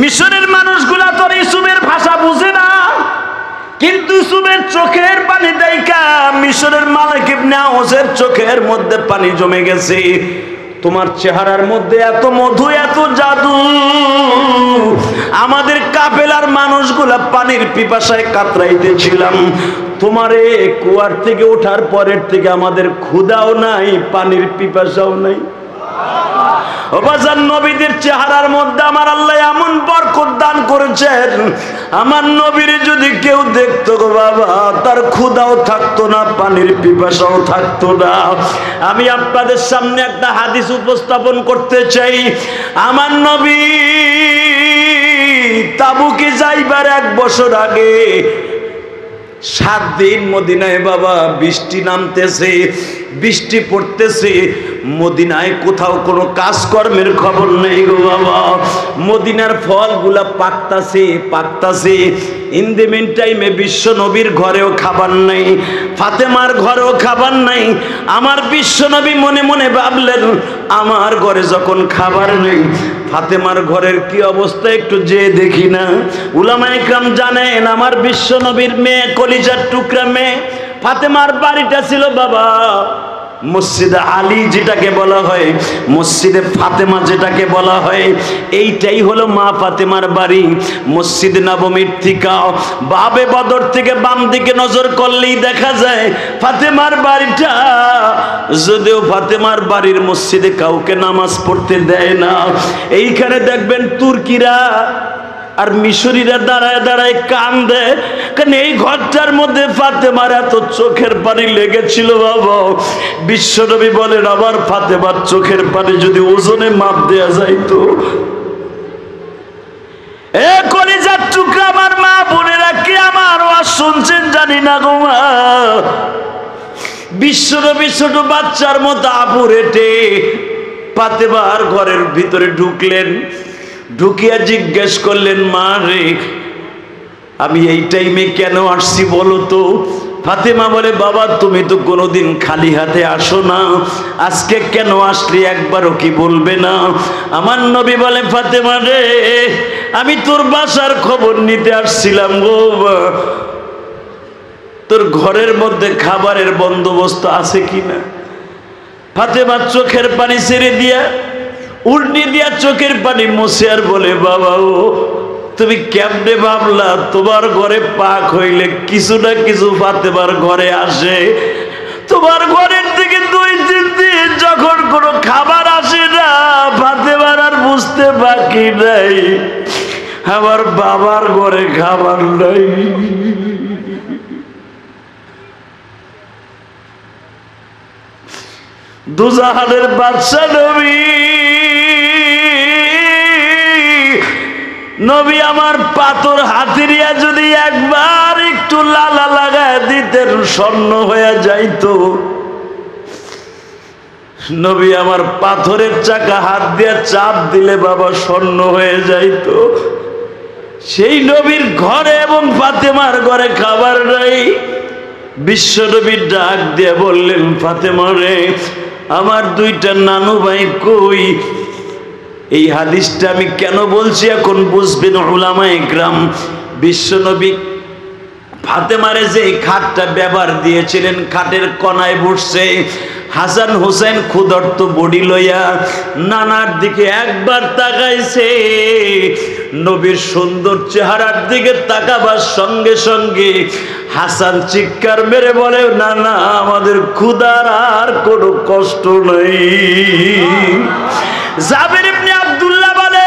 মিশরের মানুষগুলা তো ইউসুফের ভাষা বুঝে না, কিন্তু ইউসুফের চোখের পানি দেখা মিশরের মালিক ইবনে আওসের চোখের মধ্যে পানি জমে গেছে। তোমার চেহারার মধ্যে এত মধু, এত জাদু, আমাদের কাফেলার মানুষগুলা পানির পিপাসায় কাতরাইতেছিলাম। তোমারে কুয়ার থেকে ওঠার পরের থেকে আমাদের ক্ষুধাও নাই, পানির পিপাসাও নাই। নবীদের চেহারার মধ্যে আমার আল্লাহ এমন বরকত দান করেছেন, আমার নবীর যদি কেউ দেখতো গো বাবা, তার ক্ষুধাও থাকতো না, পানির পিপাসাও থাকতো না। আমি আপনাদের সামনে একটা হাদিস উপস্থাপন করতে চাই। আমার নবী তাবুকে যাইবার 1 বছর আগে 7 দিন মদিনায় বাবা বৃষ্টি নামতেছে, বৃষ্টি পড়তেছে, মদিনায় কোথাও কোনো কাজকর্মের খবর নেই গো বাবা। মদিনার ফলগুলা পাকতাছে। ইন দি মিন টাইমে বিশ্ব নবীর ঘরেও খাবার নাই, ফাতেমার ঘরেও খাবার নাই। আমার বিশ্ব নবী মনে মনে ভাবলেন, আমার ঘরে যখন খাবার নেই, ফাতেমার ঘরের কি অবস্থা একটু যে দেখি না। উলামায়ে কেরাম জানেন, আমার বিশ্ব নবীর মেয়ে, কলিজার টুকরা মেয়ে ফাতেমার বাড়িটা ছিল বাবা মসজিদে আলী যেটাকে বলা হয়, মসজিদে ফাতেমা যেটাকে বলা হয়, এইটাই হলো মা ফাতেমার বাড়ি। মসজিদ নববীর থেকে বাবে বদর থেকে বাম দিকে নজর করলেই দেখা যায় ফাতেমার বাড়িটা। যদিও ফাতেমার বাড়ির মসজিদে কাউকে নামাজ পড়তে দেয় না। এইখানে দেখবেন তুর্কিরা আর মিশরীরা দাঁড়ায় দাঁড়ায় কান্দে, কারণ এই ঘরটার মধ্যে ফাতেমার এত চোখের পানি লেগেছিল বাবা। বিশ্বনবী বলেন, আবার ফাতেমার চোখের পানি যদি ওজনে মাপ দেয়া যাইতো। এ কলিজার টুকরা আমার মা বোনেরা, কি আমার আওয়াজ শুনছেন জানি না গো মা। বিশ্বনবী ছোট বাচ্চার মতো আবু হেঁটে ফাতেমার ঘরের ভিতরে ঢুকলেন। ঢুকিয়া জিজ্ঞেস করলেন, মা রে, আমি এই টাইমে কেন আসছি বলো তো? ফাতেমা বলে, বাবা তুমি তো কোনোদিন খালি হাতে আসো না, আজকে কেন আসলি একবারও কি বলবে না? আমার নবী বলে, ফাতেমা রে, আমি তোর বাসার খবর নিতে আসছিলাম গো। তোর ঘরের মধ্যে খাবারের বন্দোবস্ত আছে কিনা? ফাতেমার চোখের পানি ছেড়ে দিয়া, উল্টি দিয়া চোখের পানি মুছে আর বলে, বাবা ও তুমি কেমনে ভাবলা তোমার ঘরে পাক হইলে কিছু না কিছু ফাতেমার ঘরে আসে? তোমার ঘরের থেকে 2-3 দিন যখন কোনো খাবার আসে না, ফাতেমার আর বুঝতে বাকি নাই আমার বাবার ঘরে খাবার নাই। দুজাহানের বাদশা নবী আমার পাথর হাতিরিয়া যদি একবার একটু লালা লাগায় দিতেন, স্বর্ণ হয়ে যাইতো। নবী আমার পাথরের চাকা হাত দিয়ে চাপ দিলে বাবা স্বর্ণ হয়ে যাইতো। সেই নবীর ঘরে এবং ফাতেমার ঘরে খাবার নাই। বিশ্ব নবী ডাক দিয়ে বললেন, ফাতেমা রে, আমার 2টা নানু ভাই কই? এই হাদিসটা আমি কেন বলছি এখন বুঝবেন উলামায়ে কেরাম। বিশ্বনবী ফাতেমারে যে খাটটা ব্যবহার দিয়েছিলেন, খাটের কোনায় বসছে হাসান হোসেন ক্ষুধার্ত বডি লইয়া নানার দিকে একবার তাকাইছে। নবীর সুন্দর চেহারার দিকে তাকাবার সঙ্গে সঙ্গে হাসান চিৎকার মেরে বলে, না না, আমাদের ক্ষুধার আর কোনো কষ্ট নেই। জাবের ইবনে আব্দুল্লাহ বলে,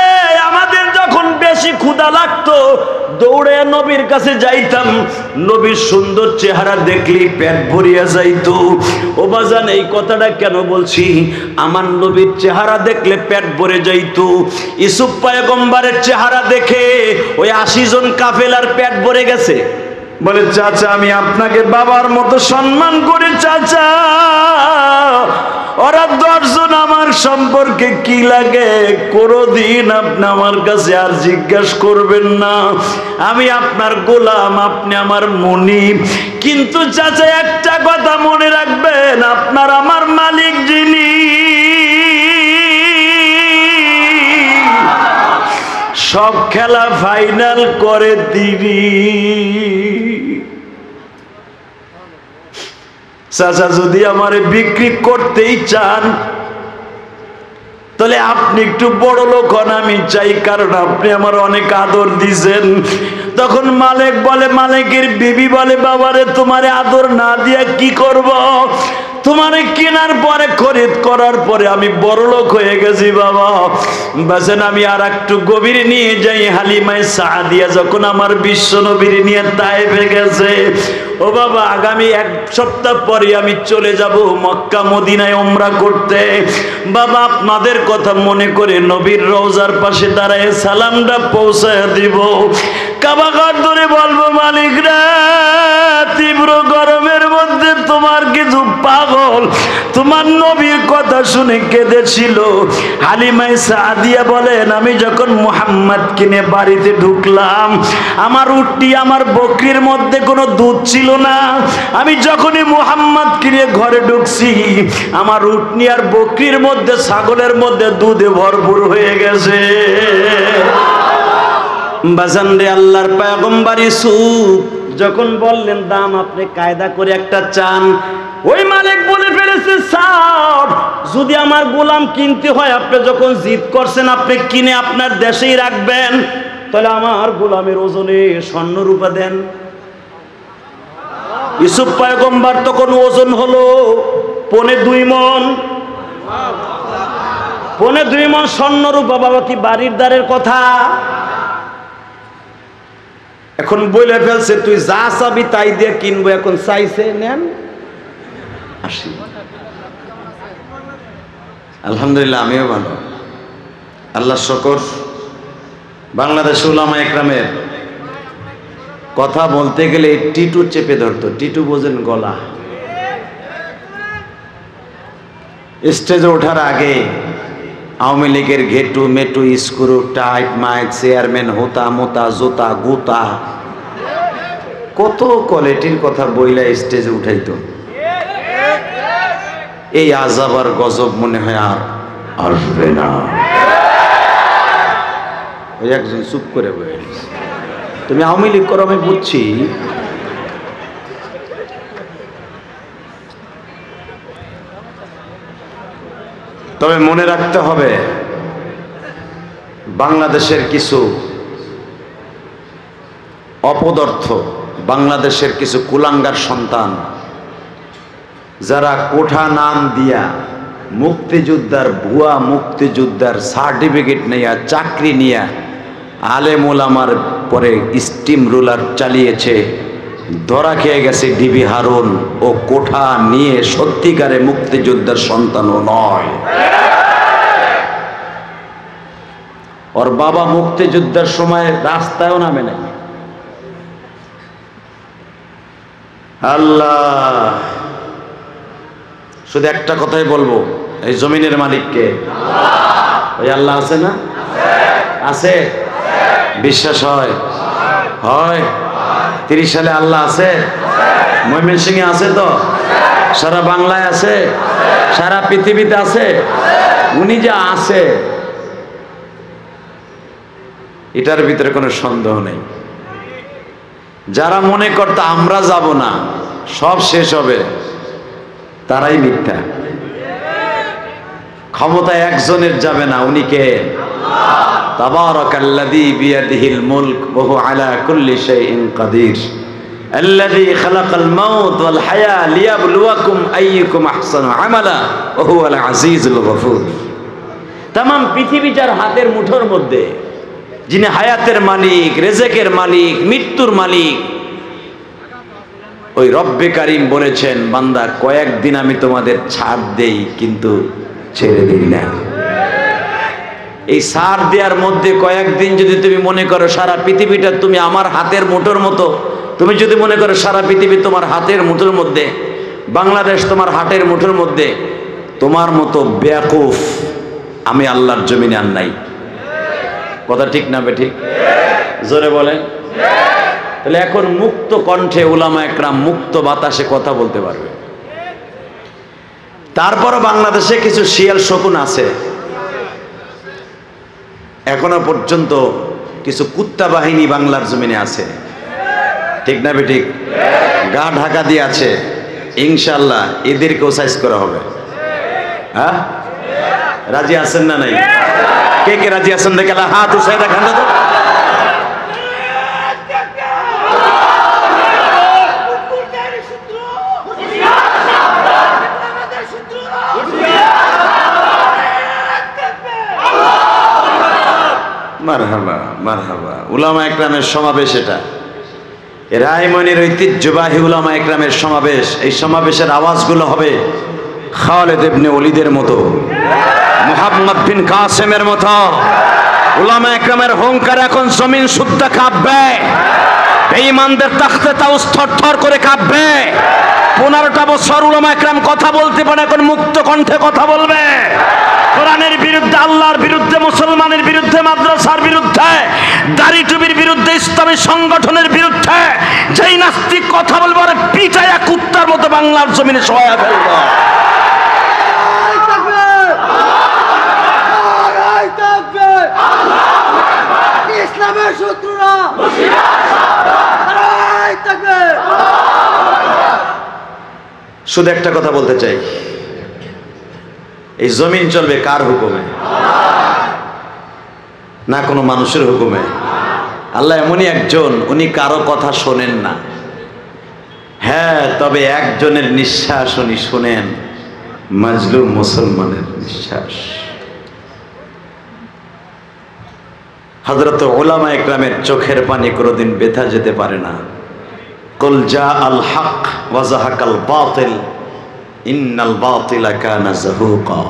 আমাদের যখন বেশি ক্ষুধা লাগতো দৌড়ে নবীর কাছে যাইতাম, নবীর সুন্দর চেহারা দেখলেই পেট ভরিয়া যাইতো। ও বাজান, এই কথাটা কেন বলছি? আমার নবীর চেহারা দেখলে পেট ভরে যাইতো। ইউসুফ পয়গম্বরের চেহারা দেখে ওই 80 জন কাফেলার পেট ভরে গেছে। বলে, চাচা আমি আপনাকে বাবার মতো সম্মান করি চাচা, ওরা 10 জন আমার সম্পর্কে কি লাগে কোনদিন আপনি আমার কাছে আর জিজ্ঞাসা করবেন না। আমি আপনার গোলাম, আপনি আমার মুনিব। কিন্তু চাচা একটা কথা মনে রাখবেন, আপনার আমার মালিক যিনি সব খেলা ফাইনাল করে দিবি। চাচা যদি আমারে বিক্রি করতেই চান তাহলে আপনি একটু বড় লোক হন, আমি চাই, কারণ আপনি আমার অনেক আদর দিছেন। তখন মালিক বলে, মালিকের বিবি বলে, বাবারে তোমারে আদর না দিয়া কি করব? তোমারে কেনার পরে, খরিদ করার পরে আমি বড় লোক হয়ে গেছি বাবা। বাসেন আমি আর একটু গভীর নিয়ে যাই। হালিমায়ে সাদিয়া যখন আমার বিশ্ব নবীর নিয়ে তায়েফে গেছে, ও বাবা আগামী 1 সপ্তাহ পরে আমি চলে যাব মক্কা মদিনায় উমরা করতে। বাবা আপনাদের কথা মনে করে নবীর রওজার পাশে দাঁড়ায় সালামটা পৌঁছায় দিব। কাবা ঘর ধরে বলবো, মালিক রে তীব্র গরমের মধ্যে তোমার কিছু পাগল তোমার নবীর কথা শুনে কেঁদেছিল। হালিমায়ে সাদিয়া বলেন, আমি যখন মুহাম্মদ কিনে বাড়িতে ঢুকলাম, আমার উটটি আমার বকরির মধ্যে কোনো দুধ ছিল না। আমি যখনই মুহাম্মদ কিনে ঘরে ঢুকছি, আমার উটনি আর বকরির মধ্যে, ছাগলের মধ্যে দুধে ভরপুর হয়ে গেছে। বাজান রে, আল্লাহর পয়গম্বর ইউসুফ যখন বললেন দাম আপনি কায়দা করে একটা চান, ওই মালিক বলে ফেলেছে, স্যার যদি আমার গোলাম কিনতে হয়, আপনি যখন জিদ করছেন আপনি কিনে আপনার দেশেই রাখবেন, তাহলে আমার গোলামের ওজনে স্বর্ণ রূপা দেন। ইউসুফ পয়গম্বর তখন ওজন হলো 2.25 মণ। 2.25 মণ স্বর্ণ রূপা। বাবা কি বাড়ির দ্বারের কথা? এখন বলে ফেলছে, তুই যা চাবি তাই দিয়ে কিনবো। এখন চাইছে, নেন, আসি। আলহামদুলিল্লাহ, আমিও ভালো, আল্লাহ শুকর। বাংলাদেশ উলামা একরামের কথা বলতে গেলে টিটু চেপে ধরতো। টিটু বোঝেন, গলা। স্টেজে ওঠার আগে আওয়ামী লীগের ঘেটু মেটু স্ক্রু টাইট মাইক চেয়ারম্যান হোতা মোতা জোতা গুতা কত কোয়ালিটির কথা বইলা স্টেজে উঠাইতো। এই আযাব আর গজব মনে হয় আর আসবে না। ওই একজন চুপ করে বসে গেছে। তুমি আওয়ামী লীগ করো আমি বুঝছি, তবে মনে রাখতে হবে বাংলাদেশের কিছু অপদার্থ, বাংলাদেশের কিছু কুলাঙ্গার সন্তান, যারা কোঠা নাম দিয়া মুক্তিযোদ্ধার, ভুয়া মুক্তিযোদ্ধার সার্টিফিকেট নিয়ে, চাকরি নিয়ে আলেম ওলামার পরে স্টিম রোলার চালিয়েছে, ধরা খেয়ে গেছে ডিবি হারুন। ও কোঠা নিয়ে সত্যিকারে মুক্তিযোদ্ধার সন্তানও নয়। ওর বাবা মুক্তিযোদ্ধার সময় রাস্তায়ও নামে নাই। আল্লাহ, শুধু একটা কথাই বলবো, এই জমিনের মালিককে ওই আল্লাহ আছে না? আছে। বিশ্বাস হয়? হয়। 30 সালে আল্লাহ আছে? ময়মনসিংহে আছে তো? সারা বাংলায় আছে? সারা পৃথিবীতে আছে? উনি যে আছে এটার ভিতরে কোনো সন্দেহ নেই। যারা মনে করতো আমরা যাব না, সব শেষ হবে, তারাই মিথ্যা। ক্ষমতা একজনের যাবে না, উনি কে? তাবারাকাল্লাযী বিয়াদিহিল মুলক ওয়া হুয়া আলা কুল্লি শাইইন কাদির আল্লাযী খালাকাল মাউত ওয়াল হায়া লিয়াবলুয়াকুম আইয়ুকুম আহসানু আমালা ওয়া হুয়াল আজিজুল গফুর। तमाम পৃথিবী যার হাতের মুঠোর মধ্যে, যিনি হায়াতের মালিক, রিজেকের মালিক, মৃত্যুর মালিক, ওই রব্বে কারীম বলেছেন, বান্দা কয়েকদিন আমি তোমাদের ছাড় দেই কিন্তু ছেড়ে দিই না। এই ছাড় দেওয়ার মধ্যে কয়েকদিন যদি তুমি মনে করো সারা পৃথিবীটা তুমি আমার হাতের মুঠোর মতো, তুমি যদি মনে করো সারা পৃথিবী তোমার হাতের মুঠোর মধ্যে, বাংলাদেশ তোমার হাতের মুঠোর মধ্যে, তোমার মতো বেয়াকুফ আমি আল্লাহর জমিনে আর নাই। কথা ঠিক না বেঠিক? জোরে বলেন। তাহলে এখন মুক্ত কণ্ঠে উলামা একরাম মুক্ত বাতাসে কথা বলতে পারবে। তারপরও বাংলাদেশে কিছু শিয়াল শকুন আছে, এখনো পর্যন্ত কিছু কুত্তা বাহিনী বাংলার জমিনে আছে, ঠিক না বেঠিক? গা ঢাকা দিয়ে আছে, ইনশাল্লাহ এদেরকেও সাইজ করা হবে। হ্যাঁ, রাজি আছেন না নাই? কে কে রাজি আছেন দেখে হাত উঠায় দেখান তো। মারহাবা মারহাবা। উলামা একরামের সমাবেশ এটা, রায়মনির ঐতিহ্যবাহী উলামা একরামের সমাবেশ। এই সমাবেশের আওয়াজগুলো হবে খালেদ ইবনে ওলীদের মতো, মুহাম্মদ বিন কাসেমের মতো। উলামা একরামের হুঙ্কার এখন জমিন শুদ্ধ কাঁপবে, বেঈমানদের তাখতে তাউস থরথর করে কাঁপবে। 15টা বছর উলামা একরাম কথা বলতে পারে, এখন মুক্ত কণ্ঠে কথা বলবে। কোরআনের বিরুদ্ধে, আল্লাহর বিরুদ্ধে, মুসলমানের বিরুদ্ধে, মাদ্রাসার বিরুদ্ধে, দাড়ি টুপির বিরুদ্ধে, ইসলামী সংগঠনের বিরুদ্ধে যেই নাস্তিক কথা বলবে আর পিটায়া কুত্তার মতো বাংলার জমিনে সহায় ফেলবে। ইসলামের শত্রুরা শুধু একটা কথা বলতে চাই, এই জমিন চলবে কার হুকুমে? না কোনো মানুষের হুকুমে। আল্লাহ এমনই একজন, উনি কারো কথা শোনেন না। হ্যাঁ, তবে একজনের নিঃশ্বাস উনি শোনেন, মাজলুম মুসলমানের নিঃশ্বাস। হযরত উলামা ইকরামের চোখের পানি কোনোদিন ব্যথা যেতে পারে না। কুল জা আল হক ওয়া যাহাকাল বাতিল ইন্নাল বাতিলা কানা যাহুকা।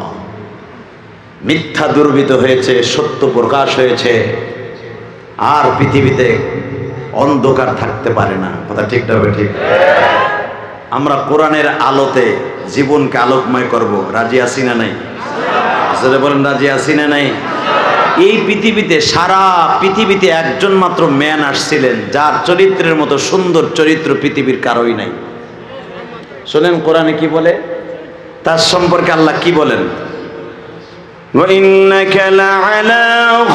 মিথ্যা দুর্বৃত হয়েছে, সত্য প্রকাশ হয়েছে, আর পৃথিবীতে অন্ধকার থাকতে পারে না। কথা ঠিক না? ঠিক। আমরা কোরআনের আলোতে জীবনকে আলোকময় করব, রাজি আছি না নাই? আসলে বলেন রাজি আছি না নাই? এই পৃথিবীতে, সারা পৃথিবীতে একজন মাত্র ম্যান আসছিলেন যার চরিত্রের মতো সুন্দর চরিত্র পৃথিবীর কারোই নাই। শোনেন কোরআনে কি বলে, তার সম্পর্কে আল্লাহ কি বলেন? وَإِنَّكَ لَعَلَى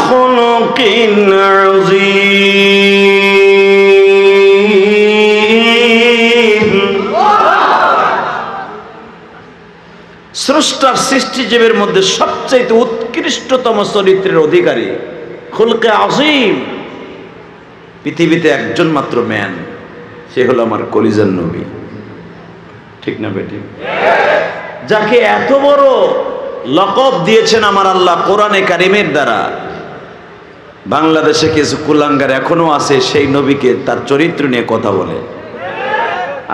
خُلُقٍ عَظِيمٍ। স্রষ্টার সৃষ্টিজীবের মধ্যে সবচেয়ে উৎকৃষ্টতম চরিত্রের অধিকারী, খুলকে আজিম। পৃথিবীতে একজন মাত্র ম্যান, সে হলো আমার কলিজার নবী, ঠিক না বেটি? যাকে এত বড় লকব দিয়েছেন আমার আল্লাহ কোরআনে কারিমের দ্বারা। বাংলাদেশে কিছু কুলাঙ্গার এখনো আছে সেই নবীকে, তার চরিত্র নিয়ে কথা বলে,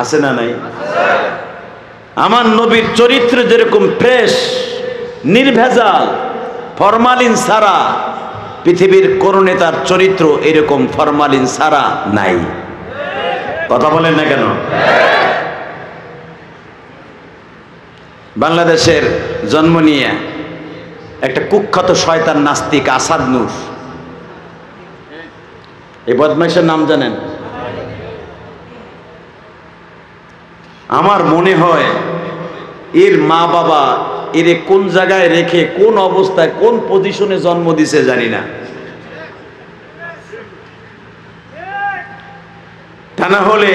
আছে না নাই? আমার নবীর চরিত্র যেরকম ফ্রেশ, নির্ভেজাল, ফরমালিন ছাড়া, পৃথিবীর কোন নেতার চরিত্র এরকম ফরমালিন ছাড়া নাই। কথা বলেন না কেন? বাংলাদেশের জন্ম নিয়ে একটা কুখ্যাত শয়তান নাস্তিক আসাদ নূর, এই বদমাইশের নাম জানেন? আমার মনে হয় এর মা বাবা এরে কোন জায়গায় রেখে, কোন অবস্থায়, কোন পজিশনে জন্ম দিছে জানি না। তা না হলে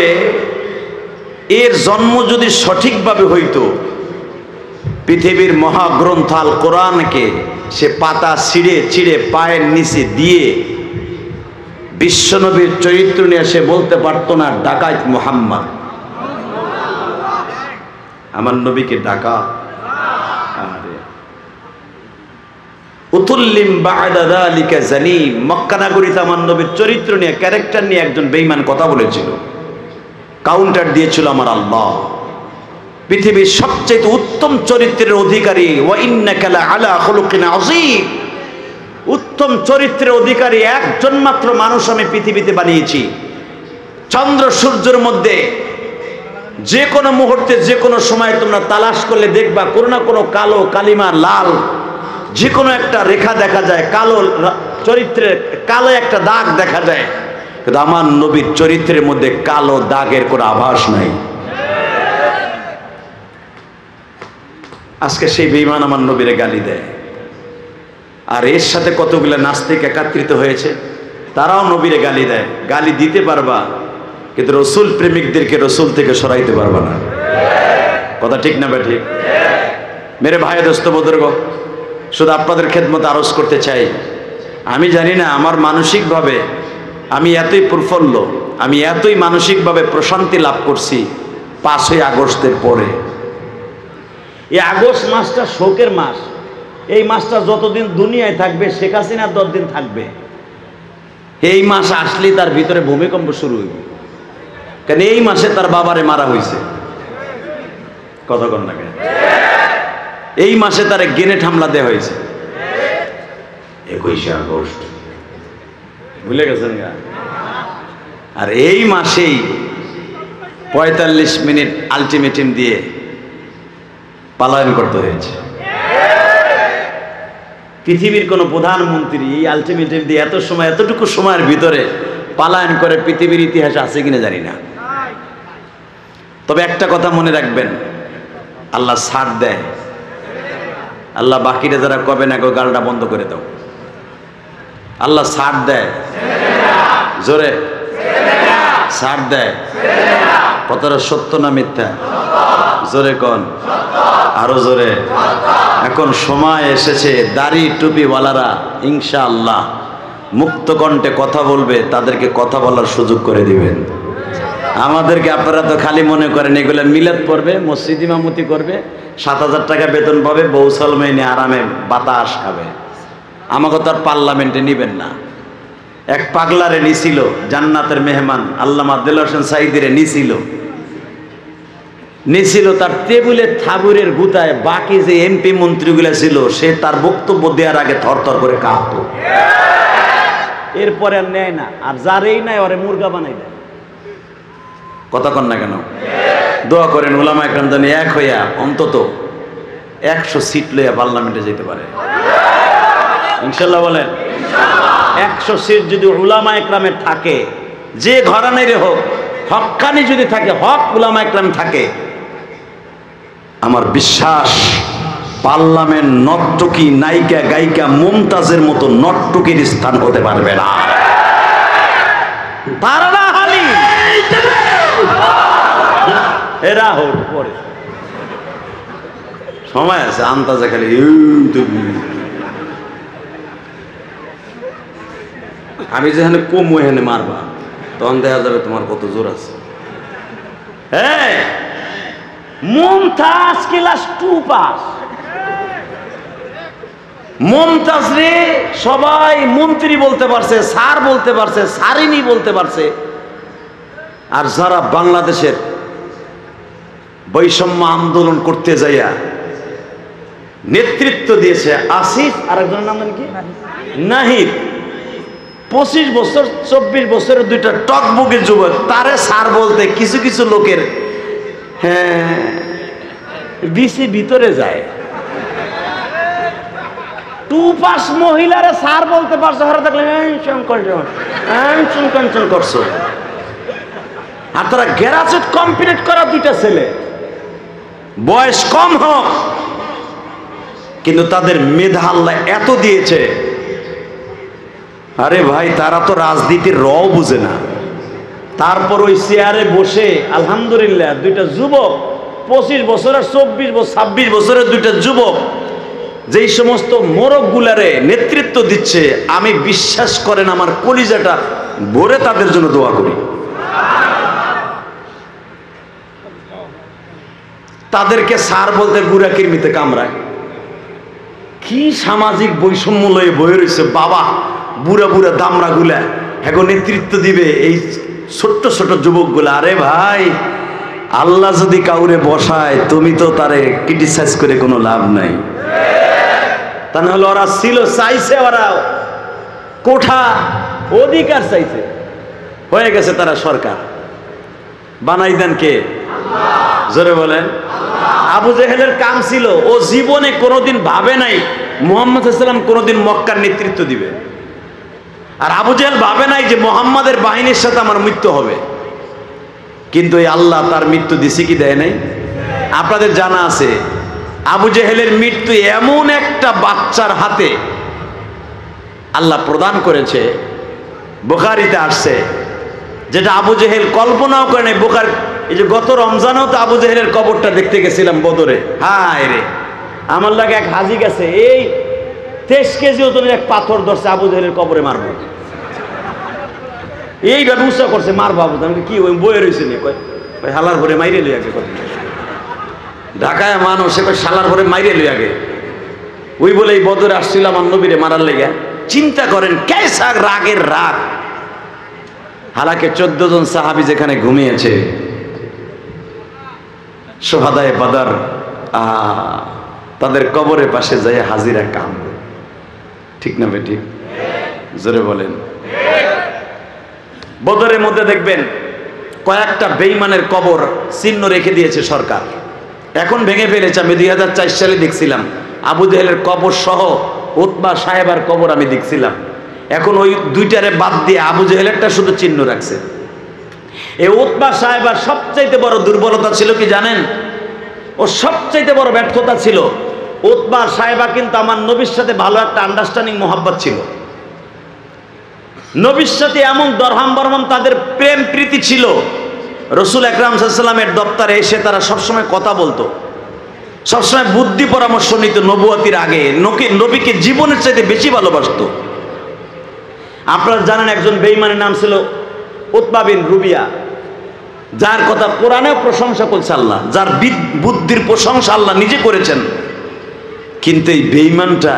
এর জন্ম যদি সঠিকভাবে হইতো, পৃথিবীর মহাগ্রন্থ আল কোরআনকে সে পাতা ছিঁড়ে ছিঁড়ে পায়ের নিচে দিয়ে বিশ্বনবীর চরিত্র নিয়ে সে বলতে পারতো না ডাকাত মুহাম্মদ। আমার নবীকে ডাকা উতুল্লিম বা'দা যালিকা জানিম। মক্কা নগরীতে আমার নবীর চরিত্র নিয়ে, ক্যারেক্টার নিয়ে একজন বেঈমান কথা বলেছিল, কাউন্টার দিয়েছিল আমার আল্লাহ। পৃথিবীর সবচেয়ে উত্তম চরিত্রের অধিকারী, ওয়া ইন্নাকা লাআলা খুলুকিন আযীম, উত্তম চরিত্রের অধিকারী একজন মাত্র মানুষ আমি পৃথিবীতে বানিয়েছি। চন্দ্র সূর্যের মধ্যে যে কোনো মুহূর্তে, যে কোনো সময় তোমরা তালাশ করলে দেখবা কোনো না কোনো কালো, কালিমা, লাল যে কোনো একটা রেখা দেখা যায়, কালো চরিত্রের কালো একটা দাগ দেখা যায়, কিন্তু আমার নবীর চরিত্রের মধ্যে কালো দাগের কোনো আভাস নাই। আজকে সেই বেঈমান আমার নবীরে গালি দেয়, আর এর সাথে কতগুলো নাস্তিক একত্রিত হয়েছে। তারাও নবীরে গালি দেয়, গালি দিতে পারবা কিন্তু রসুল প্রেমিকদেরকে রসুল থেকে সরাইতে পারবা না। কথা ঠিক না ঠিক? মেরে ভাই দোস্ত বুজুর্গ, শুধু আপনাদের খেদমতে আরজ করতে চাই, আমি জানি না আমার মানসিকভাবে আমি এতই প্রফুল্ল, আমি এতই মানসিকভাবে প্রশান্তি লাভ করছি 5ই আগস্টের পরে। এই আগস্ট মাসটা শোকের মাস। এই মাসটা যতদিন দুনিয়ায় থাকবে শেখ হাসিনা ততদিন থাকবে। এই মাস আসলে তার ভিতরে ভূমিকম্প শুরু হইব, কারণ এই মাসে তার বাবারে মারা হয়েছে। কতক্ষণ লাগে? এই মাসে তার গ্রেনেড হামলা দেওয়া হয়েছে 21শে আগস্ট, ভুলে গেছেন গা? আর এই মাসেই 45 মিনিট আলটিমেটাম দিয়ে পলায়ন করতে হয়েছে। পৃথিবীর কোন প্রধানমন্ত্রী এই আলটিমেটাম দিয়ে এত সময়, এতটুকু সময়ের ভিতরে পলায়ন করে পৃথিবীর ইতিহাসে আছে কিনা জানি না। তবে একটা কথা মনে রাখবেন, আল্লাহ ছাড় দেয়। আল্লাহ বাকিরা যারা কবে না গো গালটা বন্ধ করে দাও। আল্লাহ ছাড় দেয়, জোরে ছাড় দেয়। কথাটা সত্য না মিথ্যা? জোরে কোন, আরো জোরে। এখন সময় এসেছে দাড়ি টুপিওয়ালারা ইনশাআল্লাহ মুক্ত কণ্ঠে কথা বলবে, তাদেরকে কথা বলার সুযোগ করে দিবেন। আমাদেরকে আপনারা তো খালি মনে করেন এগুলো মিলাদ পড়বে, মসজিদ ইমামতি করবে, 7,000 টাকা বেতন পাবে, বৌসাল মেনে আরামে বাতাস খাবে। আমাকে তো আর পার্লামেন্টে নিবেন না। এক পাগলারে নিছিল, জান্নাতের মেহমান আল্লামা দেলোয়ার হোসেন সাঈদীরে নিছিল তার টেবিলে থাবুরের গুতায়। বাকি যে এমপি মন্ত্রীগুলো ছিল সে তার বক্তব্য দেওয়ার আগে থরথর করে কাঁপতো। এরপরে আর নেয় না, আর যারেই নাই ওরে মুরগা বানাই দেয়। কথা কন না কেন? দোয়া করেন উলামা একরাম জানি এক হইয়া অন্তত 100 সিট লইয়া পার্লামেন্টে যেতে পারে ইনশাল্লাহ। বলেন 100 সিট যদি উলামা একরামের থাকে, যে ঘরানায় হোক, হক্কানি যদি থাকে, হক উলামা একরাম থাকে, আমার বিশ্বাস পার্লামেন্ট নর্তকী নায়িকা গায়িকা মুমতাজের মতো নর্তকীর স্থান হতে পারবে না। তারা হালি এরা হোক পরে সময় আছে, আন্তাজে খালি আমি যেখানে কম ওখানে মারবা, তখন দেখা যাবে তোমার কত জোর আছে। হ্যাঁ, মুমতাজ ক্লাস 2 পাস। মুমতাজ রে সবাই মন্ত্রী বলতে পারছে, স্যার বলতে পারছে, সারিনী বলতে পারছে। আর যারা বাংলাদেশের বৈষম্য আন্দোলন করতে যাইয়া নেতৃত্ব দিয়েছে, আসিফ আর একজনের নাম কি নাহিদ, 25 বছর 24 বছরের 2টা টকবুকের যুবক, তারে স্যার বলতে কিছু কিছু লোকের হ্যাঁ বিসি ভিতরে যায়। 2 পাস মহিলারে স্যার বলতে পারছে, হারা দেখলে করছো। আর তারা গ্রাজুয়েট কমপ্লিট করা 2টা ছেলে, বয়স কম হোক কিন্তু তাদের মেধা আল্লাহ এত দিয়েছে। আরে ভাই, তারা তো রাজনীতির রও বুঝে না। তারপর ওই চেয়ারে বসে আলহামদুলিল্লাহ 2টা যুবক, 25 বছর আর 26 বছরের 2টা যুবক যেই সমস্ত মোরগ গুলারে নেতৃত্ব দিচ্ছে, আমি বিশ্বাস করেন আমার কলিজাটা ভরে তাদের জন্য দোয়া করি। তাদেরকে স্যার বলতে গুড়া কিরমিতে কামড়ায়। কি সামাজিক বৈষম্য লয়ে বয়ে রয়েছে বাবা, বুড়া বুড়া দামড়া গুলা এখন নেতৃত্ব দিবে এই ছোট্ট ছোট যুবক গুলা। আরে ভাই, আল্লাহ যদি কাউরে বসায় তুমি তো তারে ক্রিটিসাইজ করে কোনো লাভ নাই। তা না হলে ওরা ছিল, চাইছে, ওরা কোঠা অধিকার চাইছে, হয়ে গেছে তারা সরকার। বানাই দেন কে? জোরে বলেন। আবু জেহেলের কাম ছিল, ও জীবনে কোনোদিন ভাবে নাই মুহাম্মদ সাল্লাল্লাহু আলাইহি ওয়াসাল্লাম কোনোদিন মক্কার নেতৃত্ব দিবে। আর আবু জেহেল ভাবে নাই যে মুহাম্মাদের বাহিনীর সাথে আমার মৃত্যু হবে। কিন্তু এই আল্লাহ তার মৃত্যু দিছে কি দেয় নাই? আপনাদের জানা আছে আবু জেহেলের মৃত্যু এমন একটা বাচ্চার হাতে আল্লাহ প্রদান করেছে, বুখারীতে আসছে, যেটা আবু জেহেল কল্পনাও করে নাই। বুখারী, এই যে গত রমজানেও তো আবু জেহেলের কবরটা দেখতে গেছিলাম বদরে। হায় রে, আমার লাগে এক হাজি গেছে, এই 23 কেজি ওজনের এক পাথর ধরছে, আবু জেহেলের কবরে মারবো, এই ব্যবস্থা করছে, মারবো আবু। আমি কি ওই বইয়ে রয়েছে নি, কয় হালার ভরে মাইরে লই আগে, ঢাকায় মানুষ সে কয় শালার ভরে মাইরে লই আগে। ওই বলে এই বদরে আসছিল আমার নবীরে মারার লেগে। চিন্তা করেন কেসা রাগের রাগ। হালাকে 14 জন সাহাবী যেখানে ঘুমিয়েছে, সোহাদায়ে বাদর, তাদের কবরের পাশে যায় হাজিরা কাঁদবে। ঠিক না বেঠিক? জোরে বলেন। বদরের মধ্যে দেখবেন কয়েকটা বেঈমানের কবর চিহ্ন রেখে দিয়েছে সরকার, এখন ভেঙে ফেলেছে। আমি 2004 সালে দেখছিলাম আবু জেহেলের কবর সহ উতবা সাহেবার কবর আমি দেখছিলাম। এখন ওই দুইটারে বাদ দিয়ে আবু জেহেলেরটা শুধু চিহ্ন রাখছে। এই উতবা সাহেবার সবচাইতে বড় দুর্বলতা ছিল কি জানেন? ও সবচাইতে বড় ব্যর্থতা ছিল। উতবা সাহেবা কিন্তু আমার নবীর সাথে ভালো একটা আন্ডারস্ট্যান্ডিং মোহাব্বত ছিল। নবীর সাথে এমন দরহাম বরহাম তাদের প্রেম প্রীতি ছিল। রসুল আকরাম সাল্লাল্লাহু আলাইহি ওয়াসাল্লামের দপ্তরে এসে তারা সবসময় কথা বলতো, সবসময় বুদ্ধি পরামর্শ নিত। নবুয়তির আগে নবীকে জীবনের চাইতে বেশি ভালোবাসতো। আপনারা জানেন একজন বেঈমানের নাম ছিল উতবা বিন রুবিয়া, যার কথা কোরআনেও প্রশংসা করছে আল্লাহ, যার বুদ্ধির প্রশংসা আল্লাহ নিজে করেছেন। কিন্তু এই বেঈমানটা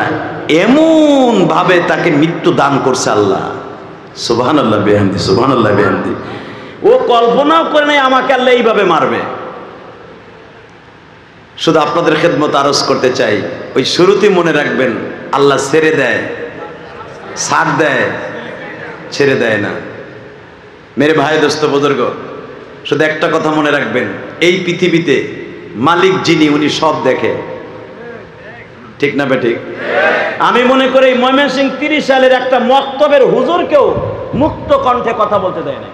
এমন ভাবে তাকে মৃত্যু দান করছে আল্লাহ। সুবহানাল্লাহ বিহামদি, সুবহানাল্লাহ বিহামদি। ও কল্পনাও করে নাই আমাকে আল্লাহ এইভাবে মারবে। শুধু আপনাদের খেদমত আরজ করতে চাই, ওই শুরুতেই মনে রাখবেন, আল্লাহ ছেড়ে দেয়, ছাড় দেয়, ছেড়ে দেয় না। মেরে ভাই দোস্ত বুজুর্গ, শুধু একটা কথা মনে রাখবেন, এই পৃথিবীতে মালিক যিনি, উনি সব দেখে। ঠিক না বেঠিক? আমি মনে করি ময়মনসিংহ 30 সালের একটা মক্তবের হুজুরকেও মুক্ত কণ্ঠে কথা বলতে দেয় না।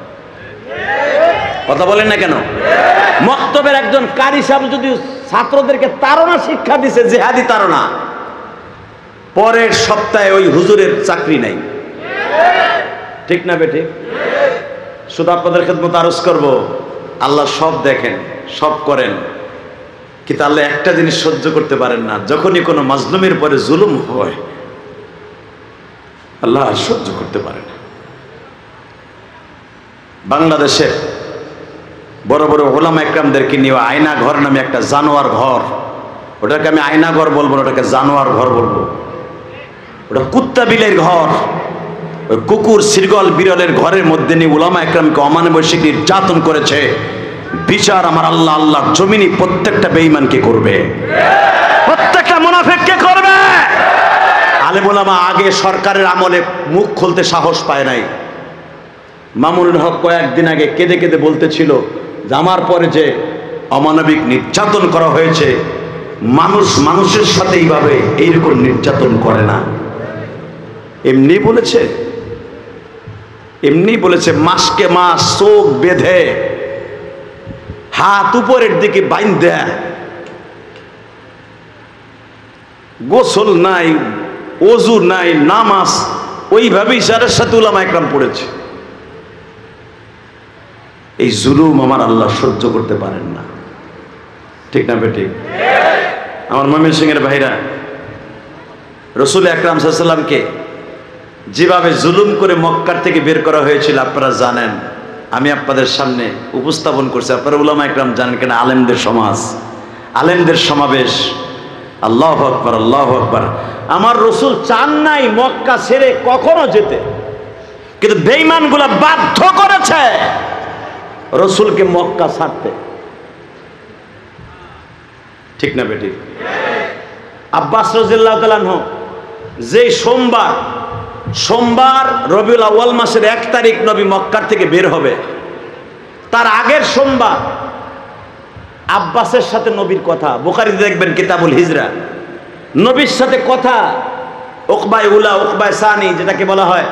কথা বলেন না কেন? মক্তবের একজন কারি সাহেব যদি ছাত্রদেরকে তাড়না শিক্ষা দিছে, জেহাদি তাড়না, পরের সপ্তাহে ওই হুজুরের চাকরি নাই। ঠিক না বেঠিক? শুধু আপনাদের খেদমত আরজ করব, আল্লাহ সব দেখেন, সব করেন, কিন্তু আল্লাহ একটা জিনিস সহ্য করতে পারেন না, যখনই কোনো মাজলুমের পরে জুলুম হয় আল্লাহ আর সহ্য করতে পারে না। বাংলাদেশের বড় বড় ওলামা একরামদেরকে নিয়ে আয়না ঘর নামে একটা জানোয়ার ঘর, ওটাকে আমি আয়না ঘর বলবো না, ওটাকে জানোয়ার ঘর বলবো। ওটা কুত্তা বিলের ঘর। ওই কুকুর শৃগল বিরলের ঘরের মধ্যে নিয়ে ওলামা একরামকে অমানবিক নির্যাতন করেছে। বিচার আমার আল্লাহ আল্লাহর জমিনে প্রত্যেকটা বেঈমানকে করবে, প্রত্যেকটা মুনাফিককে করবে। আলেম ওলামা আগে সরকারের আমলে মুখ খুলতে সাহস পায় নাই। মামুনুল হক কয়েকদিন আগে কেঁদে কেঁদে বলতেছিল যে আমার পরে যে অমানবিক নির্যাতন করা হয়েছে, মানুষ মানুষের সাথে এইভাবে এইরকম নির্যাতন করে না। এমনি বলেছে, এমনি বলেছে। মাসকে মাস চোখ বেঁধে হাত উপরের দিকে বাইন্ধা, গোসল নাই, ওযু নাই, নামাজ ওইভাবেই ইশারার সাথে উলামা একরাম পড়েছে। এই জুলুম আমার আল্লাহ সহ্য করতে পারেন না। ঠিক না বেঠিক? আমার ময়মনসিংহের ভাইরা, রসুল আকরাম সাল্লাল্লাহু আলাইহি ওয়াসাল্লামকে যেভাবে জুলুম করে মক্কার থেকে বের করা হয়েছিল আপনারা জানেন। আমি আপনাদের সামনে উপস্থাপন করছি, আপনারা উলামা একরাম জানেন কেন, আলেমদের সমাজ, আলেমদের সমাবেশ। আল্লাহু আকবার, আল্লাহু আকবার। আমার রসুল চান নাই মক্কা ছেড়ে কখনো যেতে, কিন্তু বেঈমানগুলা বাধ্য করেছে রসুলকে মক্কা ছাড়তে। ঠিক না বেটি? আব্বাস রাদিয়াল্লাহু তাআলা আনহু যে সোমবার রবিউল আউয়াল মাসের 1 তারিখ নবী মক্কার থেকে বের হবে, তার আগের সোমবার আব্বাসের সাথে নবীর কথা। বুখারীতে দেখবেন কিতাবুল হিজরা, নবীর সাথে কথা। উকবায়ে উলা, উকবায়ে সানি যেটাকে বলা হয়,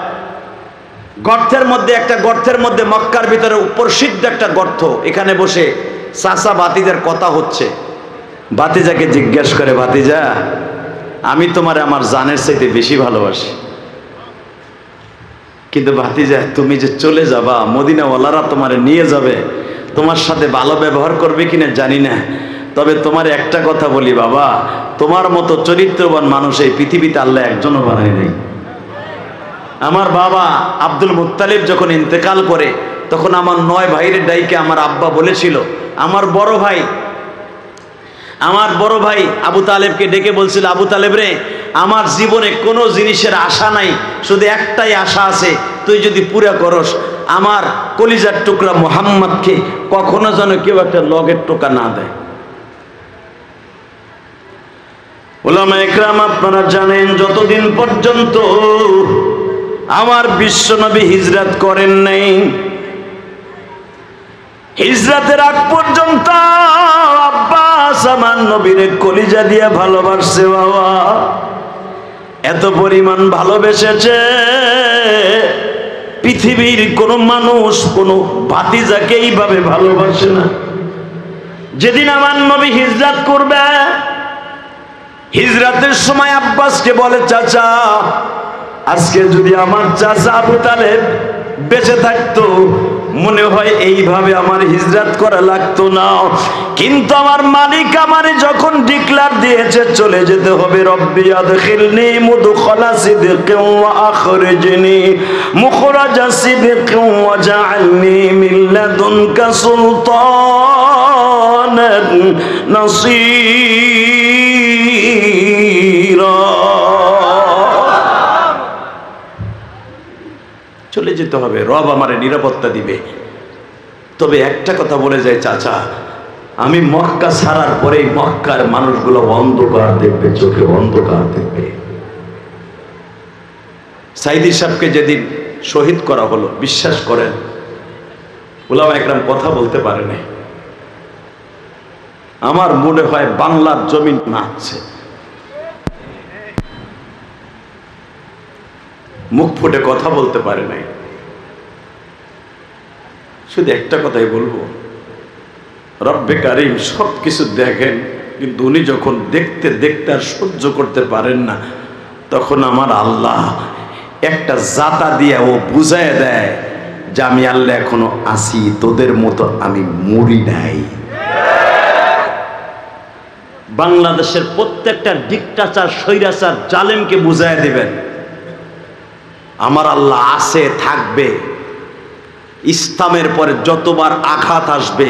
গর্তের মধ্যে, একটা গর্তের মধ্যে, মক্কার ভিতরে প্রসিদ্ধ একটা গর্ত, এখানে বসে চাচা ভাতিজার কথা হচ্ছে। ভাতিজাকে জিজ্ঞেস করে, ভাতিজা আমি তোমার আমার জানের চাইতে বেশি ভালোবাসি। কিন্তু ভাতিজা তুমি যে চলে যাবা, মদিনাওয়ালারা তোমারে নিয়ে যাবে, তোমার সাথে ভালো ব্যবহার করবে কিনা জানি না, তবে তোমার একটা কথা বলি বাবা, তোমার মতো চরিত্রবান মানুষ এই পৃথিবীতে আল্লাহ একজনও বানায় নাই। আমার বাবা আব্দুল মুত্তালিব যখন ইন্তেকাল করে তখন আমার 9 ভাইয়ের ডাইকে আমার আব্বা বলেছিল, আমার বড় ভাই আবু তালেবকে ডেকে বলছিল, আবু তালেব রে, আমার জীবনে কোনো জিনিসের আশা নাই, শুধু একটাই আশা আছে, তুই যদি পুরা করস আমার কলিজার টুকরা মুহাম্মদকে কখনো যেন কেউ একটা লগের টোকা না দেয়। উলামা ইকরাম আপনারা জানেন, যতদিন পর্যন্ত আমার বিশ্বনবী হিজরত করেন নাই, হিজরতের আগ পর্যন্ত আব্বাস আমার নবীরে কলিজা দিয়ে ভালোবাসছে বাবা, এত পরিমাণ ভালোবেসেছে পৃথিবীর কোন মানুষ কোন ভাতিজাকে এইভাবে ভালোবাসে না। যেদিন আমার নবী হিজরত করবে, হিজরতের সময় আব্বাসকে বলে, চাচা আজকে যদি আমার চাচা আবু তালেব বেঁচে থাকতো মনে হয় এইভাবে আমার হিজরত করা লাগতো না, কিন্তু আমার মালিক আমারে যখন ডিক্লার দিয়েছে চলে যেতে হবে, রব্বি আদখিলনি মুদখালা সিদকিন ওয়া আখরিজনি মুখরাজা সিদকিন ওয়া জাআলনি মিন লাদুনকা সুলতানান নাসীরা। চলে যেতে হবে, রব আমারে নিরাপত্তা দিবে। তবে একটা কথা বলে যায় চাচা, আমি মক্কা ছাড়ার পরেই মক্কার মানুষগুলো অন্ধকার দেখবে, চোখে অন্ধকার দেখবে। সাইদি সাহেবকে যেদিন শহীদ করা হলো, বিশ্বাস করেন উলামা ইকরাম কথা বলতে পারে নাই। আমার মনে হয় বাংলার জমিন নাচছে, মুখ ফুটে কথা বলতে পারে নাই। শুধু একটা কথাই বলবো, রব্বে কারিম সব কিছু দেখেন, কিন্তু উনি যখন দেখতে দেখতে আর সহ্য করতে পারেন না, তখন আমার আল্লাহ একটা জাতা দিয়ে ও বুঝায় দেয় যে আমি আল্লাহ এখনো আছি, তোদের মতো আমি মরি নাই। বাংলাদেশের প্রত্যেকটা ডিক্টাচার, স্বৈরাচার, জালেমকে বুঝায় দিবেন আমার আল্লাহ আছে, থাকবে। ইসলামের পরে যতবার আঘাত আসবে,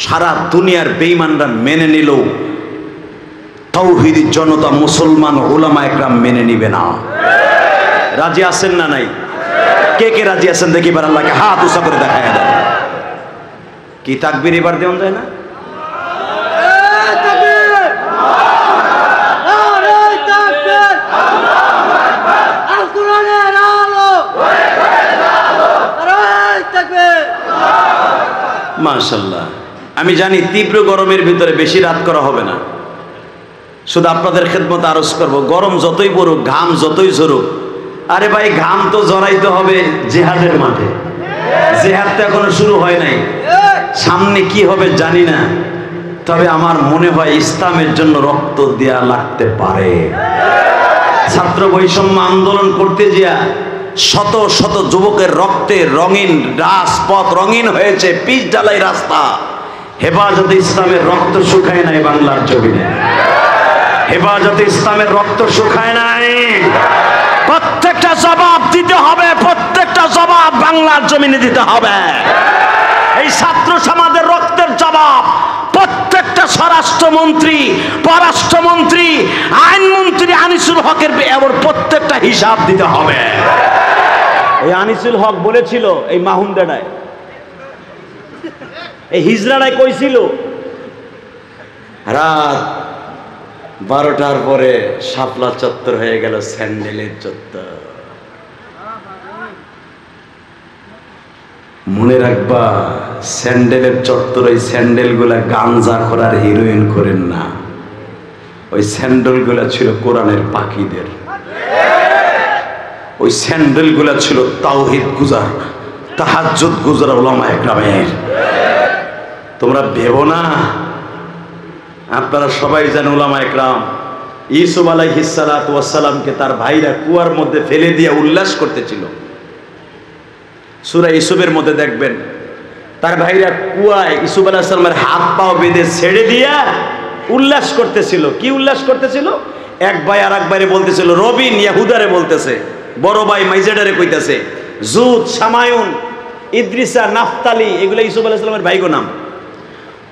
সারা দুনিয়ার বেঈমানরা মেনে নিলেও তাওহীদি জনতা, মুসলমান উলামা ইকরাম মেনে নিবে না। রাজি আছেন না নাই? কে কে রাজি আছেন দেখি এবার আল্লাহকে হাত উঁচা করে দেখায় দেন। কি তাকবীর এবার দেওয়া যায় না? মাশাআল্লাহ। আমি জানি তীব্র গরমের ভিতরে বেশি রাত করা হবে না, শুধু আপনাদের খেদমত আরজ করব, গরম যতই পড়ুক, ঘাম যতই ঝরুক, আরে ভাই ঘাম তো জড়াইতে হবে জিহাদের মাঠে। জিহাদ তো এখনো শুরু হয় নাই, সামনে কি হবে জানি না, তবে আমার মনে হয় ইসলামের জন্য রক্ত দেয়া লাগতে পারে। ছাত্র বৈষম্য আন্দোলন করতে গিয়া শত শত যুবকের রক্তে রঙিন রাজপথ রঙিন হয়েছে, পিচ ঢালাই রাস্তা। হেফাজতে ইসলামের রক্ত শুকায় নাই বাংলার জমিনে, হেফাজতে ইসলামের রক্ত শুকায় নাই। প্রত্যেকটা জবাব দিতে হবে, প্রত্যেকটা জবাব বাংলার জমিনে দিতে হবে। এই ছাত্র সমাজের রক্তের জবাব প্রত্যেকটা স্বরাষ্ট্রমন্ত্রী, পররাষ্ট্রমন্ত্রী, আইনমন্ত্রী আনিসুল হকের এবার প্রত্যেকটা হিসাব দিতে হবে। এই আনিসুল হক বলেছিল এই মাহুন্দাটায়, এই হিজড়াটায় কইছিল রাত 12টার পরে শাপলা চত্বর হয়ে গেল স্যান্ডেলের চত্বর। মনে রাখবা, স্যান্ডেলের চত্বর, ওই স্যান্ডেল গুলা গাঞ্জা করার হিরোইন করেন না, ওই স্যান্ডেল গুলা ছিল কোরআনের পাখিদের, ওই স্যান্ডেল গুলা ছিল তাওহীদ গুজার, তাহাজ্জুদ গুজার উলামা ইকরামের। তোমরা ভেবো না, আপনারা সবাই জানেন উলামা ইকরাম ইউসুফ আলাইহিস সালাতু ওয়াস সালামকে তার ভাইরা কুয়ার মধ্যে ফেলে দিয়ে উল্লাস করতেছিল। সূরা ইউসুফের মধ্যে দেখবেন তার ভাইরা কুয়ায় ইউসুফ আলাইহিস সালামের হাত পাও বেঁধে ছেড়ে দিয়া উল্লাস করতেছিল। কি উল্লাস করতেছিল? এক ভাই আর এক ভাইরে বলতেছিল, রবিন ইয়াহুদারে বলতেছে, বড় ভাই মাইজাডারে কইতেছে, জুদ, শামায়ুন, ইদ্রিসা, নাফতালি, এগুলো ইউসুফ আলাইহিস সালামের ভাইগো নাম।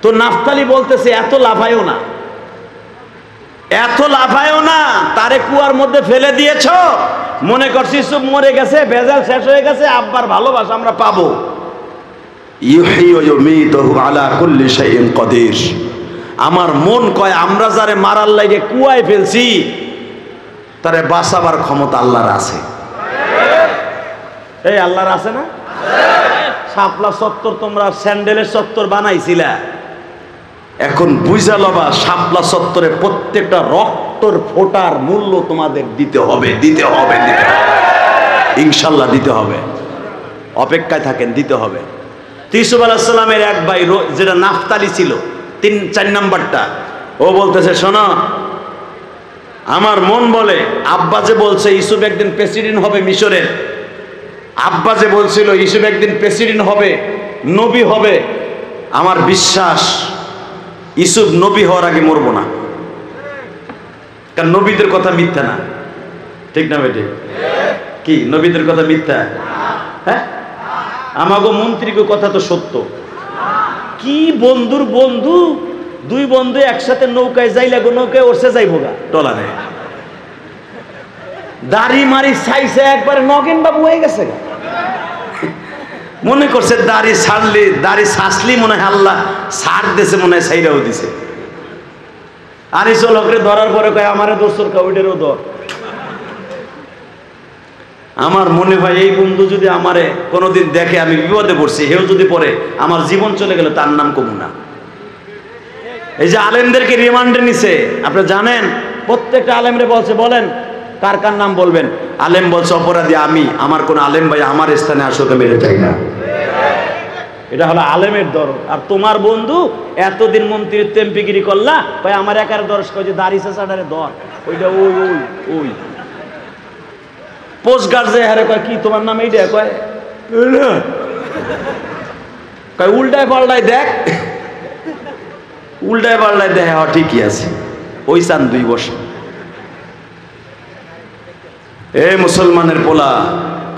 তো নাফতালি বলতেছে, এত লাফায়ও না, এত লাফায়ও না, তারে কুয়ার মধ্যে ফেলে দিয়েছ, মনে করছি ইউসুফ মরে গেছে, ভেজাল শেষ হয়ে গেছে, আব্বার ভালোবাসা আমরা পাবো। ইউহয়ী ওয়া ইউমীতুহু আলা কুল্লি শাইইন কাদির। আমার মন কয় আমরা যারে মারার লাগে কুয়ায় ফেলছি তারে বাঁচাবার ক্ষমতা আল্লাহর আছে। এই আল্লাহর আছে না? শাপলা চত্বর তোমরা স্যান্ডেলের চত্বর বানাইছিলা, এখন বুঝা লবা শাপলা চত্বরে প্রত্যেকটা রক্তর ফোঁটার মূল্য তোমাদের দিতে হবে, দিতে হবে, দিতে হবে, ইনশাল্লাহ দিতে হবে। অপেক্ষায় থাকেন, দিতে হবে। ইউসুফ আলাইহিস সালামের এক ভাই যেটা নাফতালি ছিল, 3-4 নাম্বারটা, ও বলতেছে, শোনো, আমার মন বলে আব্বা যে বলছে ইউসুফ একদিন প্রেসিডেন্ট হবে মিশরের, আব্বা যে বলছিল ইউসুফ একদিন প্রেসিডেন্ট হবে, নবী হবে, আমার বিশ্বাস ইউসুফ নবী হওয়ার আগে মরবো না। কারণ নবীদের কথা মিথ্যা না, ঠিক না বেটে? কি নবীদের কথা মিথ্যা? হ্যাঁ, আমাগো মন্ত্রীকে কথা তো সত্য। কি বন্ধুর বন্ধু, দুই বন্ধু একসাথে নৌকায় যাইলে গো, নৌকায় ওরসে যাইবো গা টলারে, দাড়ি মারি ছাইছে একবারে নগেন বাবু হয়ে গেছে। মনে করছে দাড়ি ছাড়লি, দাড়ি ছাঁচলি মনে হয় আল্লাহ ছাড় দিছে, মনে হয় ছাইরাও দিছে। আনিসুল হকরে ধরার পরে কয় আমারে দোসর কাউডেরও ধর। আমার মনে হয় এই বন্ধু যদি আমারে কোনোদিন দেখে আমি বিপদে পড়ছি, হেও যদি পড়ে আমার জীবন চলে গেল, তার নাম কমু না। এই যে আলেমদেরকে রিমান্ডে নিছে, আপনারা জানেন প্রত্যেকটা আলেমরে বলছে, বলেন কার কার নাম বলবেন। আলেম বলছে অপরাধী আমি, আমার কোন আলেম ভাই আমার স্থানে আসতে মেরে চাই না। এটা হলো আলেমের দরদ। আর তোমার বন্ধু এতদিন মন্ত্রীত্ব এমপিগিরি করলা, ভাই আমার একার দরস কয় যে দাড়ি চাচাডারে ধর, ওইটা ওই ওই ওই পোস্ট গার্ড যে হারে কয় কি তোমার নাম এইটা, কয় কয় উল্টায় পাল্টায় দেখ, উল্টায় পাল্টায় দেখ, হ্যাঁ ঠিকই আছে, ওই চান 2 বছর। এ মুসলমানের পোলা,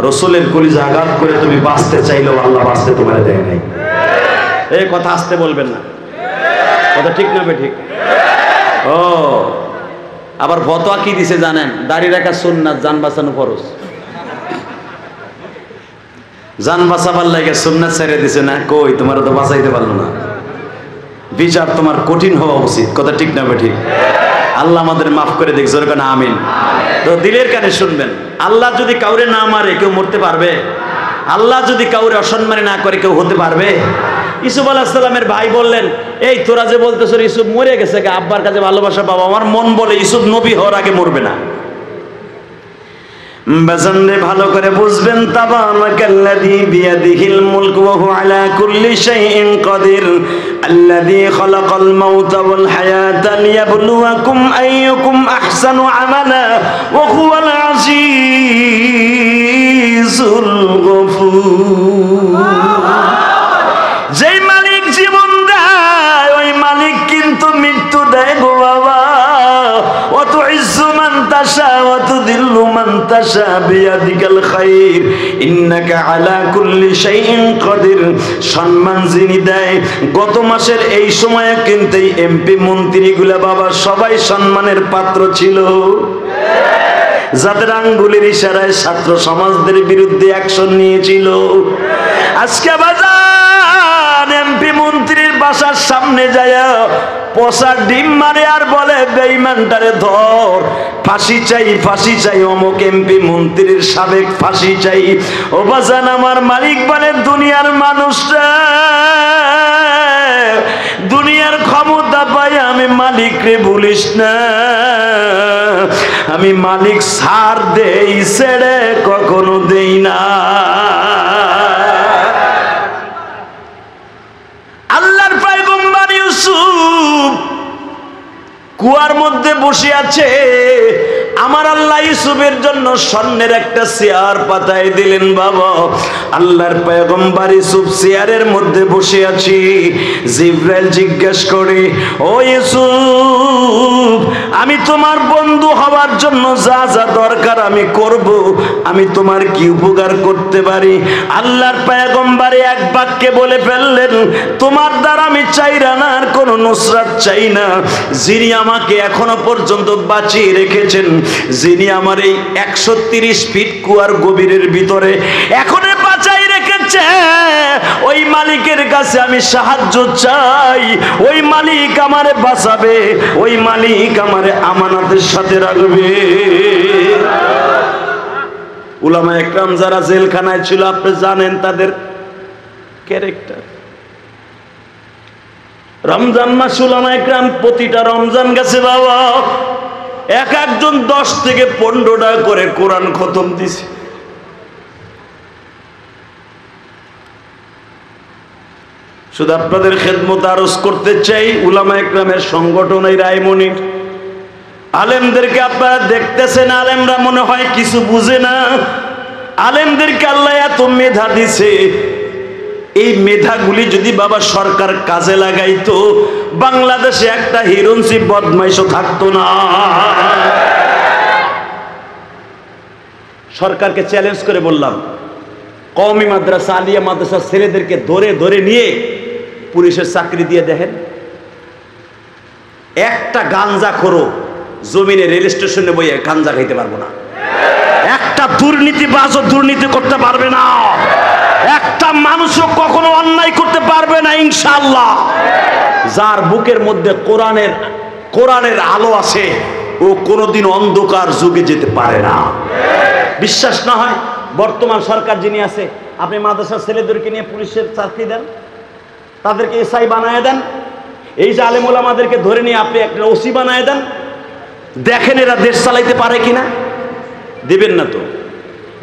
রসুলের কলিজা আঘাত করে তুমি বাঁচতে চাইলেও আল্লাহ বাঁচতে তোমার দেয় নাই। এই কথা আসতে বলবেন না, কথা ঠিক না ঠিক? ও আবার ফতোয়া কি দিছে জানেন? দাড়ি রাখা সুন্নাত, জান বাঁচানো ফরজ। জান বাঁচাবার লাগে সুন্নাত ছেড়ে দিছে না, কই তোমার তো বাঁচাইতে পারলো না। বিচার তোমার কঠিন হওয়া উচিত, কথা ঠিক না ঠিক? আল্লাহ আমাদের মাফ করে দেখ, জোরে কানে আমিন। তো দিলের কানে শুনবেন, আল্লাহ যদি কাউরে না মারে কেউ মরতে পারবে? আল্লাহ যদি কাউরে অসম্মানে না করে কেউ হতে পারবে? ইউসুফ আলাইহিস সালামের ভাই বললেন, এই তোরা যে বলতেছ ইউসুফ মরে গেছে, আব্বার কাছে ভালোবাসা পাবো, আমার মন বলে ইউসুফ নবী হওয়ার আগে মরবে না। বাজানরে ভালো করে বুঝবেন, তাবারাকাল্লাযী বিয়াদিহিল মুলকু ওয়া হুয়া আলা কুল্লি শাইইন কাদির, আল্লাযী খালাকাল মাউতা ওয়াল হায়াতা লিয়াবলুয়াকুম আইয়ুকুম আহসানু আমালা ওয়া হুয়াল আজিজুল গফুর। যেই মালিক জীবন দেয় ওই মালিক কিন্তু মৃত্যু দেয় গো বাবা। ওয়া তুইজ্জু মান তাশা ওয়া তুযিল্লু মান তাশা বিয়াদিকাল খায়র ইন্নাকা আলা কুল্লি শাইইন কাদির। সম্মান যিনি দেয়, গত মাসের এই সময়ে কিন্তু এই এমপি মন্ত্রীগুলা বাবা সবাই সম্মানের পাত্র ছিল, যাদের আঙ্গুলের ইশারায় ছাত্র সমাজদের বিরুদ্ধে অ্যাকশন নিয়েছিল। আজকে বাজার এমপি মন্ত্রীর বাসার সামনে যায় পচা ডিম মারে আর বলে বেঈমানটারে ধর, ফাঁসি চাই, ফাঁসি চাই, অমুক এমপি মন্ত্রীর সাবেক ফাঁসি চাই। ও বাজান আমার মালিক বলে, দুনিয়ার মানুষরা দুনিয়ার ক্ষমতা পাই, আমি মালিক রে ভুলিস না, আমি মালিক ছাড় দেই, ছেড়ে কখনো দেই না। আল্লাহর পয়গম্বর ইউসুফ কুয়ার মধ্যে বসে আছে, আমার আল্লাহ ইউসুফের জন্য স্বর্ণের একটা চেয়ার পাতায় দিলেন। বাবা, আল্লাহর পয়গম্বর ইউসুফ চেয়ারের মধ্যে বসে আছি, জিবরাইল জিজ্ঞেস করে, ও ইউসুফ, আমি তোমার বন্ধু হওয়ার জন্য যা যা দরকার আমি করব, আমি তোমার কি উপকার করতে পারি? আল্লাহর পয়গম্বর এক বাক্যে বলে ফেললেন, তোমার দ্বারা আমি চাই না, আর কোনো নুসরাত চাই না। যিনি আমাকে এখনো পর্যন্ত বাঁচিয়ে রেখেছেন, যিনি আমার এই 130 ফিট কুয়ার গভীরের ভিতরে এখনো বাঁচাই রেখেছে, ওই মালিকের কাছে আমি সাহায্য চাই। ওই মালিক আমারে বাঁচাবে, ওই মালিক আমারে আমানতের সাথে রাখবে। উলামা একরাম যারা জেলখানায় ছিল, আপনি জানেন তাদের ক্যারেক্টার। রমজান মাস উলামা একরাম প্রতিটা রমজান গেছে বাবা, এক একজন 10 থেকে 15 টাকা করে কোরআন খতম দিছে। শুধু আপনাদের খেদমত আরজ করতে চাই, উলামা একরামের সংগঠন এই রায়মনির আলেমদেরকে আপনারা দেখতেছেন, আলেমরা মনে হয় কিছু বুঝে না। আলেমদেরকে আল্লাহ এত মেধা দিছে, এই মেধাগুলি যদি বাবা সরকার কাজে লাগাইতো, বাংলাদেশে একটা হিরোইন বদমাইশও থাকতো না। সরকারকে চ্যালেঞ্জ করে বললাম, কওমি মাদ্রাসা, আলিয়া মাদ্রাসার ছেলেদেরকে ধরে ধরে নিয়ে পুলিশের চাকরি দিয়ে দেখেন। একটা গাঞ্জাখোরও জমিনে রেল স্টেশনে বইয়ে গাঞ্জা খাইতে পারবো না। একটা দুর্নীতিবাজও দুর্নীতি করতে পারবে না। একটা মানুষও কখনো অন্যায় করতে পারবে না ইনশাআল্লাহ। যার বুকের মধ্যে কোরআনের আলো আছে, ও কোনোদিন অন্ধকার যুগে যেতে পারে না। বিশ্বাস না হয়, বর্তমান সরকার যিনি আছে, আপনি মাদ্রাসার ছেলেদেরকে নিয়ে পুলিশের চাকরি দেন, তাদেরকে এসআই বানায় দেন, এই যে আলেম ওলামাদেরকে ধরে নিয়ে আপনি একটা ওসি বানায় দেন, দেখেন এরা দেশ চালাইতে পারে কিনা। দিবেন না তো,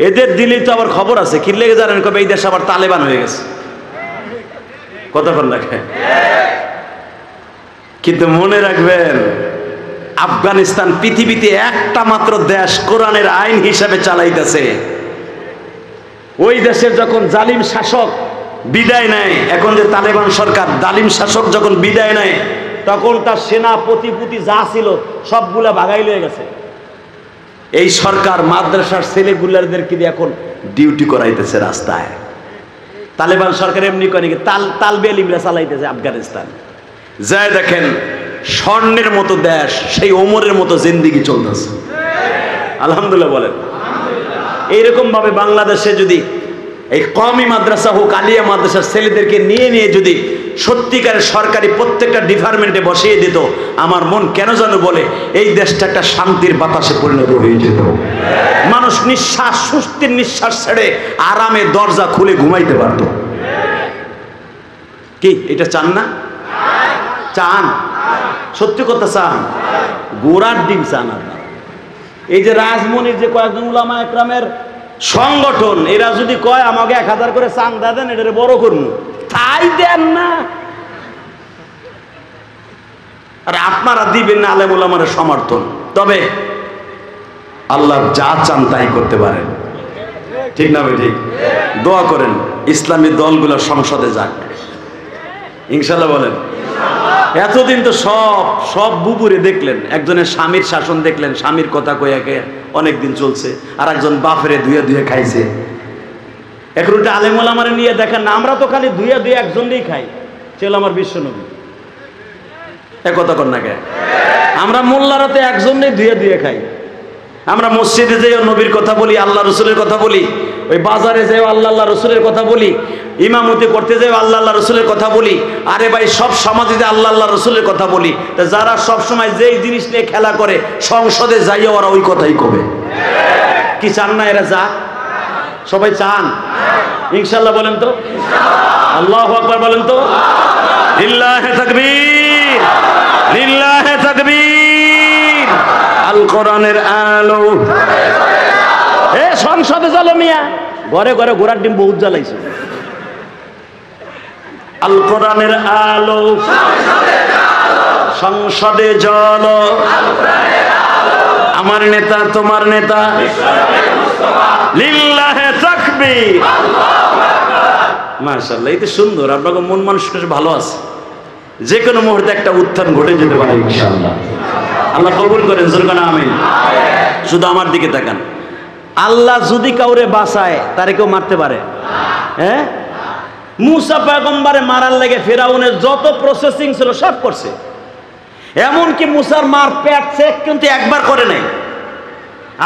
এদের দিলেই তো আবার খবর আছে, কি লেগে জানেন, কবে এই দেশ আবার তালেবান হয়ে গেছে। কতক্ষণ দেখে, কিন্তু মনে রাখবেন, আফগানিস্তান পৃথিবীতে একটা মাত্র দেশ কোরআনের আইন হিসাবে চালাইতেছে। ওই দেশের যখন জালিম শাসক বিদায় নেয়, এখন যে তালেবান সরকার, জালিম শাসক যখন বিদায় নেয়, তখন তার সেনা প্রতিপুতি যা ছিল সবগুলা ভাগাই লয়ে গেছে। এই সরকার মাদ্রাসার ছেলেগুলাদেরকে দিয়ে এখন ডিউটি করাইতেছে রাস্তায়। তালেবান সরকার এমনি করে তালবে আলিমরা চালাইতেছে আফগানিস্তান। যায় দেখেন, স্বর্ণের মতো দেশ, সেই ওমরের মতো জিন্দিগি চলতেছে। আলহামদুলিল্লাহ বলেন। এইরকম ভাবে বাংলাদেশে যদি এই কওমি মাদ্রাসা হোক, আলিয়া মাদ্রাসার ছেলেদেরকে নিয়ে নিয়ে যদি সত্যিকারের সরকারি প্রত্যেকটা ডিপার্টমেন্টে বসিয়ে দিত, আমার মন কেন যেন বলে এই দেশটা একটা শান্তির বাতাসে পরিণত হয়ে যেত। মানুষ নিঃশ্বাস, স্বস্তির নিঃশ্বাস ছেড়ে আরামে দরজা খুলে ঘুমাইতে পারত। কি এটা চান না? চান? সত্যি কথা চান? গোড়ার ডিম চান আপনার? এই যে রাজমনির যে কয়েকজন উলামা একরামের সংগঠন, এরা যদি কয় আমাকে 1000 করে চান্দা দেন, এটা বড় করবো, তাই দেন না। আর আপনারা দিবেন না আলেম ওলামার সমর্থন, তবে আল্লাহ যা চান তাই করতে পারেন। ঠিক না ভাই? ঠিক। দোয়া করেন ইসলামী দলগুলো সংসদে যাক ইনশাল্লাহ বলেন। এতদিন তো সব বুবুরে দেখলেন, একজনের স্বামীর শাসন দেখলেন, স্বামীর কথা কয়াকে অনেকদিন চলছে, আর একজন বাপরে ধুয়ে ধুয়ে খাইছে। এখন ওটা আলেম ওলামারে নিয়ে দেখেন না, আমরা তো খালি ধুয়ে ধুয়ে একজনই খাই, ছিল আমার বিশ্বনবী। কথা কর না কে? আমরা মোল্লারাতে একজনই ধুয়ে ধুয়ে খাই। আমরা মসজিদে যেও নবীর কথা বলি, আল্লাহ রসুলের কথা বলি, ওই বাজারে যেও আল্লাহ রসুলের কথা বলি, ইমামতি করতে যেও আল্লাহ রসুলের কথা বলি। আরে ভাই, সব সমাজে যে আল্লাহ রসুলের কথা বলি, তা যারা সব সময় যেই জিনিস নিয়ে খেলা করে, সংসদে যাইয়া ওরা ওই কথাই কবে। কি চান না এরা? যা সবাই চান ইনশাল্লাহ বলেন তো? আল্লাহু আকবার বলেন তো? লিল্লাহি তাকবীর, লিল্লাহি তাকবীর। আল কোরআনের আলো এ সংসদে জ্বালো মিয়া, ঘরে ঘরে ঘোড়ার ডিম বহুত জ্বালাইছে। আল কোরআনের আলো সংসদে জ্বলো, আমার নেতা তোমার নেতা লিল্লাহে তাকবীর মাশাআল্লাহ। এই তো সুন্দর, আপনাদের মন মানসিকতা ভালো আছে, যে কোনো মুহূর্তে একটা উত্থান ঘটে যেতে পারে ইনশাআল্লাহ। আল্লাহ কবুল করেন, জোরে আমিন। শুধু আমার দিকে তাকান, আল্লাহ যদি কাউরে বাঁচায় তারে কেউ মারতে পারে? হ্যাঁ, মুসা পয়গম্বরে মারার লেগে ফেরাউনের যত প্রসেসিং ছিল সব করছে, এমনকি মুসার মার পেট চেক কিন্তু একবার করে নাই।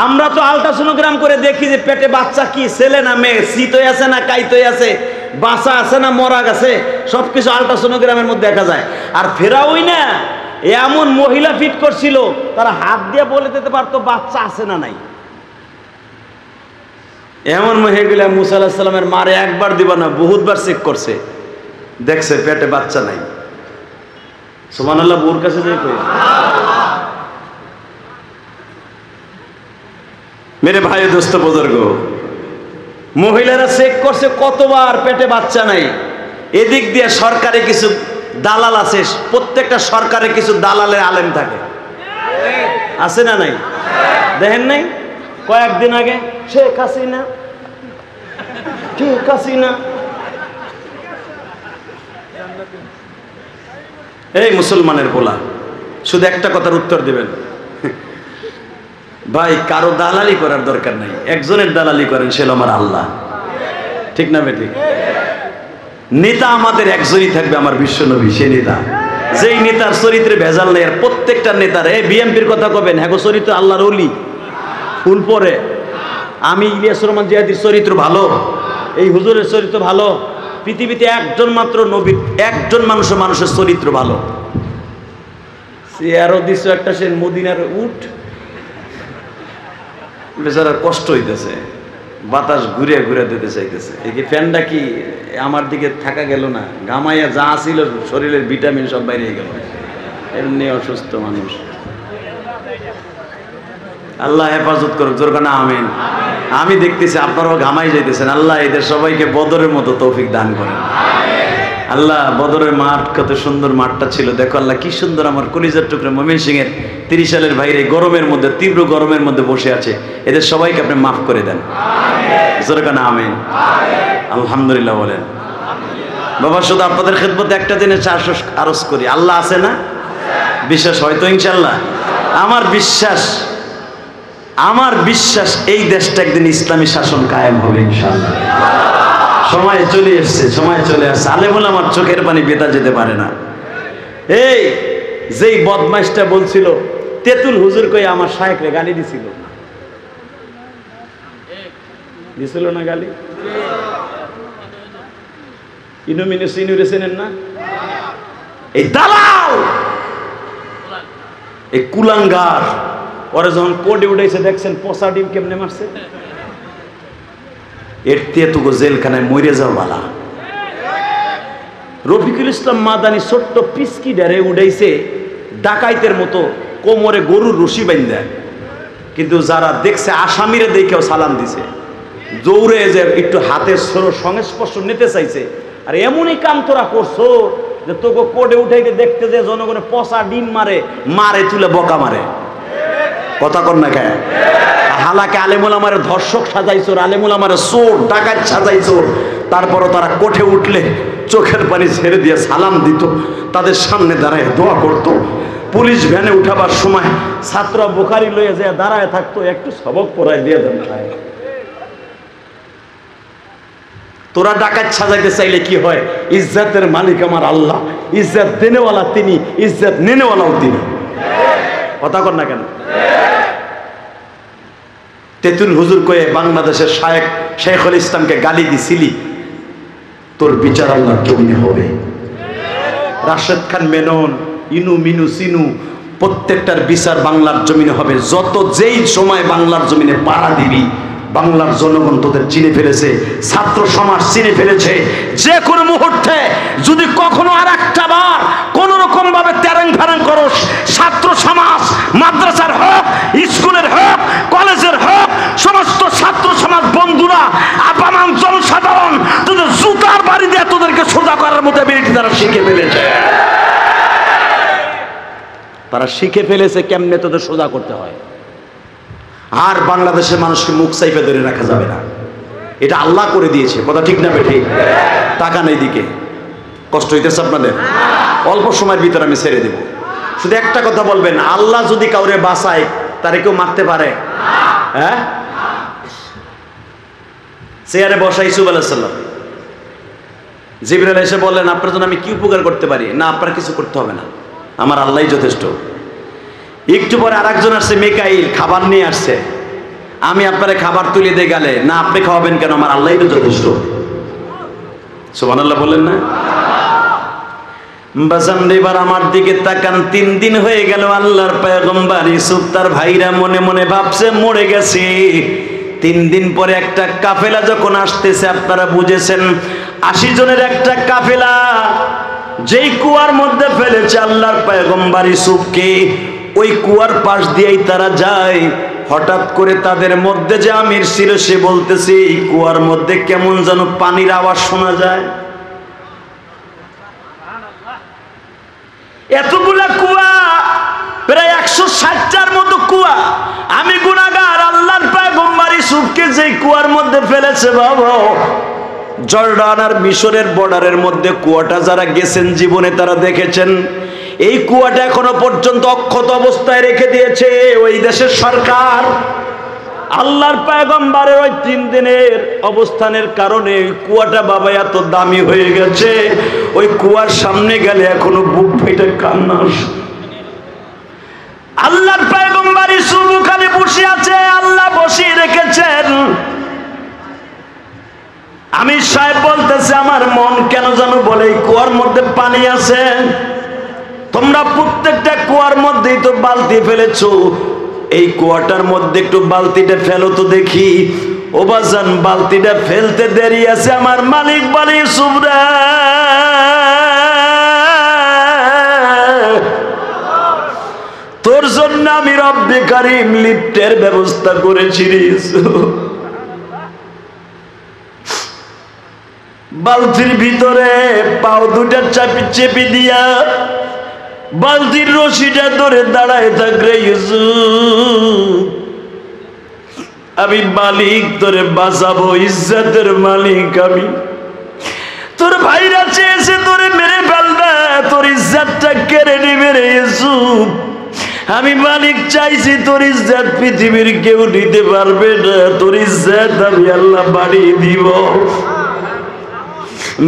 আমরা তো আলট্রাসোনোগ্রাম করে দেখি যে পেটে বাচ্চা কি ছেলে না মেয়ে, শীত হয়ে আছে না কাইত হয়ে আছে, বাঁচা আছে না মরা গেছে, সবকিছু আলট্রাসোনোগ্রামের মধ্যে দেখা যায়। আর ফেরাউই না এমন মহিলা ফিট করছিল, তারা হাত দিয়ে বলে দিতে পারতো বাচ্চা আছে না নাই। এমন মহিলা মুসা আলাইহিস সালামের মারে একবার দিবা না বহুতবার চেক করছে, দেখছে পেটে বাচ্চা নাই। সুবহানাল্লাহ। বুর কাছে যাই কই মেরে ভাই দোস্ত বুজুর্গ, মহিলারা চেক করছে কতবার, পেটে বাচ্চা নাই। এদিক দিয়ে সরকারে কিছু দালাল আছে, প্রত্যেকটা সরকারে কিছু দালালের আলেম থাকে, আছে না নাই? দেখেন নাই কয়েকদিন আগে শেখ হাসিনা এই মুসলমানের বলা শুধু একটা কথার উত্তর দিবেন, ভাই কারো দালালি করার দরকার নাই, একজনের দালালি করেন, সে আমার আল্লাহ। ঠিক না বেঠিক? নেতা আমাদের একজনই থাকবে, আমার বিশ্বনবী, সে নেতা। যেই নেতার চরিত্রে ভেজাল নেই। আর প্রত্যেকটা নেতার, এই বিএনপির কথা কবেন, হ্যাঁ চরিত্র আল্লাহর ওলি, ফুল পরে। আমি ইলিয়াস রহমান জিহাদির চরিত্র ভালো, এই হুজুরের চরিত্র ভালো। পৃথিবীতে একজন মাত্র নবী, একজন মানুষের চরিত্র ভালো। চেয়ারও দিছ একটা, সে মদিনার উট, বেচারার কষ্ট হইতেছে, বাতাস ঘুরে ঘুরে দিতে চাইতেছে। এই কি ফ্যানটা কি আমার দিকে থাকা গেল না, ঘামাইয়া যা ছিল শরীরের ভিটামিন সব বাইরে গেল, এমনি অসুস্থ মানুষ। আল্লাহ হেফাজত করুক, জোর কানা আমিন। আমি দেখতেছি আপনারাও ঘামাই যাইতেছেন, আল্লাহ এদের সবাইকে বদরের মতো তৌফিক দান করেন। আল্লাহ বদরের মাঠ কত সুন্দর মাঠটা ছিল, দেখো আল্লাহ কি সুন্দর। আমার কলিজার টুকরা ময়মনসিংহের 30 সালের বাইরে গরমের মধ্যে, তীব্র গরমের মধ্যে বসে আছে, এদের সবাইকে আপনি মাফ করে দেন, জোরে কানা আমিন। আলহামদুলিল্লাহ বলেন। বাবা শুধু আপনাদের খেদমতে একটা দিনে 400 আরজ করি, আল্লাহ আছে না? বিশ্বাস হয়তো ইনশাল্লাহ। আমার বিশ্বাস এই দেশটা একদিন ইসলামী শাসন কায়েম হবে ইনশাআল্লাহ। সময় চলে আসছে, আলেমুল আমার চোখের পানি বেতা যেতে পারে না। এই যেই বদমাইশটা বলছিল তেতুল হুজুর কই আমার শায়েখরে গালি দিছিল না গালি? ইনুরে চেনেন না? এই দালাল, এই কুলাঙ্গার, ওরা যখন কোর্টে উঠেছে দেখছেন পচা ডিম কেমনে মারছে। এর তেতুগো জেলখানায় মরে যাও বালা। রফিকুল ইসলাম মাদানি ছোট্ট পিসকি ডারে উঠাইছে ডাকাইতের মতো, কোমরে গরুর রশি বান্ধা, কিন্তু যারা দেখছে আসামিরে দেখেও সালাম দিছে, দৌড়ে যে একটু হাতের সংস্পর্শ নিতে চাইছে। আর এমনই কাম তোরা করছো যে তোকে কোর্টে উঠাইতে দেখতে যে জনগণে পচা ডিম মারে তুলে বকা মারে। কথা কর না কেন? হালাকে আলেমুল আমার ধর্ষক সাজাইছোর, আলেমুল আমার চোর ডাকাত সাজাইছোর। তারপরও তারা কোঠে উঠলে চোখের পানি ছেড়ে দিয়ে সালাম দিত, তাদের সামনে দাঁড়ায় দোয়া করত। পুলিশ ভ্যানে উঠাবার সময় ছাত্র বুখারি লইয়া যায় দাঁড়ায় থাকতো, একটু সবক পড়ায় দিয়ে দেন। তোরা ডাকাত সাজাইতে চাইলে কি হয়? ইজ্জতের মালিক আমার আল্লাহ, ইজ্জত দেনেওয়ালা তিনি, ইজ্জত নেনেওয়ালাও তিনি। কথা কর না কেন? তেতুল হুজুর কয়ে বাংলাদেশের শেখুল ইসলামকে গালি দিছিলি, তোর বিচার আল্লাহর জমিনে হবে। রাশেদ খান মেনন, ইনু মিনু সিনু, প্রত্যেকটার বিচার বাংলার জমিনে হবে। যেই সময় বাংলার জমিনে পাড়া দিবি, বাংলার জনগণ তোদের চিনে ফেলেছে, ছাত্র সমাজ চিনে ফেলেছে। যে কোনো মুহূর্তে যদি কখনো আর একটা বার কোন রকম ভাবে তেরাং ফেরাং করস, ছাত্র সমাজ, মাদ্রাসার হোক, স্কুলের হোক, কলেজের হোক, সমস্ত ছাত্র সমাজ বন্ধুরা, আপামাম জনসাধারণ তোদের জুতার বাড়ি দিয়ে তোদেরকে সোজা করার মতো এবিলিটি তারা শিখে ফেলেছে। তারা শিখে ফেলেছে কেমনে তোদের সোজা করতে হয়। আর বাংলাদেশের মানুষকে মুখ সাইফে ধরে রাখা যাবে না, এটা আল্লাহ করে দিয়েছে। কথা ঠিক না বেঠিক? তাকান এইদিকে, কষ্ট হইতেছে আপনাদের? অল্প সময়ের ভিতরে আমি ছেড়ে দেব। শুধু একটা কথা বলবেন, আল্লাহ যদি কাউরে বাঁচায় তারে কেউ মারতে পারে? হ্যাঁ, চেয়ারে বসা ইউসুফ আলাইহিস সালাম, জিবরাইল এসে বললেন আপনার জন্য আমি কি উপকার করতে পারি? না, আপনার কিছু করতে হবে না, আমার আল্লাহই যথেষ্ট। একটু পরে আরেকজন আসছে, মিকাইল, খাবার নিয়ে আসছে, আমি আপনারে খাবার তুলে দিয়ে গেলে, না আপনি খাওয়াবেন কেন, আমার আল্লাহই তো যথেষ্ট। সুবহানাল্লাহ বলেন না? বাজান এবার আমার দিকে তাকান। 3 দিন হয়ে গেল আল্লাহর পয়গম্বর ইউসুফ তার ভাইরা মনে মনে ভাবছে মরে গেছে। 3 দিন পরে একটা কাফেলা যখন আসতেছে, আপনারা বুঝেছেন 80 জনের একটা কাফেলা যেই কুয়ার মধ্যে ফেলেছে আল্লাহর পয়গম্বর ইউসুফকে, ওই কুয়ার পাশ দিয়েই তারা যায়। হঠাৎ করে তাদের মধ্যে যে আমির ছিল সে বলতেছে এই কুয়ার মধ্যে কেমন যেন পানির আওয়াজ শোনা যায়। এতগুলা কুয়া, প্রায় 160টার মতো কুয়া। আমি গুনাহগার, আল্লাহর পয়গম্বর ইউসুফকে যে কুয়ার মধ্যে ফেলেছে, বাবা জর্ডান আর মিশরের বর্ডারের মধ্যে কুয়াটা যারা গেছেন জীবনে তারা দেখেছেন। এই কুয়াটা এখনো পর্যন্ত অক্ষত অবস্থায় রেখে দিয়েছে ওই দেশের সরকার। আল্লাহর পয়গম্বরের ওই 3 দিনের অবস্থানের কারণে ওই কুয়াটা বাবা এত দামি হয়ে গেছে, ওই কুয়ার সামনে গেলে এখনো বুক ফেটে কান্না আসে। আল্লাহর পয়গম্বর ইউসুফ ওখানে বসে আছে, আল্লাহ বসিয়ে রেখেছেন। আমি সাহেব বলতেছে আমার মন কেন যেন বলে এই কুয়ার মধ্যে পানি আছে। তোমরা প্রত্যেকটা কুয়ার মধ্যেই তো বালতি ফেলেছো, এই কুয়াটার মধ্যে একটু বালতিটা ফেলো তো দেখি। ও বাজান, বালতিটা ফেলতে দেরি আছে, আমার মালিক বলে ইউসুফ রে, তোর জন্য আমি রব্বে কারিম লিফটের ব্যবস্থা করেছি রে ইউসুফ। বালতির ভিতরে পাও দুটা চেপে দিয়া বালতির রশিটা ধরে দাঁড়ায় থাকলে ইউসুফ, আমি মালিক তোরে বাঁচাবো, ইজ্জতের মালিক আমি। তোর ভাইরা চেয়েছে তোরে মেরে ফেলবে, তোর ইজ্জতটা কেড়ে নিবে রে ইউসুফ। আমি মালিক চাইছি তোর ইজ্জত পৃথিবীর কেউ নিতে পারবে না, তোর ইজ্জত আমি আল্লাহ বাড়িয়ে দিব।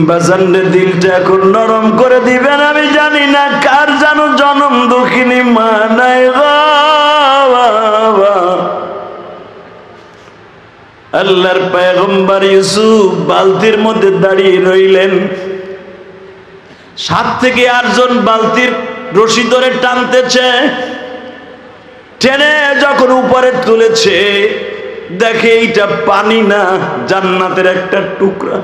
বাজানরে দিলটা এখন নরম করে দিবেন। আমি জানি না কার জানো জনম দুঃখিনী মা নাই গো বাবা। আল্লাহর পয়গম্বর ইউসুফ বালতির মধ্যে দাঁড়িয়ে রইলেন। 7 থেকে 8 জন বালতির রশি ধরে টানতেছে। টেনে যখন উপরে তুলেছে দেখে এইটা পানি না, জান্নাতের একটা টুকরা।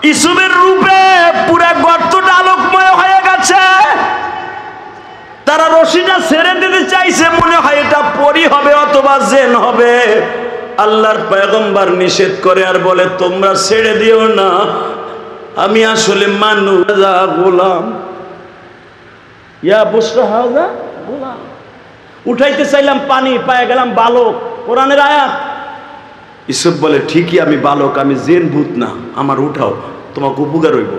ইউসুফের রূপে পুরা গর্তটা আলোকময় হয়ে গেছে। তারা রশিটা ছেড়ে দিতে চাইছে, মনে হয় এটা পরি হবে অথবা জেন হবে। আল্লাহর পয়গম্বর নিষেধ করে আর বলে তোমরা ছেড়ে দিও না, আমি আসলে মানুষ গোলাম। ইয়া বুসরা হাওজা গোলাম। উঠাইতে চাইলাম পানি, পায়ে গেলাম বালক, কোরআনের আয়াত। ইউসুফ বলে ঠিকই আমি বালক, আমি জেন ভূত না, আমার উঠাও, তোমাকে উপকার হইব।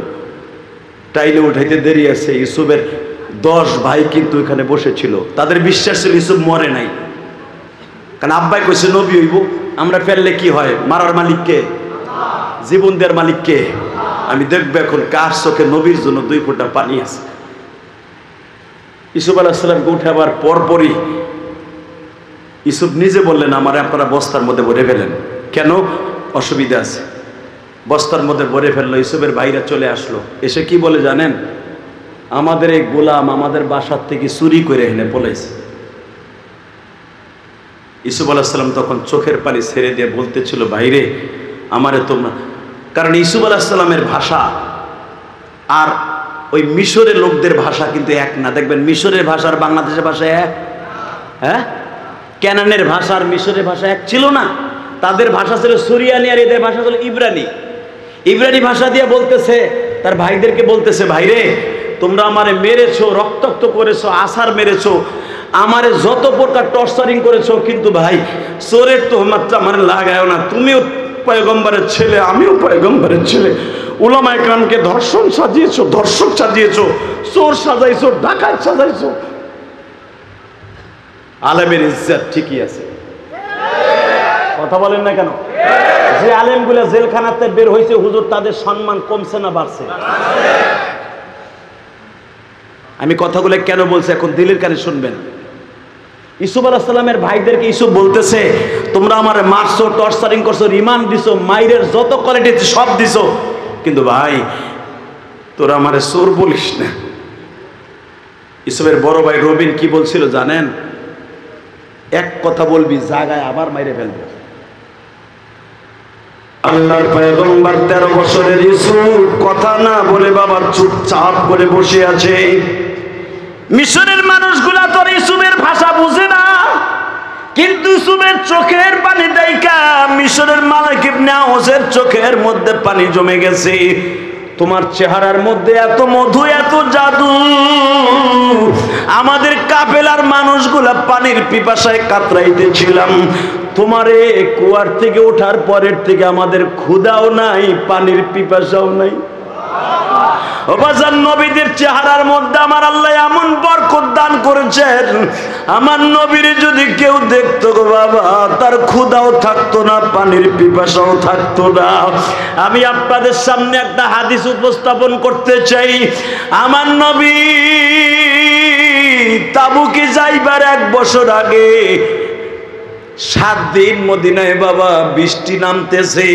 টাইলে উঠাইতে দেরি আছে। ইউসুফের 10 ভাই কিন্তু এখানে বসেছিল, তাদের বিশ্বাস ছিল ইউসুফ মরে নাই, কারণ আব্বাই কইছে নবী হইব। আমরা ফেললে কি হয়, মারার মালিককে, জীবন দেওয়ার মালিককে। আমি দেখবো এখন কার চোখে নবীর জন্য 2 ফোঁটা পানি আছে। ইউসুফ আলাইহিস সালামকে উঠাবার পরপরই ইউসুফ নিজে বললেন আমার আপনারা বস্তার মধ্যে ভরে ফেলেন। কেন? অসুবিধা আছে। বস্তার মধ্যে ভরে ফেললো। ইউসুফের ভাইরা চলে আসলো, এসে কি বলে জানেন, আমাদের এই গোলাম আমাদের বাসার থেকে চুরি করে এনে পলাইছে। ইউসুফ আলাইহিস সালাম তখন চোখের পানি ছেড়ে দিয়ে বলতেছিল ভাইরে আমারে তোমরা, কারণ ইউসুফ আলাইহিস সালামের ভাষা আর ওই মিশরের লোকদের ভাষা কিন্তু এক না। দেখবেন মিশরের ভাষা আর বাংলাদেশের ভাষা এক। হ্যাঁ, ক্যানানের ভাষা আর মিশরের ভাষা এক ছিল না। তাদের ভাষা ছিল সুরিয়ানি আর এদের ভাষা ছিল ইব্রানি। ইব্রানি ভাষা দিয়ে বলতেছে, তার ভাইদেরকে বলতেছে ভাইরে তোমরা আমারে মেরেছো, রক্তাক্ত করেছো, আসার মেরেছো, আমারে যত প্রকার টর্চারিং করেছো, কিন্তু ভাই চোরের তোহমাতটা আমার লাগায়ও না। তুমিও পয়গম্বরের ছেলে, আমিও পয়গম্বরের ছেলে। উলামায়ে কেরামকে ধর্ষণ সাজিয়েছো, ধর্ষক সাজিয়েছো, চোর সাজাইছো, ডাকাত সাজাইছো। আলেমের ইজ্জত ঠিকই আছে, কথা বলেন না কেন? যে আলেমগুলা জেলখানাতে বের হয়েছে হুজুর, তাদের সম্মান কমছে না বাড়ছে? আমি কথাগুলো কেন বলছি এখন দিলের কানে শুনবেন। ইউসুফ আলাইহিস সালামের ভাইদেরকে ইউসুফ বলতেছে, তোমরা আমার মারছো, টর্চারিং করছো, রিমান্ড দিছো, মাইরের যত কোয়ালিটি সব দিছো, কিন্তু ভাই তোরা আমারে চোর বলিস না। ইউসুফের বড় ভাই রবিন কি বলছিল জানেন? এক কথা বলবি জায়গায় আবার মাইরে ফেলবে। আল্লাহর পয়গম্বর 13 বছরের ইউসুফ কথা না বলে বাবার চুপচাপ করে বসে আছে। মিশরের মানুষগুলা তো ইউসুফের ভাষা বুঝে না, কিন্তু ইউসুফের চোখের পানি দেখা মিশরের মালিক ইবনে আওসের চোখের মধ্যে পানি জমে গেছে। তোমার চেহারার মধ্যে এত মধু, এত জাদু, আমাদের কাফেলার মানুষগুলা পানির পিপাসায় কাতরাইতেছিলাম। তোমারে কুয়ার থেকে ওঠার পরের থেকে আমাদের ক্ষুধাও নাই, পানির পিপাসাও নাই। ও বাজার, নবীদের চেহারার মধ্যে আমার আল্লাহ এমন বরকত দান করেছেন, আমার নবীর যদি কেউ দেখতো গো বাবা, তার ক্ষুধাও থাকতো না, পানির পিপাসাও থাকতো না। আমি আপনাদের সামনে একটা হাদিস উপস্থাপন করতে চাই। আমার নবী তাবুকে যাইবার 1 বছর আগে 7 দিন মদিনায় বাবা বৃষ্টি নামতেছে,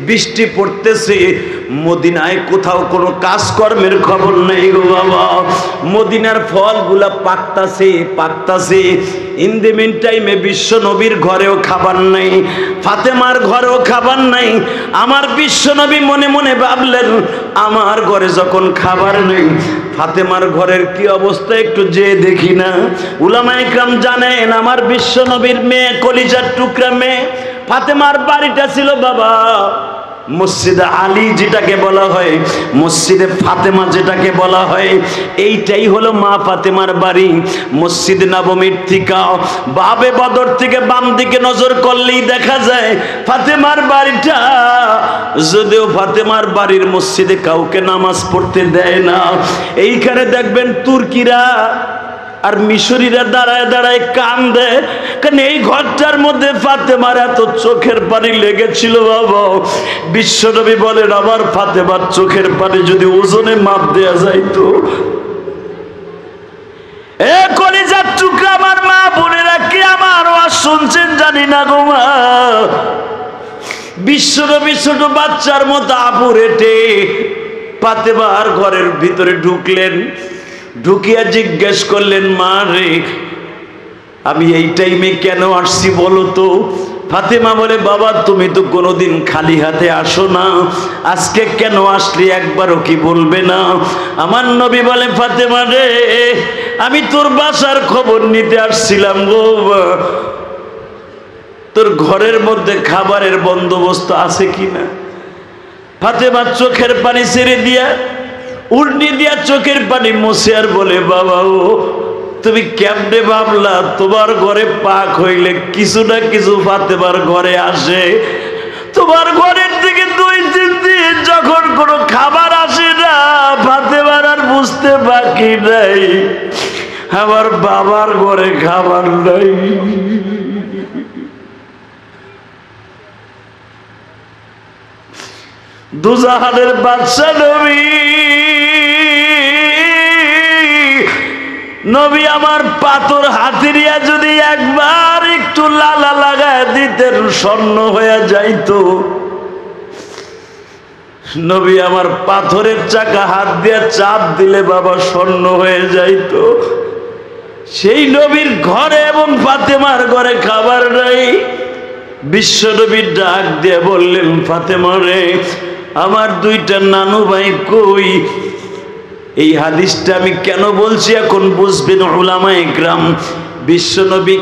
বৃষ্টি পড়তেছে। মদিনায় কোথাও কোনো কাজকর্মের খবর নেই গো বাবা। মদিনার ফলগুলা পাকতাছে। ইন দি মিন টাইমে বিশ্ব নবীর ঘরেও খাবার নাই, ফাতেমার ঘরেও খাবার নাই। আমার বিশ্ব নবী মনে মনে ভাবলেন, আমার ঘরে যখন খাবার নেই, ফাতেমার ঘরের কি অবস্থা একটু যে দেখি না। উলামায়ে কেরাম জানেন, আমার বিশ্ব নবীর মেয়ে, কলিজার টুকরা মেয়ে ফাতেমার বাড়িটা ছিল বাবা মসজিদে আলী যেটাকে বলা হয়, মসজিদে ফাতেমা যেটাকে বলা হয়, এইটাই হলো মা ফাতেমার বাড়ি। মসজিদ নববীর থেকে বাবে বদর থেকে বাম দিকে নজর করলেই দেখা যায় ফাতেমার বাড়িটা। যদিও ফাতেমার বাড়ির মসজিদে কাউকে নামাজ পড়তে দেয় না। এইখানে দেখবেন তুর্কিরা আর মিশরীরা দাঁড়ায় দাঁড়ায় কান্দে, কারণ এই ঘরটার মধ্যে ফাতেমার এত চোখের পানি লেগেছিল বাবা। বিশ্বনবী বলেন, আমার ফাতেমার চোখের পানি যদি ওজনে মাপ দেয়া যাইতো। এ কলিজার টুকরা আমার মা বোনেরা, কি আমার আওয়াজ শুনছেন জানি না গো মা। বিশ্বনবী ছোট বাচ্চার মতো আপু হেঁটে ফাতেমার ঘরের ভিতরে ঢুকলেন। ঢুকিয়া জিজ্ঞেস করলেন, মা রে, আমি এই টাইমে কেন আসছি বলো তো? ফাতেমা বলে, বাবা তুমি তো কোনোদিন খালি হাতে আসো না, আজকে কেন আসলি একবারও কি বলবে না? আমার নবী বলে, ফাতেমা রে, আমি তোর বাসার খবর নিতে আসছিলাম গো। তোর ঘরের মধ্যে খাবারের বন্দোবস্ত আছে কিনা? ফাতেমার চোখের পানি ছেড়ে দিয়া, উল্টি দিয়া চোখের পানি মুছে আর বলে, বাবা ও তুমি কেমনে ভাবলা তোমার ঘরে পাক হইলে কিছু না কিছু ফাতেমার ঘরে আসে? তোমার ঘরের থেকে 2-3 দিন যখন কোনো খাবার আসে না, ফাতেমার আর বুঝতে বাকি নাই আমার বাবার ঘরে খাবার নাই। দুজাহানের বাদশা নবী আমার পাথর হাতিরিয়া যদি একবার একটু লালা লাগায় দিতেন, স্বর্ণ হয়ে যাইতো। নবী আমার পাথরের চাকা হাত দিয়ে চাপ দিলে বাবা স্বর্ণ হয়ে যাইতো। সেই নবীর ঘরে এবং ফাতেমার ঘরে খাবার নাই। বিশ্ব নবীর ডাক দিয়ে বললেন, ফাতেমা রে, আমার 2টা নানু ভাই কই? এই হাদিসটা আমি কেন বলছি এখন বুঝবেন উলামায়ে কেরাম। বিশ্বনবী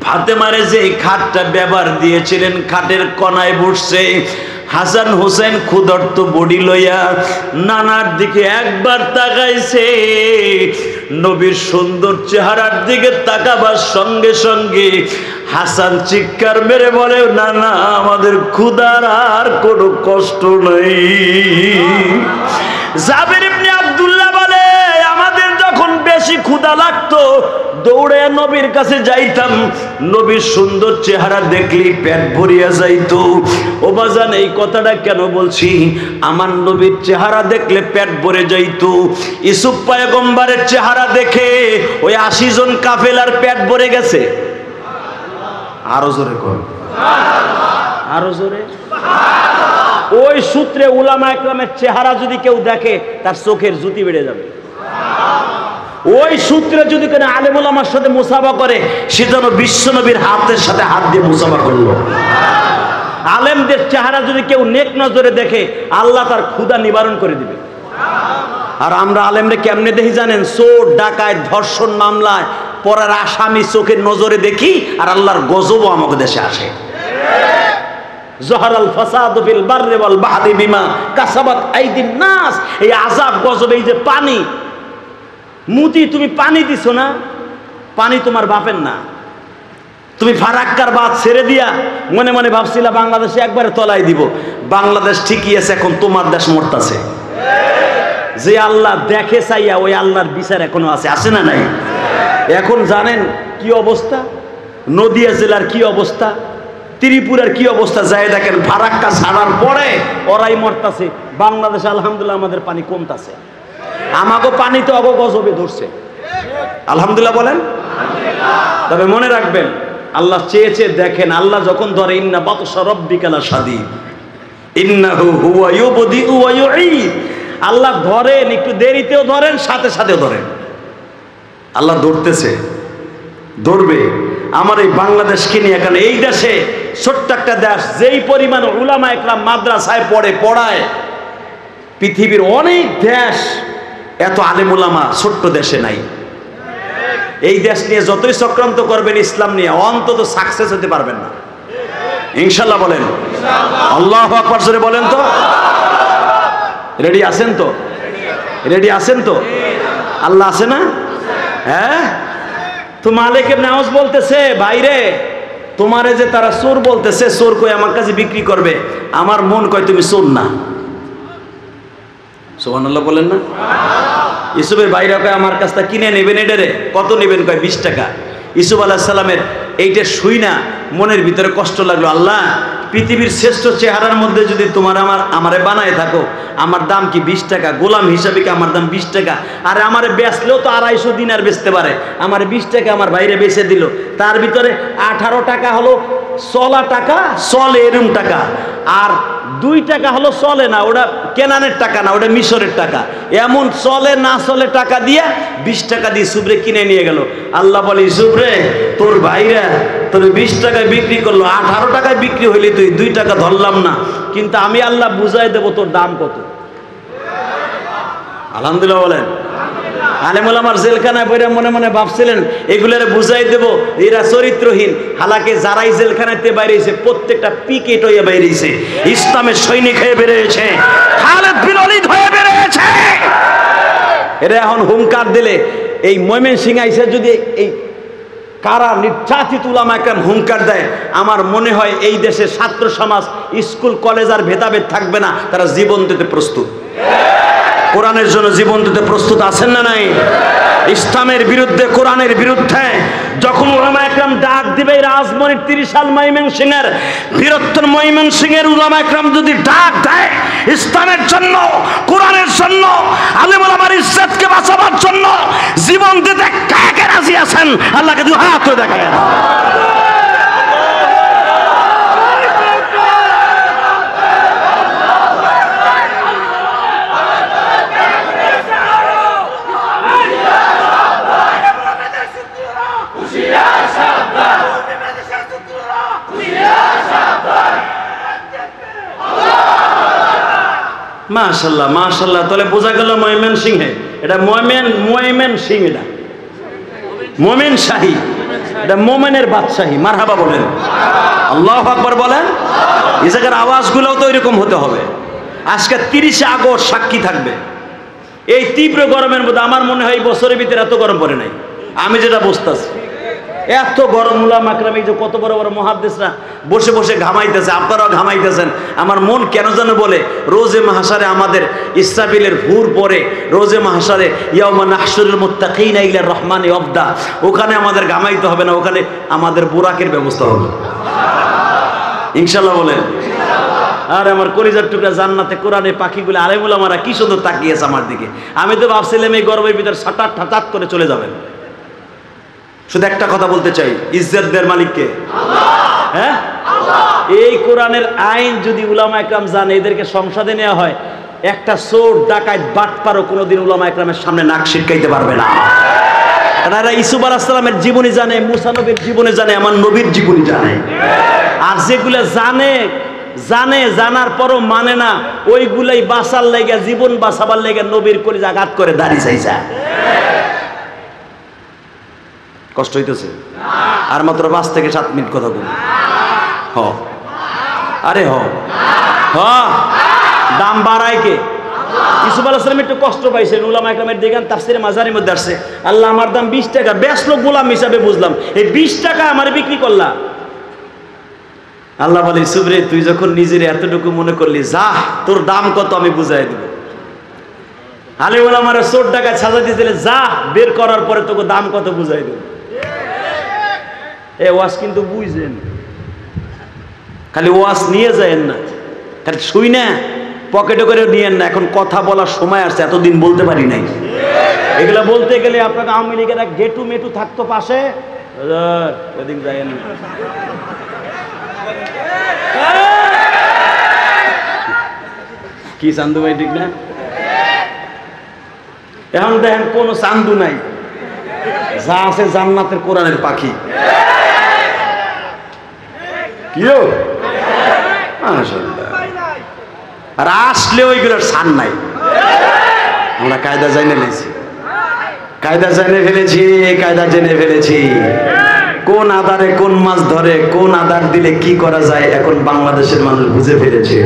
ফাতেমারে যে খাটটা ব্যবহার দিয়েছিলেন, খাটের কোনায় বসছে, হাসান হোসেন ক্ষুধার্ত বডি লইয়া নানার দিকে একবার তাকাইছে। নবীর সুন্দর চেহারার দিকে তাকাবার সঙ্গে সঙ্গে হাসান চিৎকার মেরে বলে, না না, আমাদের ক্ষুধার আর কোনো কষ্ট নেই। জাবের ইবনে আব্দুল্লাহ বলে, আমাদের যখন বেশি ক্ষুধা লাগতো দৌড়ে নবীর কাছে যাইতাম, নবীর সুন্দর চেহারা দেখলেই পেট ভরিয়া যাইতো। ও বাজান, এই কথাটা কেন বলছি? আমার নবীর চেহারা দেখলে পেট ভরে যাইতো। ইউসুফ পয়গম্বরের চেহারা দেখে ওই 80 জন কাফেলার পেট ভরে গেছে। আরো জোরে কর, আরো জোরে। ওই সূত্রে উলামা একরামের চেহারা যদি কেউ দেখে তার চোখের জ্যোতি বেড়ে যাবে। ওই সূত্রে যদি কোনো আলেম উলামার সাথে মুসাফা করে সে যেন বিশ্বনবীর হাতের সাথে হাত দিয়ে মুসাফা করলো। আলেমদের চেহারা যদি কেউ নেক নজরে দেখে আল্লাহ তার ক্ষুধা নিবারণ করে দিবে। আর আমরা আলেমরে কেমনে দেখি জানেন? চোর ডাকাত ধর্ষণ মামলায় পরের আসামি চোখের নজরে দেখি, আর আল্লাহর গজবও আমাকে দেশে আসে। জহরাল ফাসাদু ফিল বাররি ওয়াল বাহরি বিমা কাসাবাত আইদিন নাস। এই আযাব গজব, এই যে পানি, মুতি তুমি পানি দিছো না, পানি তোমার বাপের না। তুমি ফারাক্কার বাদ ছেড়ে দিয়া মনে মনে ভাবছিলা বাংলাদেশে একবারে তলায় দিব। বাংলাদেশ ঠিকই আছে, এখন তোমার দেশ মরতাছে। যে আল্লাহ দেখে চাইয়া ওই আল্লাহর বিচার এখনো আছে, আছে না নাই? এখন জানেন কি অবস্থা? নদিয়া জেলার কি অবস্থা, ত্রিপুরার কি অবস্থা যায় দেখেন। ফারাক্কা ছাড়ার পরে ওরাই মরতাছে। বাংলাদেশে আলহামদুলিল্লাহ আমাদের পানি কমতাছে। আমাকে পানি তো অগো গজবে ধরছে, আলহামদুলিল্লাহ বলেন। তবে মনে রাখবেন, আল্লাহ চেয়েছে দেখেন, আল্লাহ যখন ধরে ইন্না বাতশা রাব্বিকা লাশাদীদ ইন্নাহু হুয়া ইউবদিউ ওয়া ইউঈদ। আল্লাহ ধরেন, একটু দেরিতেও ধরেন, সাথে সাথেও ধরেন। আল্লাহ ধরতেছে, ধরবে। আমার এই বাংলাদেশকে নিয়ে, এখানে এই দেশে ছোট্ট একটা দেশ, যেই পরিমাণ উলামা একরাম মাদ্রাসায় পড়ায়, পৃথিবীর অনেক দেশ এত আলেম উলামা ছোট্ট দেশে নাই। এই দেশ নিয়ে যতই চক্রান্ত করবেন ইসলাম নিয়ে, অন্তত সাকসেস হতে পারবেন না ইনশাল্লাহ। বলেন আল্লাহু আকবার জোরে বলেন তো। রেডি আছেন তো? রেডি আছেন তো? আল্লাহ আছে না? হ্যাঁ। তো মালিক ইবনে আউস বলতেছে, ভাইরে তোমারে যে তারা চোর বলতেছে, চোর কই আমার কাছে বিক্রি করবে, আমার মন কয় তুমি চোর না। সুবহানাল্লাহ বলেন না? ইউসুফের ভাইরা কয় আমার কাছটা কিনে নেবেন, এটারে কত নেবেন? কয় 20 টাকা। ইউসুফ আলাইহিস সালামের এইটা শুই না মনের ভিতরে কষ্ট লাগলো। আল্লাহ, পৃথিবীর শ্রেষ্ঠ চেহারার মধ্যে যদি তোমার আমারে বানায় থাকো, আমার দাম কি 20 টাকা? গোলাম হিসাবে কি আমার দাম 20 টাকা? আর আমারে বেচলেও তো 250 দিনার বেচতে পারে। আমার 20 টাকা আমার বাইরে বেচে দিল, তার ভিতরে 18 টাকা হলো চলা টাকা, চলে এরম টাকা, আর 2 টাকা হলো চলে না, ওটা কেনানের টাকা না, ওটা মিশরের টাকা। এমন চলে না চলে টাকা দিয়ে 20 টাকা দিয়ে ইউসুফরে কিনে নিয়ে গেল। আল্লাহ বলে, ইউসুফরে তোর ভাইরা তোর 20 টাকায় বিক্রি করলো, 18 টাকায় বিক্রি হইলে তুই 2 টাকা ধরলাম না, কিন্তু আমি আল্লাহ বুঝাই দেবো তোর দাম কত। আলহামদুলিল্লাহ বলেন। আলেম ওলামার জেলখানায় বইরা মনে মনে ভাবছিলেন এগুলারে বুঝাই দেব, এরা চরিত্রহীন। হালাকে যারাই জেলখানাতে বাইরেছে প্রত্যেকটা পিকেট হয়ে বাইরেছে, ইসলামের সৈনিক হয়ে বেরিয়েছে, খালেদ বিন ওলীদ হয়ে বেরিয়েছে। এরা এখন হুঙ্কার দিলে এই ময়মনসিংহে আইসা যদি এই কারা নির্যাতিত উলামা একরাম হুঙ্কার দেয়, আমার মনে হয় এই দেশের ছাত্র সমাজ, স্কুল কলেজ আর ভেদাভেদ থাকবে না, তারা জীবন দিতে প্রস্তুত। কোরআনের জন্য জীবন দিতে প্রস্তুত আছেন না নাই? ইসলামের বিরুদ্ধে, কোরআনের বিরুদ্ধে যখন উলামা একরাম ডাক দিবে, রাজমণির 30 সাল ময়মনসিংহের বীরত্বের ময়মনসিংহের উলামা একরাম যদি ডাক দেয় ইসলামের জন্য, কোরআনের জন্য, আলেম ওলামার ইজ্জতকে বাঁচাবার জন্য জীবন দিতে কে কে রাজি আছেন? আল্লাহকে দুই হাত করে দেখায়। মাশাআল্লাহ মাশাআল্লাহ। তাহলে বোঝা গেল ময়মনসিংহে, এটা ময়মনসিংহ, এটা ময়মনশাহী। এটা মোমেনের বাদশাহী। মারহাবা বলেন, আল্লাহু আকবার বলেন। এই জায়গার আওয়াজগুলোও তো এরকম হতে হবে। আজকে 30 আগস্ট সাক্ষী থাকবে। এই তীব্র গরমের মধ্যে আমার মনে হয় এই বছরের ভিতরে এত গরম পড়ে নাই। আমি যেটা বুঝতেছি এত গরম। উলামা একরাম এই যে কত বড় বড় মুহাদ্দিসরা বসে বসে ঘামাইতেছে, আপনারাও ঘামাইতেছেন। আমার মন কেন যেন বলে রোজে মাহশারে আমাদের ইসরাফিলের হুর পরে রোজে মাহশারে ইয়াউমা নাহশুরুল মুত্তাকিনা ইলা রহমানি ওয়াফদা, ওখানে আমাদের ঘামাইতে হবে না, ওখানে আমাদের বুরাকের ব্যবস্থা হবে ইনশাআল্লাহ বলেন। আর আমার কলিজার টুকরা জান্নাতে কোরআনে পাখিগুলো আলেমুল আমারা কি সুন্দর তাকিয়েছে আমার দিকে। আমি তো ভাবছিলাম এই গরমের ভিতর সাটাট ঠাটাট করে চলে যাবেন। শুধু একটা কথা বলতে চাই, ইজ্জতের মালিককে আল্লাহ। হ্যাঁ, এই কোরআনের আইন যদি উলামা একরাম জানে, এদেরকে সংসদে নেওয়া হয়, একটা চোর ডাকাত বাটপারও কোনোদিন উলামা একরামের সামনে নাক সিটকাইতে পারবে না। এরা ইসুফ আলাইহিস সালামের জীবনী জানে, মুসা নবীর জীবনী জানে, আমার নবীর জীবনী জানে। আর যেগুলো জানার পরও মানে না, ওইগুলাই বাঁচার লেগে, জীবন বাঁচাবার লেগে নবীর কলিজা আঘাত করে দাঁড়িয়ে চাইছে। কষ্ট হইতেছে? আর মাত্র 5 থেকে 7 মিনিট কথা বলুন। আরে দাম বাড়ায় কে? ইসুফ আলাইহিস সালাম একটু কষ্ট পাইছেন। উলামা একরামের দিগান তাফসীরে মাজারির মধ্যে আসছে, আল্লাহ আমার দাম 20 টাকা, বেচলো গোলাম হিসাবে বুঝলাম, এই 20 টাকা আমার বিক্রি করলা। আল্লাহ বলে, ইসুফ রে, তুই যখন নিজের এতটুকু মনে করলি, যা তোর দাম কত আমি বুঝাই দেব। আলে ওলামারা চোর টাকা সাজা দিয়েছিলে, যা বের করার পরে তোকে দাম কত বুঝাই দেব। এ ওয়াজ কিন্তু বুঝছেন, খালি ওয়াজ নিয়ে যায়েন না, খালি শুই না পকেটে করে নিয়েন না। এখন কথা বলার সময় আসছে, এতদিন বলতে পারি নাই। এগুলা বলতে গেলে আপনাকে আওয়ামী লীগের এক গেটু মেটু থাকতো পাশে, ওদিন যায়েন না। কি চান্দু ভাই, ঠিক না? এখন দেখেন কোন চান্দু নাই, যা আছে জান্নাতের কোরআনের পাখি। আর আসলে ওইগুলোর সান নাই। আমরা কায়দা জেনে ফেলেছি, কোন আদারে কোন মাছ ধরে, কোন আদার দিলে কি করা যায়, এখন বাংলাদেশের মানুষ বুঝে ফেলেছে।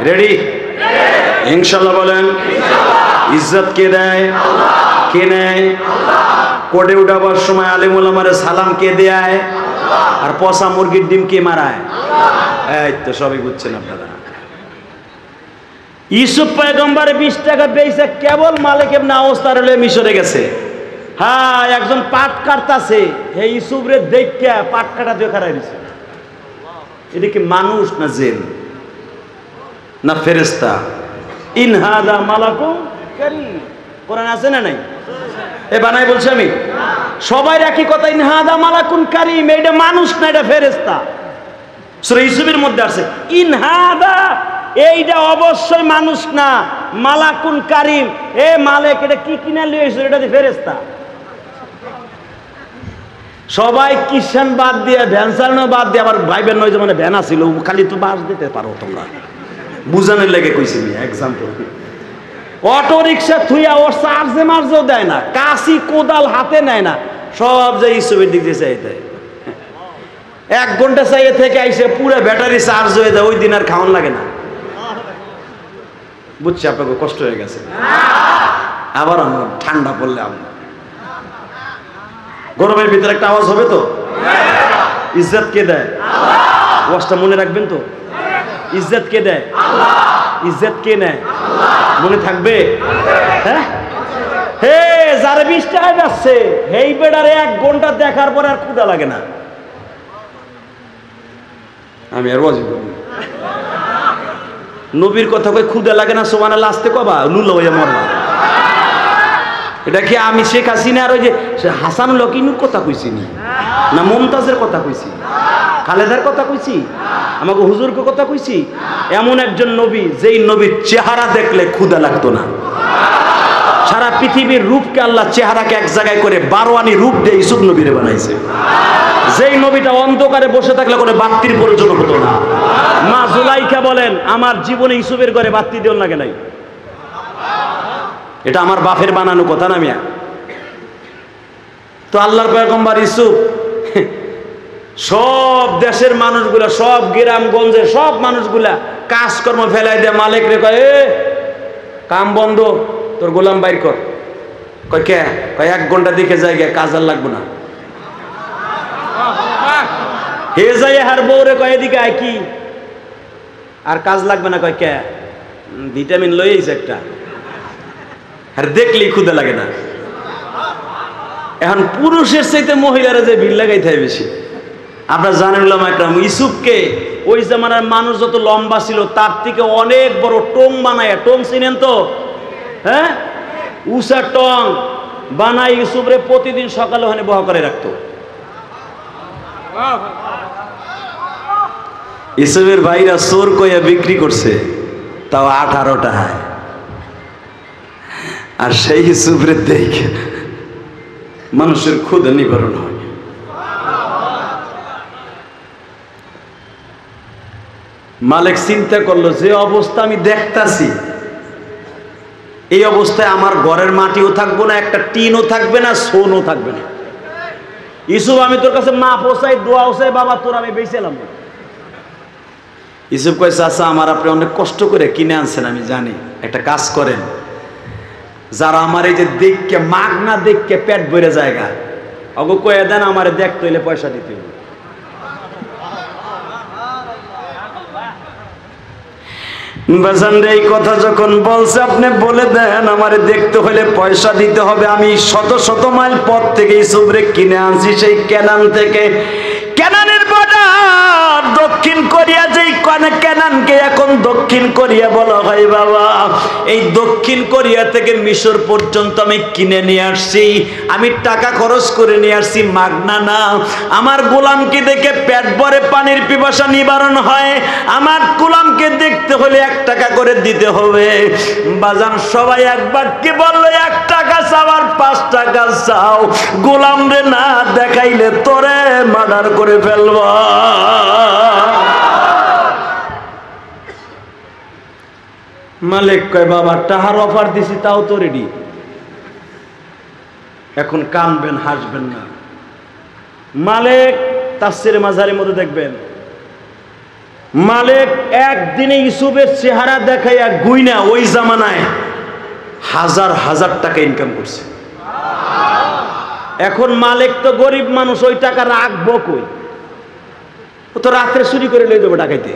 রেডি? ইনশাআল্লাহ বলেন। ইজ্জত কে দেয়? কে নেয়? কোর্টে উঠাবার সময় আলেম ওলামারে সালাম কে দেয়? আর পচা মুরগির ডিম কে মারায়? এই তো সবই বুঝছেন আপনারা। ইউসুফ পয়গম্বর 20 টাকা পেয়েছে, কেবল মালিক ইবনে আওস তার হলে মিশরে গেছে। হ্যাঁ, একজন পাট কাটতাছে, হে ইউসুফ রে দেখা পাট কাটা দিয়ে খারাই দিছে। এটা কি মানুষ না জিন না ফেরেশতা? ইন হাদা মালাকুম কারীম, কোরআন আছে না নাই? এ বানাই বলছি আমি, সবাই একই কথা, ইন হাদা মালাকুন কারীম, এটা মানুষ না, এটা ফেরেশতা। সূরা ইউসুফের মধ্যে আছে ইন হাদা, এইটা অবশ্যই মানুষ না, মালাকুন কারীম। এ মালিক, এটা কি কিনা লিয়েছে? এটা ফেরেশতা। সবাই কিষান বাদ দিয়ে, ভ্যান চালানো বাদ দিয়ে, আবার ভাইবেন নয় যে মানে ভ্যান আসিল, খালি তো বাস দিতে পারো তোমরা, বুঝানোর লেগে কইছি আমি এক্সাম্পল। অটো রিক্সা থুইয়া ওর চার্জে মার্জও দেয় না, কাশি কোদাল হাতে নেয় না, সব যে ইসবের দিক দিয়ে চাইতে 1 ঘন্টা চাইয়ে থেকে আইসে পুরো ব্যাটারি চার্জ হয়ে যায়, ওই দিন আর খাওয়ান লাগে না। বুঝছি আপনাকে কষ্ট হয়ে গেছে। আবার আমরা ঠান্ডা পড়লে আমরা গরমের ভিতরে একটা আওয়াজ হবে তো। ইজ্জত কে দেয়? ওয়াজটা মনে রাখবেন তো। ইজ্জত কে দেয়? ইজ্জত কে নেয়? মনে থাকবে? হ্যাঁ, হে যারা 20 টাকায় যাচ্ছে, হেই বেড়ারে 1 ঘন্টা দেখার পরে আর ক্ষুধা লাগে না। আমি আর ওয়াজ করি, নবীর কথা কই ক্ষুধা লাগে না, সুবহানাল্লাহ আসতে কবা লুল্লা হইয়া মরবা। এটা কি আমি শেখ হাসিনা আর ওই যে হাসানুল হকিনুর কথা কইছি না মুমতাজের কথা কইছি, খালেদার কথা কইছি, আমাকে হুজুরকে কথা কইছি? এমন একজন নবী, যেই নবীর চেহারা দেখলে ক্ষুধা লাগতো না। সারা পৃথিবীর রূপকে আল্লাহ চেহারাকে এক জায়গায় করে 12 রূপ দিয়ে ইউসুফ নবীরে বানাইছে। যেই নবীটা অন্ধকারে বসে থাকলে কোনো বাতির প্রয়োজন হতো না। মা জুলাইখা বলেন, আমার জীবনে ইউসুফের ঘরে বাতি দেওয়ার লাগে নাই। এটা আমার বাপের বানানো কথা না মিয়া। তো আল্লাহর পয়গম্বর ইউসুফ সব দেশের মানুষগুলা, সব গ্রামগঞ্জের সব মানুষগুলা কাজকর্ম ফেলাই দেয়, মালিক রে কয় এ কাম বন্ধ, তোর গোলাম বাইর কর। কয় কে? কয় 1 ঘন্টা দিকে যাই গে, কাজ আর লাগবে না। হে যাই হার বউরে কয় এদিকে আয়, কি আর কাজ লাগবে না? কয় কে? ভিটামিন লই আইছে একটা, আর দেখলেই ক্ষুধা লাগে না। এখন পুরুষের চাইতে মহিলারা যে ভিড় লাগাইতে হয় বেশি। আপনারা জানেন উলামা একরাম ইউসুফকে ওই জামানার মানুষ যত লম্বা ছিল তার থেকে অনেক বড় টং বানায়, টং চিনেন তো? হ্যাঁ, উষা টং বানাই ইউসুফরে প্রতিদিন সকালে ওখানে বহা করে রাখতো। ইউসুফের ভাইরা চোর কইয়া বিক্রি করছে, তাও 18 টাকায়। আর সেই ইউসুফরে দেখে মানুষের ক্ষুধা নিবারণ হয়। মালিক চিন্তা করলো যে অবস্থা আমি দেখতাছি, এই অবস্থায় আমার ঘরের মাটিও থাকবো না, একটা টিনও থাকবে না, সোনও থাকবে না। ইউসুফ আমি তোর কাছে মা পোসাই, দোয়া ওসাই, বাবা তোর আমি বেঁচেলাম। ইউসুফ কয় চাচা আমার আপনি অনেক কষ্ট করে কিনে আনছেন আমি জানি, একটা কাজ করেন, যারা আমার এই যে দেখকে মাগনা দেখকে পেট ভরে জায়গা অগো কয়ে দেন, আমার দেখতে হইলে পয়সা দিতে হবে। এই কথা যখন বলছে আপনি বলে দেন আমারে দেখতে হলে পয়সা দিতে হবে। আমি শত শত মাইল পথ থেকে ইউসুফরে কিনে আনছি, সেই কেনান থেকে। কেনানের বর্ডার দক্ষিণ কোরিয়া, যেই কেনানকে এখন দক্ষিণ কোরিয়া বলা হয় বাবা, এই দক্ষিণ কোরিয়া থেকে মিশর পর্যন্ত আমি কিনে নিয়ে আসছি। আমি টাকা খরচ করে নিয়ে আসছি, মাগনা না। আমার গোলামকে দেখে পেট ভরে পানির পিপাসা নিবারণ হয়। আমার গোলামকে দেখতে হলে 1 টাকা করে দিতে হবে। বাজান সবাই একবার কি বললো, 1 টাকা চাও আর 5 টাকা চাও, গোলাম রে না দেখাইলে তোরে মার্ডার করে ফেলবা। মালিক কয় বাবা টাহার অফার দিছি তাও তো রেডি, এখন কানবেন হাসবেন না। মালিক তাফসীরে মাজারের মধ্যে দেখবেন, মালিক একদিনে ইউসুফের চেহারা দেখাইয়া গুইনা ওই জামানায় 1000 টাকা ইনকাম করছে। এখন মালিক তো গরিব মানুষ, ওই টাকা রাখবো কই? ও তো রাত্রে চুরি করে লই দেবো ডাকাইতে।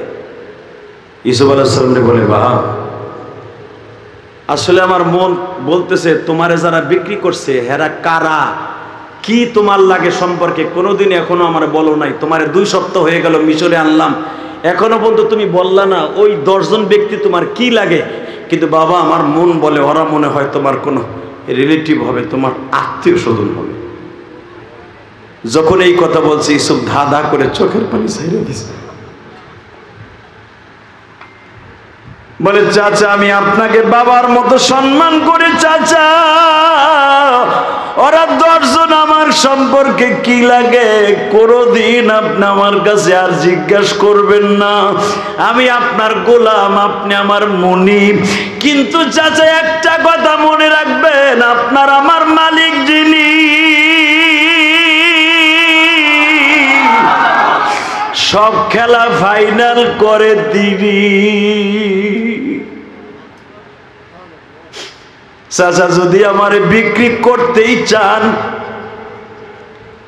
ইউসুফ আলাইহিস সালাম বলে বাবা আসলে আমার মন বলতেছে তোমারে যারা বিক্রি করছে হেরা কারা, কি তোমার লাগে সম্পর্কে কোনোদিন এখনো আমার বলো নাই। তোমারে 2 সপ্তাহ হয়ে গেল মিশরে আনলাম, এখনো পর্যন্ত তুমি বললা না ওই 10 জন ব্যক্তি তোমার কি লাগে। কিন্তু বাবা আমার মন বলে ওরা মনে হয় তোমার কোনো রিলেটিভ হবে, তোমার আত্মীয় স্বজন হবে। যখন এই কথা বলছে ইউসুফ ধা ধা করে চোখের পানি ছাইড়া দিছে, বলে চাচা আমি আপনাকে বাবার মতো সম্মান করি চাচা, ওরা 10 জন আমার সম্পর্কে কি লাগে কোনদিন আপনি আমার কাছে আর জিজ্ঞাসা করবেন না। আমি আপনার গোলাম, আপনি আমার মুনিব। কিন্তু চাচা একটা কথা মনে রাখবেন, আপনার আমার মালিক যিনি, সব খেলা ফাইনাল করে দিবি। চাচা যদি আমারে বিক্রি করতেই চান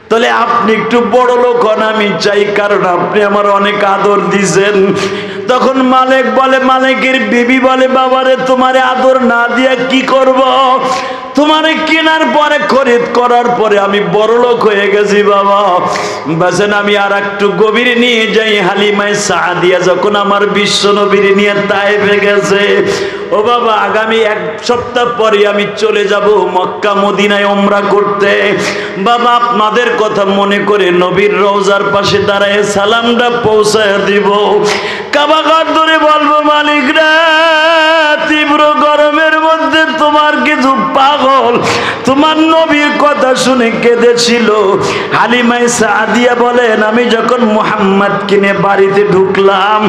তাহলে আপনি একটু বড় লোক হন, আমি চাই, কারণ আপনি আমার অনেক আদর দিছেন। তখন মালিক বলে, মালিকের বিবি বলে বাবারে তোমারে আদর না দিয়া কি করব, তোমারে কেনার পরে খরিদ করার পরে আমি বড় লোক হয়ে গেছি বাবা। বাসেন আমি আর একটু গভীরে নিয়ে যাই, হালিমায়ে সাদিয়া যখন আমার বিশ্ব নবীর নিয়ে তায়েফে গেছে, ও বাবা আগামী 1 সপ্তাহ পরে আমি চলে যাব মক্কা মদিনায় উমরা করতে। বাবা আপনাদের কথা মনে করে নবীর রওজার পাশে দাঁড়ায় সালামটা পৌঁছায় দিব, কাবা ঘর ধরে বলবো মালিক রে তীব্র গরমের মধ্যে মধ্যে তোমার কিছু পাগল তোমার নবীর কথা শুনে কেঁদেছিল। হালিমা সাদিয়া বলেন, আমি যখন মুহাম্মদ কিনে বাড়িতে ঢুকলাম,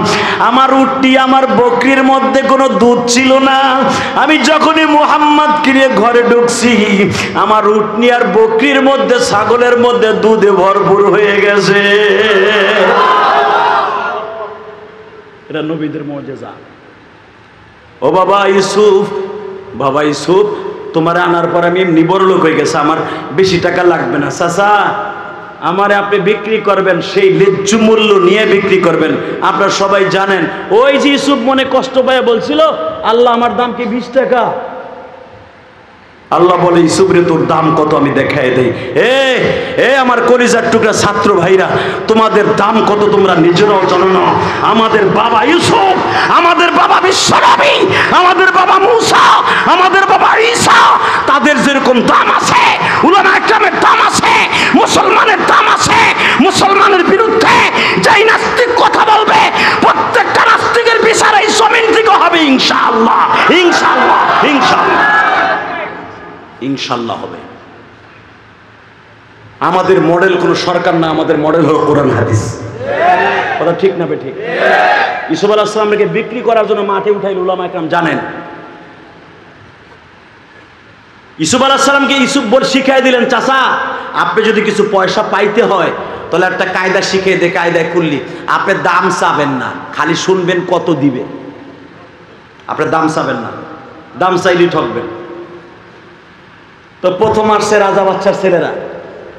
আমার উটটি আমার বকরির মধ্যে কোনো দুধ ছিল না। আমি যখনই মুহাম্মদ কিনে ঘরে ঢুকছি, আমার উটনি আর বকরির মধ্যে, ছাগলের মধ্যে দুধে ভরপুর হয়ে গেছে। এটা নবীদের মুজিজা। ও বাবা ইউসুফ, বাবা ইউসুফ, তোমার আনার পর আমি এমনি বড় লোক হয়ে গেছে, আমার বেশি টাকা লাগবে না। চাচা, আমারে আপনি বিক্রি করবেন, সেই ন্যায্য মূল্য নিয়ে বিক্রি করবেন। আপনারা সবাই জানেন, ওই যে ইউসুফ মনে কষ্ট পায় বলছিল, আল্লাহ আমার দাম কি 20 টাকা? আল্লাহ বলে, ইউসুফ রে তোর দাম কত আমি দেখাই দেই। এ আমার কলিজার টুকরা ছাত্র ভাইরা, তোমাদের দাম কত তোমরা নিজেরাও জানো না। আমাদের বাবা ইউসুফ, আমাদের বাবা বিশ্বনবী, আমাদের বাবা মুসা, আমাদের বাবা ঈসা, তাদের যেরকম দাম আছে, উলামা ইকরামের দাম আছে, মুসলমানের দাম আছে। মুসলমানের বিরুদ্ধে যেই নাস্তিক কথা বলবে, প্রত্যেকটা নাস্তিকের বিচার এই জমিন থেকে হবে ইনশাআল্লাহ, ইনশাআল্লাহ, ইনশাআল্লাহ, ইনশাআল্লাহ হবে। আমাদের মডেল কোন সরকার না, আমাদের মডেল হলো কোরআন হাদিস। কথা ঠিক না বেঠিক? ইউসুফ আলাইহিস সালামকে বিক্রি করার জন্য মাঠে উঠাইল উলামা ইকরাম জানেন। ইউসুফ আলাইহিস সালামকে ইউসুফ বল শিখাই দিলেন, চাচা আপনি যদি কিছু পয়সা পাইতে হয় তাহলে একটা কায়দা শিখিয়ে দে, কায়দায় করলি আপনি দাম চাবেন না, খালি শুনবেন কত দিবে। আপনি দাম চাবেন না, দাম চাইলে ঠকবেন। তো প্রথম আসছে রাজা বাচ্চার ছেলেরা,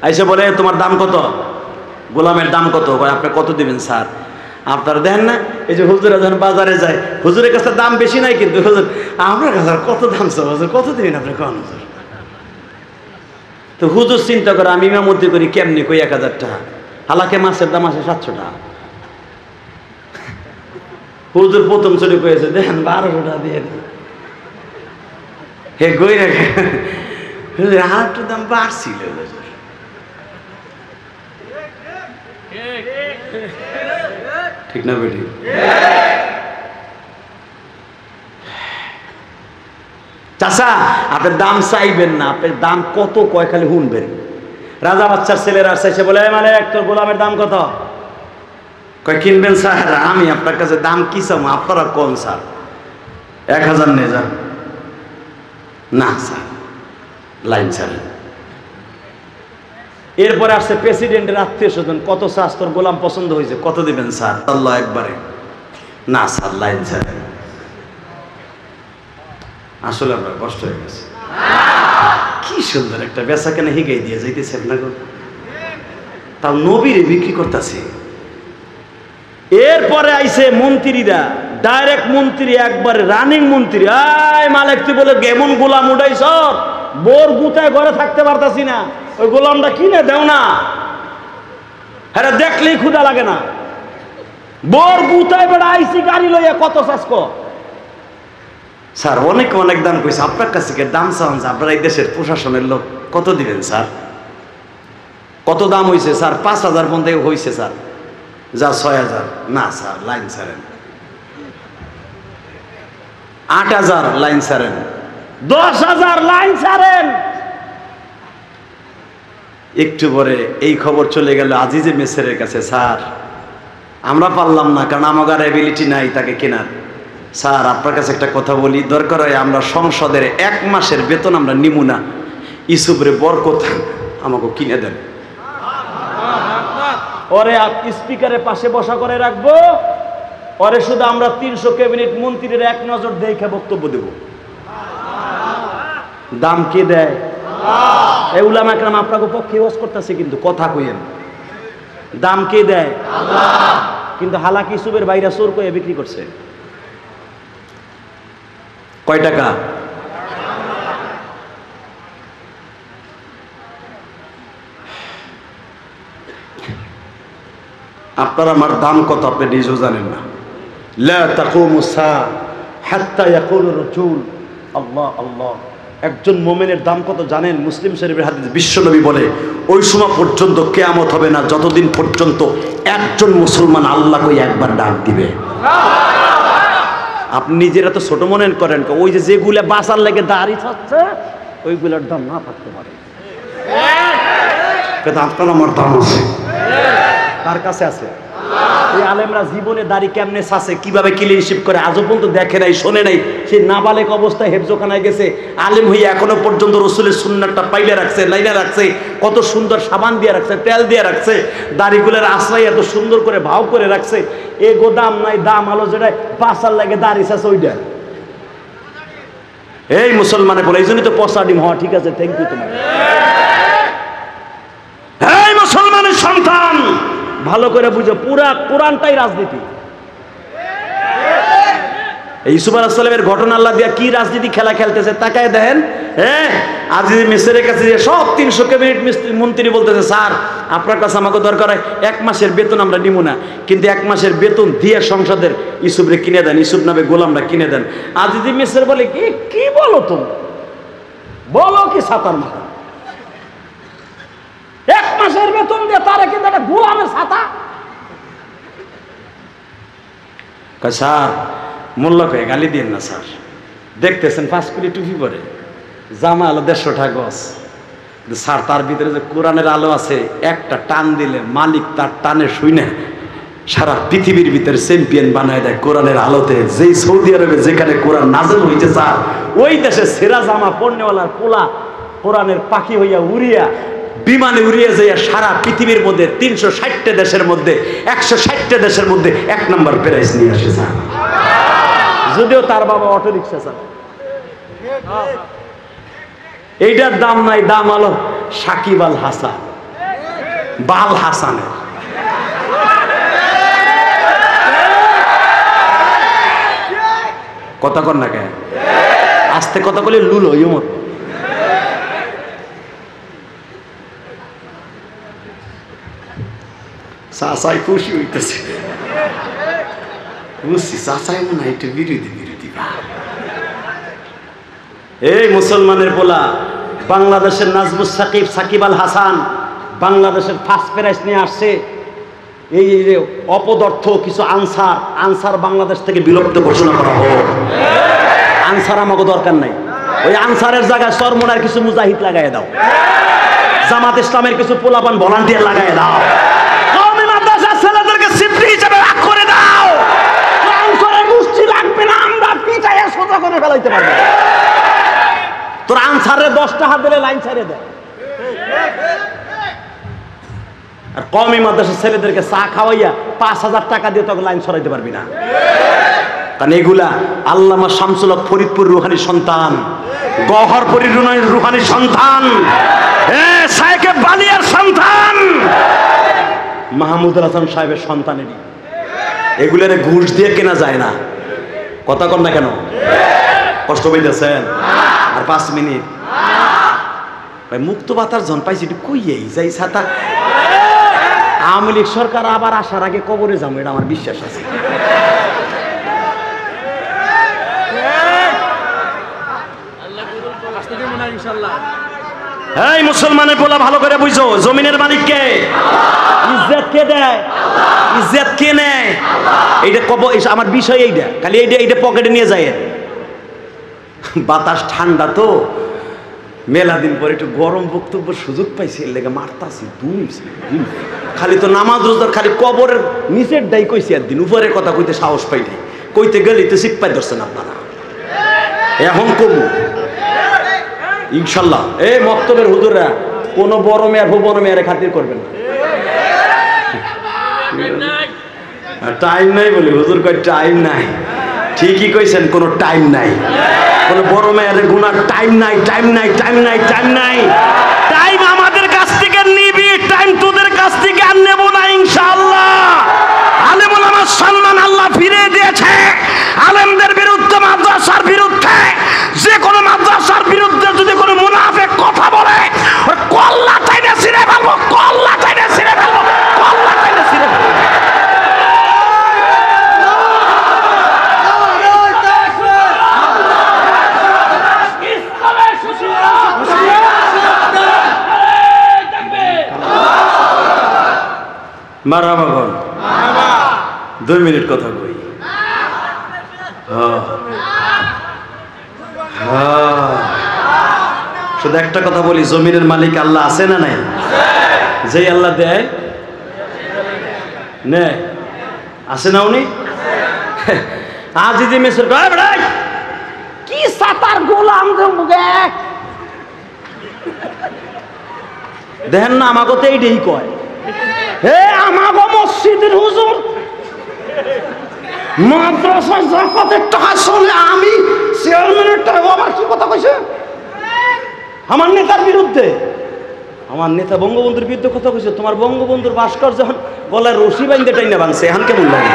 আইসে বলে, তোমার দাম কত? গোলামের দাম কত? আপনি কত দিবেন স্যার? আপনারা দেখেন না, এই যে হুজুরা যখন বাজারে যায়, হুজুরের কাছে দাম বেশি নাই, কিন্তু হুজুর আপনার কাছে কত দাম চাও, হুজুর কত দিবেন আপনি কোন? হুজুর তো হুজুর চিন্তা করে, আমি ইমামতি করি কেমনি কই 1000 টাকা, হালাকে মাছের দাম আছে 700 টাকা। হুজুর প্রথম চলে কয়েছে, দেখেন 1200 টাকা দিয়ে হে গই রেখে হাটুর দাম বাড়ছিল। ঠিক না বেটি? চাচা আপনার দাম চাইবেন না, আপনার দাম কত কয় খালি শুনবেন। রাজা বাচ্চার ছেলেরা চাইছে, বলে মানে একটা গোলামের দাম কত? কয় কিনবেন স্যার? আমি আপনার কাছে দাম কি চাম, আপনারা কোন স্যার? 1000 নিয়ে যান। না স্যার, লাইন ছাড়েন। এরপরে আসছে প্রেসিডেন্টের আত্মীয় স্বজন, কত চাস, তোর গোলাম পছন্দ হয়েছে, কত দিবেন স্যার? আল্লাহ একবারে। না স্যার, লাইন ছাড়েন। আসলে আপনার কষ্ট হয়ে গেছে। কি সুন্দর একটা বেচা কেনা হিগাই দিয়ে যাইতেছে আপনাকে, তাও নবীরে বিক্রি করতেছে। এরপরে আইছে মন্ত্রীরা, ডাইরেক্ট মন্ত্রী, একবারে রানিং মন্ত্রী। আয় মালিক, তুই বলে কেমন গোলাম উঠাইছ, বোর গুতায় ঘরে থাকতে পারতাছি না, ওই গোলামটা কিনে দেও না। হ্যাঁ দেখলেই ক্ষুধা লাগে না। বোর গুতায় বেড়া আইসি গাড়ি লইয়া, কত চাষ কর? স্যার অনেক অনেক দাম কইছে, আপনার কাছে দাম চান, আপনার এই দেশের প্রশাসনের লোক, কত দিবেন স্যার? কত দাম হয়েছে স্যার? 5000 পর্যন্ত হয়েছে স্যার। যা 6000। না স্যার, লাইন ছাড়েন। 8000, লাইন ছাড়েন। 10000, লাইন ছাড়েন। একটু পরে এই খবর চলে গেল আজিজে মেসেরের কাছে, স্যার আমরা পারলাম না, কারণ আমাদের এবিলিটি নাই তাকে কেনার। স্যার আপনার কাছে একটা কথা বলি, দরকার হয় আমরা সংসদের 1 মাসের বেতন আমরা নিব না, ইউসুফরে বরকত আমাকে কিনে দেন। ওরে স্পিকারের পাশে বসা করে রাখবো, ওরে শুধু আমরা 300 ক্যাবিনেট মন্ত্রীর এক নজর দেখে বক্তব্য দেব। দাম কে দেয়? এই উলামা ইকরাম আপনাকে পক্ষে ওয়াজ করতেছে, কিন্তু কথা কইেন, দাম কে দেয়? আল্লাহ। কিন্তু হালাকি ইউসুফের বাইরা চোর কইয়া বিক্রি করছে। কয় টাকা? আপনার আমার দাম কত আপনি নিজেও জানেন না। লা তাকুমু সাআ হাত্তা ইয়াকুলুর রাসূল আল্লাহ আল্লাহ। একজন মুমিনের দাম কত জানেন? মুসলিম শরীফের হাদিস, বিশ্বনবী বলে ওই সময় পর্যন্ত কিয়ামত হবে না যতদিন পর্যন্ত একজন মুসলমান আল্লাহকে একবার ডাক দিবে। আপনি নিজেরা তো ছোট মনে করেন, ওই যে যেগুলা বাঁচার লেগে দাঁড়িয়ে থাকছে ওইগুলোর দাম না থাকতে পারে, কিন্তু আপনার আমার দাম আছে, তার কাছে আছে। এই আলেমরা জীবনে দাড়ি কেমনে ছাছে, কিভাবে ক্লিনশিপ করে আজও পর্যন্ত দেখে নাই, শোনে নাই। সে নাবালেক অবস্থায় হেফজোখানায় গেছে, আলেম হইয়া এখনো পর্যন্ত রসুলের সুন্নাতটা পাইলে রাখছে, লাইনে রাখছে, কত সুন্দর সাবান দিয়ে রাখছে, তেল দিয়ে রাখছে, দাড়িগুলোর আশ্রয় এত সুন্দর করে ভাও করে রাখছে। এ গোদাম নাই দাম আলো যেটা বাঁচার লাগে দাড়ি ছাছে ওইটা। এই মুসলমানে বলে, এই জন্যই তো পচা ডিম হওয়া। ঠিক আছে, থ্যাংক ইউ তোমার। এই মুসলমানের সন্তান, ভালো করে বুঝো, পুরা কোরআনটাই রাজনীতি। ইউসুফ আলাইহিস সালামের ঘটনা আল্লাহ দিয়া কি রাজনীতি খেলা খেলতেছে তাকায় দেখেন। আজিজ মিসরের কাছে যে সব 300 ক্যাবিনেট মন্ত্রী বলতেছে, স্যার আপনার কাছে আমাকে দরকার হয় 1 মাসের বেতন আমরা নিব না, কিন্তু 1 মাসের বেতন দিয়ে সংসদের ইউসুফরে কিনে দেন, ইউসুফ নামে গোলামরা কিনে দেন। আজিজ মিসর বলে, কি বলো তুমি, বলো কি ছাতার মাথা, 1 মাসের বেতন দিয়ে তারা কিন্তু একটা গোলামের ছাতা। স্যার মোল্লা কয়ে গালি দিন না স্যার, দেখতেছেন 5 কোটি টুপি পরে, জামা আলো 150 টাকা গজ, স্যার তার ভিতরে যে কোরআনের আলো আছে, একটা টান দিলে মালিক তার টানে শুই না সারা পৃথিবীর ভিতরে চ্যাম্পিয়ন বানায় দেয় কোরআনের আলোতে। যেই সৌদি আরবে যেখানে কোরআন নাযিল হইতে স্যার, ওই দেশে সেরা জামা পড়নেওয়ালার পোলা কোরআনের পাখি হইয়া উড়িয়া বিমানে উড়িয়ে যাইয়া সারা পৃথিবীর মধ্যে 360টা দেশের মধ্যে 160টা দেশের মধ্যে 1 নম্বর প্রাইজ নিয়ে আসে স্যার, যদিও তার বাবা অটো রিক্সা চালায়। এইটার দাম নাই, দাম হলো সাকিব আল হাসান, বাল হাসানের। কথা কর না কেন, আস্তে কথা বলে লুলো ইমর। চাচাই খুশি হইতেছে, বুঝছি চাচাই মনে হয় একটু বিরোধী বা। এই মুসলমানের পোলা, বাংলাদেশের নাজমুস সাকিব আল হাসান বাংলাদেশের ফার্স্ট প্রাইজ নিয়ে আসছে। এই যে অপদার্থ কিছু আনসার বাংলাদেশ থেকে বিলুপ্ত ঘোষণা করা হোক। আনসার আমাকে দরকার নাই, ওই আনসারের জায়গায় চরমোনার কিছু মুজাহিদ লাগাই দাও, জামাত ইসলামের কিছু পোলাপান ভলান্টিয়ার লাগাই দাও, কওমি মাদ্রাসার ছেলেদেরকে সিফটি হিসেবে ভাগ করে দাও। আনসারের মুষ্টি লাগবে না, আমরা পিটাইয়া সোজা করে ফেলাইতে পারবো। তোর আনসারের 10টা হাত দিলে লাইন ছেড়ে দেয়। আর কওমি মাদ্রাসার ছেলেদেরকে চা খাওয়াইয়া 5000 টাকা দিয়ে তোকে লাইন সরাইতে পারবি না। কারণ এগুলা আল্লামা শামসুল হক ফরিদপুর রুহানি সন্তান, গওহরপুরীর রুহানি সন্তান, শায়েখে বালিয়ার সন্তান, মাহমুদুল হাসান সাহেবের সন্তানেরই। এগুলারে ঘুষ দিয়ে কেনা যায় না। কথা কর না কেন, কষ্ট পাইতেছেন? আর 5 মিনিট ভাই, মুক্ত বাতার জন পাইছি, একটু কইয়েই যাই ছাতা। আওয়ামী লীগ সরকার আবার আসার আগে কবরে যাবো, এটা আমার বিশ্বাস আছে। এই মুসলমানের বলা ভালো করে বুঝো, জমিনের মালিক কে? ইজ্জত কে দেয়? ইজ্জত কে নেয়? এইটা আমার বিষয়, এইটা খালি এইটা পকেটে নিয়ে যায়। বাতাস ঠান্ডা তো, মেলা দিন পরে একটু গরম বক্তব্য সুযোগ পাইছি, এর লেগে মারতাছি খালি তো নামাজ রোজার খালি কবরের নিচের ডাই কইছি, একদিন উপরের কথা কইতে সাহস পাই নাই, কইতে গেলেই তো সিপাই ধরছেন আপনারা। এখন কবু ইনশাল্লাহ এই মক্তবের হুজুররা কোনো বড় মেয়ের খাতির করবেন না। টাইম নাই বলি, হুজুর কয় টাইম নাই। ঠিকই কইছেন, কোনো টাইম নাই, কোনো বড় মেয়ের গুনার টাইম নাই, টাইম নাই, টাইম নাই, টাইম নাই। টাইম আমাদের কাছ থেকে নিবি, টাইম তোদের কাছ থেকে আর নেব না ইনশাআল্লাহ। আলেম ওলামার সম্মান আল্লাহ ফিরে দিয়েছে। আলেমদের বিরুদ্ধে, মাদ্রাসার বিরুদ্ধে, যে কোনো মাদ্রাসার বিরুদ্ধে যদি কোনো মুনাফিক কথা বলে, ওর কল্লা টাইনে ছিঁড়ে ফেলবো, কল্লা টাইনে ছিঁড়ে ফেলবো, কল্লা টাইনে ছিঁড়ে ফেলবো। মারহাবা বল, 2 মিনিট কথা কই। শুধু একটা কথা বলি, জমিনের মালিক আল্লাহ আছে না নাই? যেই আল্লাহ দেয় নে আছে না উনি? আজিজি মিসর কি সাতার গোলাম দেখেন না, আমাকে তো এইটাই কয়, হে আমাকে মসজিদের হুজুর মাদ্রাসায় জাকাতের টাকা চলে, আমি চেয়ারম্যানের টাকা। আবার কি কথা কইছে আমার নেতার বিরুদ্ধে? আমার নেতা বঙ্গবন্ধুর বিরুদ্ধে কথা কইছে? তোমার বঙ্গবন্ধুর ভাস্কর যখন গলায় রশি বাইন্ধে টাইনা ভাঙছে, এখন কেমন লাগে?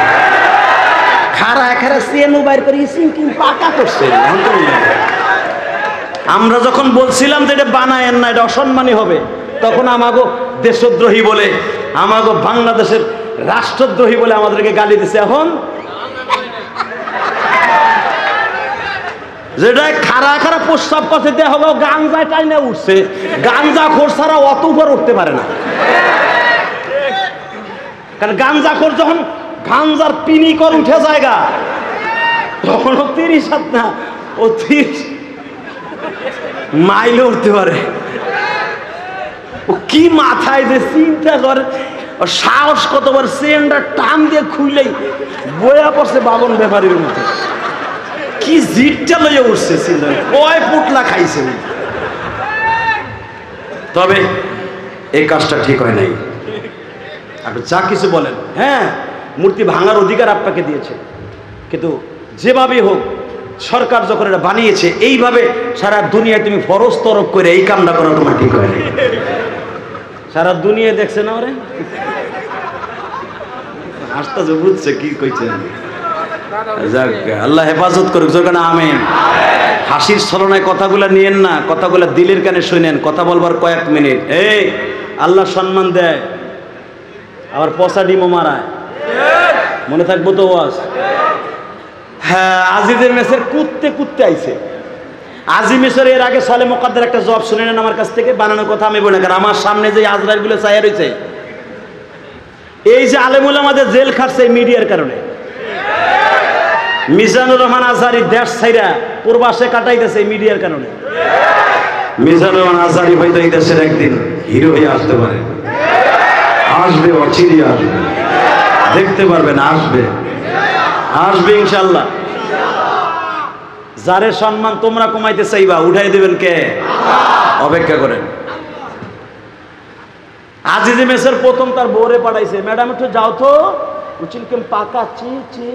খারা খারা সিএনও বাইর করে সিঙ্কিং পাকা করছে। আমরা যখন বলছিলাম যে এটা বানায়েন না, এটা অসম্মানী হবে, তখন আমাগো দেশদ্রোহী বলে, আমাগো বাংলাদেশের রাষ্ট্রদ্রোহী বলে আমাদেরকে গালি দিছে। এখন যেটা খারা খারা প্রস্তাব করছে দেওয়া হবে, গাঞ্জায় টাইনে উঠছে। গাঞ্জা খোর ছাড়া অত উপর উঠতে পারে না, কারণ গাঞ্জা খোর যখন গাঞ্জার পিনি কর উঠে জায়গা, তখন ও 30 হাত না, ও 30 মাইলে উঠতে পারে। ও কি মাথায় যে চিন্তা করে, সাহস কতবার চেনটা টান দিয়ে খুইলেই বয়া পড়ছে বাবন ব্যাপারীর মতো। কি জিটটা লইয়া উঠছে, চিন্তা কয় পুটলা খাইছে। তবে এই কাজটা ঠিক হয় নাই। আপনি যা কিছু বলেন, হ্যাঁ মূর্তি ভাঙার অধিকার আপনাকে দিয়েছে, কিন্তু যেভাবেই হোক সরকার যখন এটা বানিয়েছে এইভাবে সারা দুনিয়ায় তুমি ফরজ তরফ করে এই কামটা করা তোমার ঠিক হয় না। সারা দুনিয়া দেখছে না ওরে, হাসতে যে বুঝছে কি কইছে। যাক আল্লাহ হেফাজত করুক, যেখানে আমিন। হাসির ছলনায় কথাগুলা নিয়েন না, কথাগুলা দিলের কানে শুনেন। কথা বলবার কয়েক মিনিট, এই আল্লাহ সম্মান দেয়, আবার পচা ডিমও মারায়, মনে থাকবো তো ওয়াজ। হ্যাঁ, আজিজের মেসের কুত্তে কুত্তে আইছে। আজি মেসের এর আগে সালে মোকাদ্দের একটা জব শুনে নেন আমার কাছ থেকে, বানানোর কথা আমি বলে, কারণ আমার সামনে যে আজরাইল গুলো চাইয়া রয়েছে, এই যে আলেমুল আমাদের জেল খাটছে মিডিয়ার কারণে। মিজানুর রহমান আজহারি দেশ ছাইরা পূর্বাসে কাটাইতেছে মিডিয়ার কারণে। মিজানুর রহমান আজহারি হয়তো এই দেশের একদিন হিরো হয়ে আসতে পারে, আসবে, অচিরে আসবে, দেখতে পারবেন, আসবে আসবে ইনশাল্লাহ। যারে সম্মান তোমরা কমাইতে চাইবা, উঠাই দেবেন কে? অপেক্ষা করেন। আজিজি মেসের প্রথম তার বউরে পাঠাইছে, ম্যাডাম একটু যাও তো, উচিলকেম পাকা চি চি।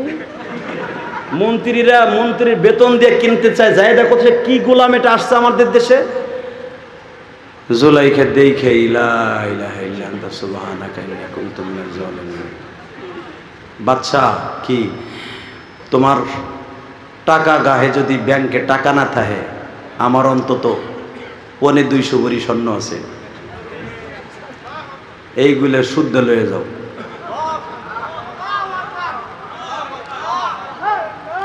মন্ত্রীরা মন্ত্রীর বেতন দিয়ে কিনতে চায়, যাই দেখো কি গোলাম এটা আসছে আমাদের দেশে। জুলাইখা দেখে ইলা ইলাহা ইল্লা আনতা সুবহানাকা ইন্নী কুনতু মিনাজ জালিমিন। বাচ্চা কি তোমার টাকা গাহে যদি ব্যাংকে টাকা না থাকে, আমার অন্তত 250 ভরি স্বর্ণ আছে, এইগুলো শুদ্ধ লয়ে যাও।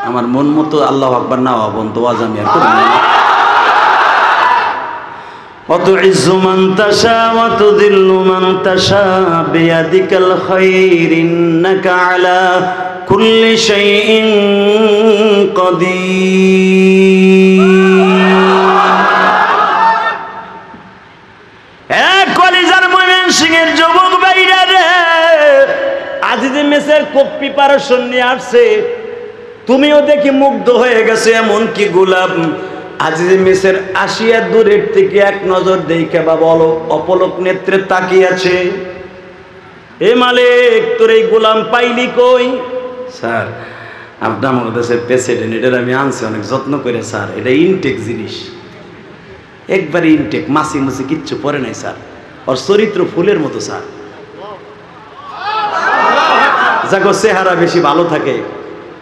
আমার মন মতো আল্লাহু আকবার না হবেন তো আজ আমি আর করি না। وتعز من تشاء وتذل من تشاء بيدك الخير إنك على كل شيء قدير। কলিজার ময়মনসিংহের যুবক ভাইরা রে, আজিজে মেসের কোপ প্রিপারেশন নিয়ে আসছে, তুমিও দেখি মুগ্ধ হয়ে গেছে। এমন কি গোলাম আজিজে মেসের আসিয়া দূরের থেকে এক নজর দেখে বা বলো অপলক নেত্রে তাকিয়ে আছে। এ মালিক, তোর এই গোলাম পাইলি কই? স্যার আপনার আমার দেশের প্রেসিডেন্ট, এটার আমি আনছি অনেক যত্ন করে স্যার, এটা ইনটেক জিনিস, একবারে ইনটেক, মাসি মুসি কিচ্ছু পরে নাই স্যার, ওর চরিত্র ফুলের মতো স্যার। যাকে চেহারা বেশি ভালো থাকে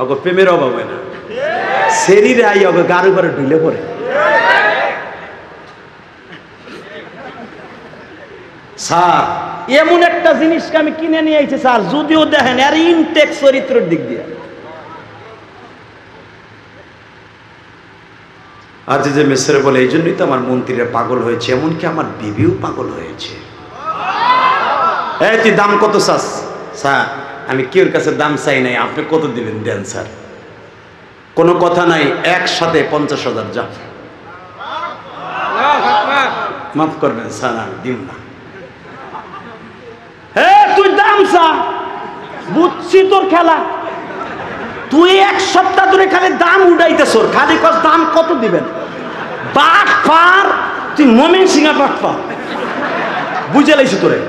ওকে প্রেমের অভাব হয় না, শরীরে আই ওকে গাড়ি করে ঢুলে পড়ে। স্যার এমন একটা জিনিসকে আমি কিনে নিয়ে আইছি স্যার, যদিও দেখেন আর ইনটেক চরিত্রের দিক দিয়ে। আজিজে মিসর বলে, এই জন্যই তো আমার মন্ত্রীরা পাগল হয়েছে, এমনকি আমার বিবিও পাগল হয়েছে। এই তুই দাম কত চাস? স্যার আমি কেউর কাছে দাম চাই নাই, আপনি কত দিবেন দেন স্যার। কোনো কথা নাই, একসাথে 50,000 যা। মাফ করবেন স্যার, আর দিব না। হে তুই দাম চা, বুঝছি তোর খেলা। তুই এক সপ্তাহ ধরে খালি দাম উঠাইতেছ, খালি কস দাম কত দিবেন। বাট পার, তুই মমিন সিংহা বাট পার, বুঝে লাইছি তোরে।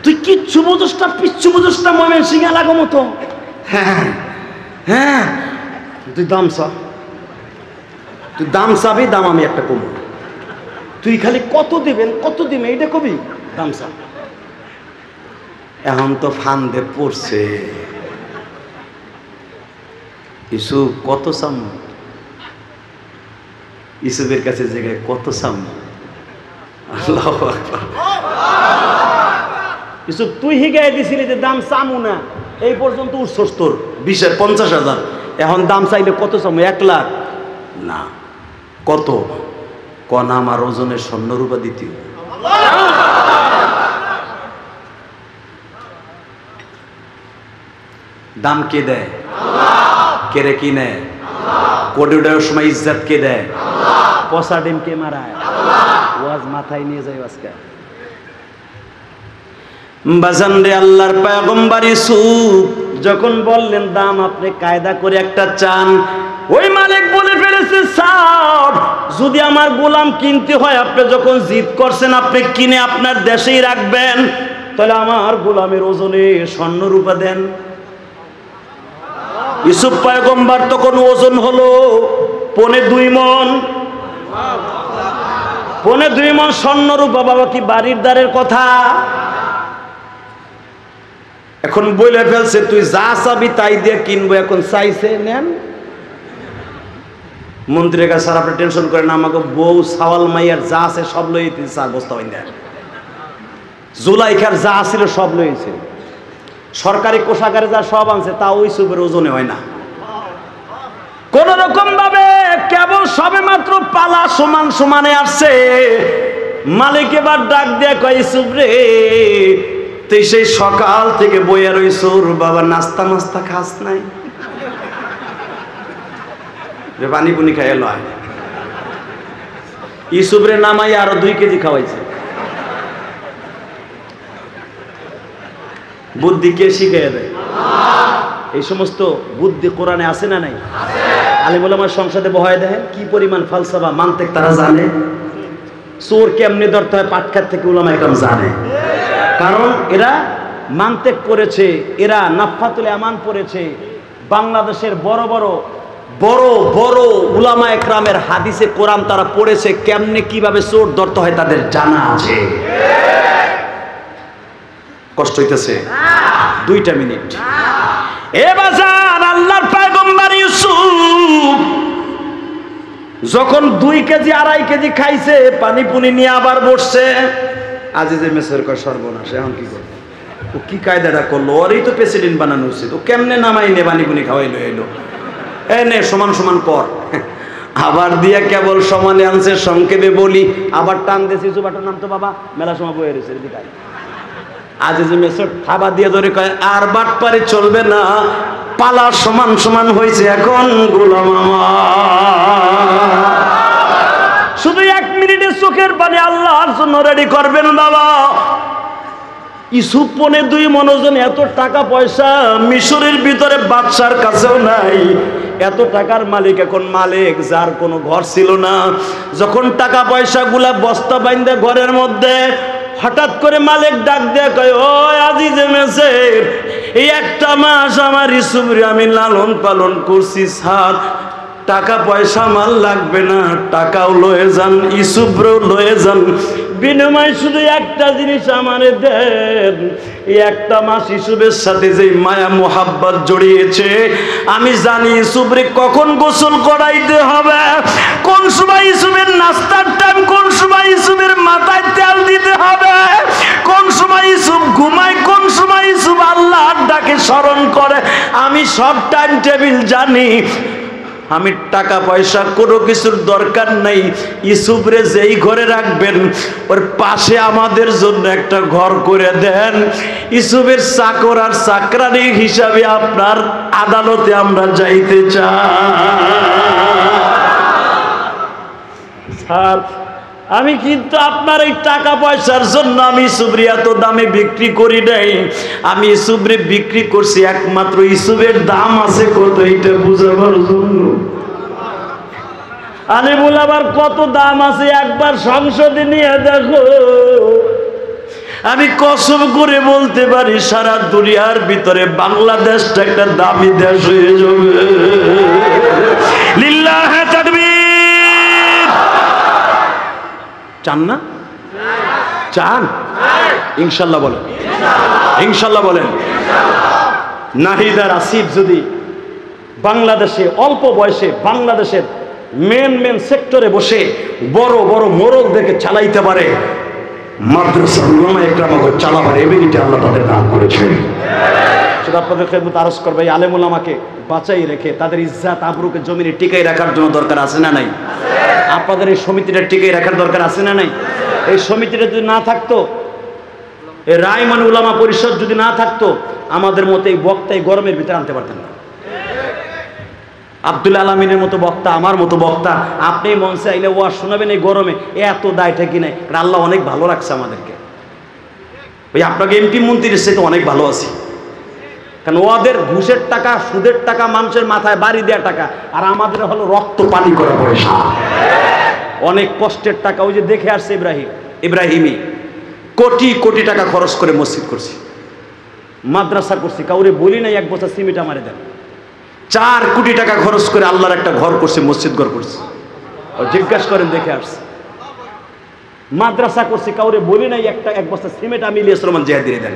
তুই কিচ্ছু বুঝোস না, পিচ্ছু বুঝোস না, মমিন সিংহা লাগো মতো। হ্যাঁ হ্যাঁ, তুই দাম চা, তুই দাম চাবি, দাম আমি একটা কমবো। তুই খালি কত দিবেন, কত দিবেন এইটা কবি, দাম চা। এখন তো ফান্দে পড়ছে। ইসুফ কত চাম, ইসুফের কাছে জায়গায় কত চাম। আল্লাহু আকবার। ইসুফ তুই হিগাই দিছিলি যে দাম চামু না, এই পর্যন্ত উঠছস তোর 20,000 50,000, এখন দাম চাইলে কত চামু? 1 লাখ না, কত? কন আমার ওজনের স্বর্ণরূপা দ্বিতীয়। দাম কে দেয়? কেরে কিনে? কোটি উঠার সময় ইজ্জত কে দেয়? পচা ডিম কে মারায়? ওয়াজ মাথায় নিয়ে যায় আজকে। বাজান রে, আল্লাহর পয়গম্বর ইউসুফ যখন বললেন দাম আপনি কায়দা করে একটা চান, ওই মালিক বলে ফেলেছে স্যার, যদি আমার গোলাম কিনতে হয়, আপনি যখন জিদ করছেন আপনি কিনে আপনার দেশেই রাখবেন, তাহলে আমার গোলামের ওজনে স্বর্ণরূপা দেন। ইউসুফ পয়গম্বর তখন ওজন হলো 2.25 মণ। 2.25 মণ স্বর্ণরূপা বাবা কি বাড়ির দ্বারের কথা? এখন বলে ফেলছে তুই যা চাবি তাই দিয়ে কিনবো। এখন চাইছে নেন। মন্ত্রীর কাছে স্যার আপনি টেনশন করেন, আমাকে বউ সাওয়াল মাইয়ার যা আছে সব লইতে স্যার, বস্তা হইনি জুলাইখার যা ছিল সব লইছে, সরকারি কোষাগারে যা সব আনছে তা ওই সুবের ওজনে হয় না। কোন রকম ভাবে কেবল সবে মাত্র পালা সমান সমানে আসছে। মালিক এবার ডাক দিয়ে কয় ইউসুফ রে, তুই সেই সকাল থেকে বইয়া রইছুর বাবা, নাস্তা মাস্তা খাস নাই? পানি পুনি খাইয়া লয়। ইউসুফ রে নামাই আরো 2 কেজি খাওয়াইছে। বুদ্ধি কে শিখাইয়া দেয়? এই সমস্ত বুদ্ধি কোরআনে আছে না নাই? আলিম ওলামার সংসদে বহায় দেখেন কি পরিমাণ ফালসাফা মানতেক তারা জানে। চোর কেমনে ধরতে হয় পাটখাত থেকে উলামা একদম জানে, কারণ এরা মানতেক পড়েছে, এরা নাফাতুল আমান পড়েছে। বাংলাদেশের বড় বড় বড় বড় উলামা একরামের হাদিসে কোরআন তারা পড়েছে, কেমনে কিভাবে চোর ধরতে হয় তাদের জানা আছে। কষ্ট হইতেছে? 2টা মিনিট। এ বাজার, আল্লাহর পয়গম্বর ইউসুফ যখন 2 কেজি 2.5 কেজি খাইছে, পানি পুনি নিয়ে আবার বসছে। আজিজে মেসের কয় সর্বনাশ, এখন কি করবে? ও কি কায়দাটা করলো? ওরই তো প্রেসিডেন্ট বানানো উচিত। ও কেমনে নামাই নে পানি পুনি খাওয়াইলো এলো, এ নে সমান সমান কর। আবার দিয়া কেবল সমানে আনছে। সংক্ষেপে বলি, আবার টান দিয়েছে ইউসুফাটার নাম তো বাবা মেলা সময় বয়ে রয়েছে বিদায়। আজিজে মেসর থাবা দিয়ে ধরে কয় আর বাটপারে চলবে না, পালা সমান সমান হয়েছে, এখন গোলাম শুধু 1 মিনিটের চোখের পানি আল্লাহর জন্য রেডি করবেন বাবা। ইউসুফ 2.25 মণ ওজন, এত টাকা পয়সা মিশরের ভিতরে বাদশার কাছেও নাই। এত টাকার মালিক এখন মালিক, যার কোনো ঘর ছিল না। যখন টাকা পয়সা গুলা বস্তা বাইন্দে ঘরের মধ্যে, হঠাৎ করে মালিক ডাক দিয়ে কয় ও আজিজে মেসের, এই 1টা মাস আমার ইউসুফরে আমি লালন পালন করছি স্যার, টাকা পয়সা আমার লাগবে না, টাকাও লয়ে যান, ইউসুফরেও লয়ে যান, বিনিময় শুধু একটা জিনিস আমারে দেন। এই 1টা মাস ইউসুফের সাথে যে মায়া মোহাব্বত জড়িয়েছে, আমি জানি ইউসুফরে কখন গোসল করাইতে হবে, কোন সময় ইউসুফের নাস্তার টাইম, কোন সময় ইউসুফের মাথায় তেল দিতে হবে, কোন সময় ইউসুফ ঘুমায়, কোন সময় ইউসুফ আল্লাহর ডাকে স্মরণ করে, আমি সব টাইম টেবিল জানি। আমি টাকা পয়সা কোনো কিছুর দরকার নাই। ইউসুফরে যেই ঘরে রাখবেন ওর পাশে আমাদের জন্য একটা ঘর করে দেন। ইউসুফের চাকর আর চাকরানি হিসাবে আপনার আদালতে আমরা যাইতে চাই। স্যার আমি কিন্তু আপনার এই টাকা পয়সার জন্য আমি ইসুবরি এত দামে বিক্রি করি নাই। আমি ইসুবরি বিক্রি করছি একমাত্র ইসুবের দাম আছে কত এটা বুঝাবার জন্য। আলিমুল আবার কত দাম আছে একবার সংসদে নিয়ে দেখো। আমি কসম করে বলতে পারি সারা দুনিয়ার ভিতরে বাংলাদেশটা একটা দামি দেশ হয়ে যাবে। লিল্লাহে তাকবীর। চান না? চান? ইনশাল্লাহ বলেন, ইনশাল্লাহ বলেন। নাহিদার আসিফ যদি বাংলাদেশে অল্প বয়সে বাংলাদেশের মেন সেক্টরে বসে বড় বড় মোড়কদেরকে চালাইতে পারে, মাদ্রাসা উলামা ইকরামকে চালাবার এবিলিটি আল্লাহ তাদের দান করেছেন। শুধু আপনাদের খেদমত আরজ করবে এই আলেম উলামাকে বাঁচাই রেখে তাদের ইজ্জত আবরুকে জমিনে টিকাই রাখার জন্য দরকার আছে না নাই? আপনাদের এই সমিতিটা টিকাই রাখার দরকার আছে না নাই? এই সমিতিটা যদি না থাকতো, এই রায়মান উলামা পরিষদ যদি না থাকতো, আমাদের মতো এই বক্তা এই গরমের ভিতরে আনতে পারতেন না। আব্দুল আলমিনের মতো বক্তা, আমার মতো বক্তা, আপনি মঞ্চে আইলে ওয়াজ শোনাবেন এই গরমে, এত দায়টা কি নাই? আল্লাহ অনেক ভালো রাখছে আমাদেরকে। ওই আপনাকে এমপি মন্ত্রীর সাথে অনেক ভালো আছি, কারণ ওদের ঘুষের টাকা সুদের টাকা মানুষের মাথায় বাড়ি দেওয়া টাকা, আর আমাদের হলো রক্ত পানি করা পয়সা, অনেক কষ্টের টাকা। ওই যে দেখে আসছে ইব্রাহিমি কোটি কোটি টাকা খরচ করে মসজিদ করছি, মাদ্রাসা করছি, কাউরে বলি নাই এক বছর সিমেন্ট আমারে দেন। 4 কোটি টাকা খরচ করে আল্লাহর একটা ঘর করছে, মসজিদ ঘর করছে। জিজ্ঞাসা করেন, দেখে আসছে। মাদ্রাসা করছি, কাউরে বলি নাই এক বস্তা সিমেন্ট আমি ইলিয়াস রহমান জিহাদি দেন।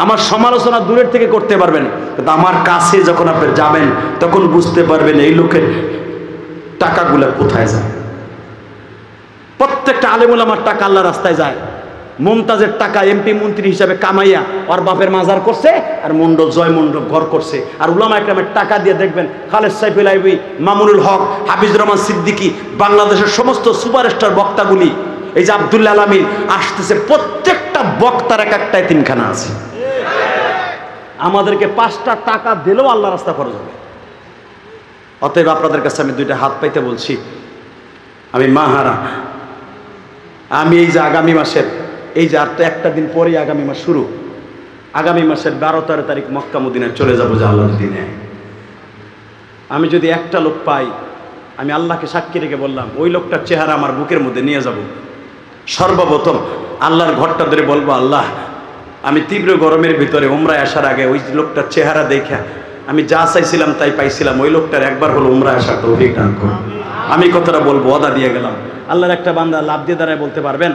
আমার সমালোচনা দূরের থেকে করতে পারবেন, কিন্তু আমার কাছে যখন আপনি যাবেন তখন বুঝতে পারবেন এই লোকের টাকাগুলো কোথায় যায়। প্রত্যেকটা আলেমুল আমার টাকা আল্লাহ রাস্তায় যায়। মুমতাজের টাকা এমপি মন্ত্রী হিসাবে কামাইয়া ওর বাপের মাজার করছে, আর মণ্ডপ জয় মণ্ডপ ঘর করছে। আর উলামা ইকরামের টাকা দিয়ে দেখবেন খালেদ সাইফুল আইবি, মামুনুল হক, হাফিজ রহমান সিদ্দিকী, বাংলাদেশের সমস্ত সুপারস্টার বক্তাগুলি, এই যে আব্দুল্লাহ আলামিন আসতেছে, প্রত্যেকটা বক্তার এক একটা তিনখানা আছে। আমাদেরকে 5টা টাকা দিলেও আল্লাহ রাস্তা খরচ হবে। অতএব আপনাদের কাছে আমি 2টা হাত পাইতে বলছি, আমি মাহারা, আমি এই যে আগামী মাসের এই যে আর তো একটা দিন পরেই আগামী মাস শুরু, আগামী মাসের 12-13 তারিখ মক্কা মদিনায় চলে যাবো যে আল্লাহ যদি নেয়। আমি যদি একটা লোক পাই, আমি আল্লাহকে সাক্ষী রেখে বললাম ওই লোকটার চেহারা আমার বুকের মধ্যে নিয়ে যাব। সর্বপ্রথম আল্লাহর ঘরটা ধরে বলবো, আল্লাহ আমি তীব্র গরমের ভিতরে উমরায় আসার আগে ওই লোকটার চেহারা দেখে আমি যা চাইছিলাম তাই পাইছিলাম, ওই লোকটার একবার হলো উমরায় আসার তৌফিক দান করুন। আমি কথাটা বলবো, ওয়াদা দিয়ে গেলাম। আল্লাহর একটা বান্দা লাভ দিয়ে দাঁড়ায় বলতে পারবেন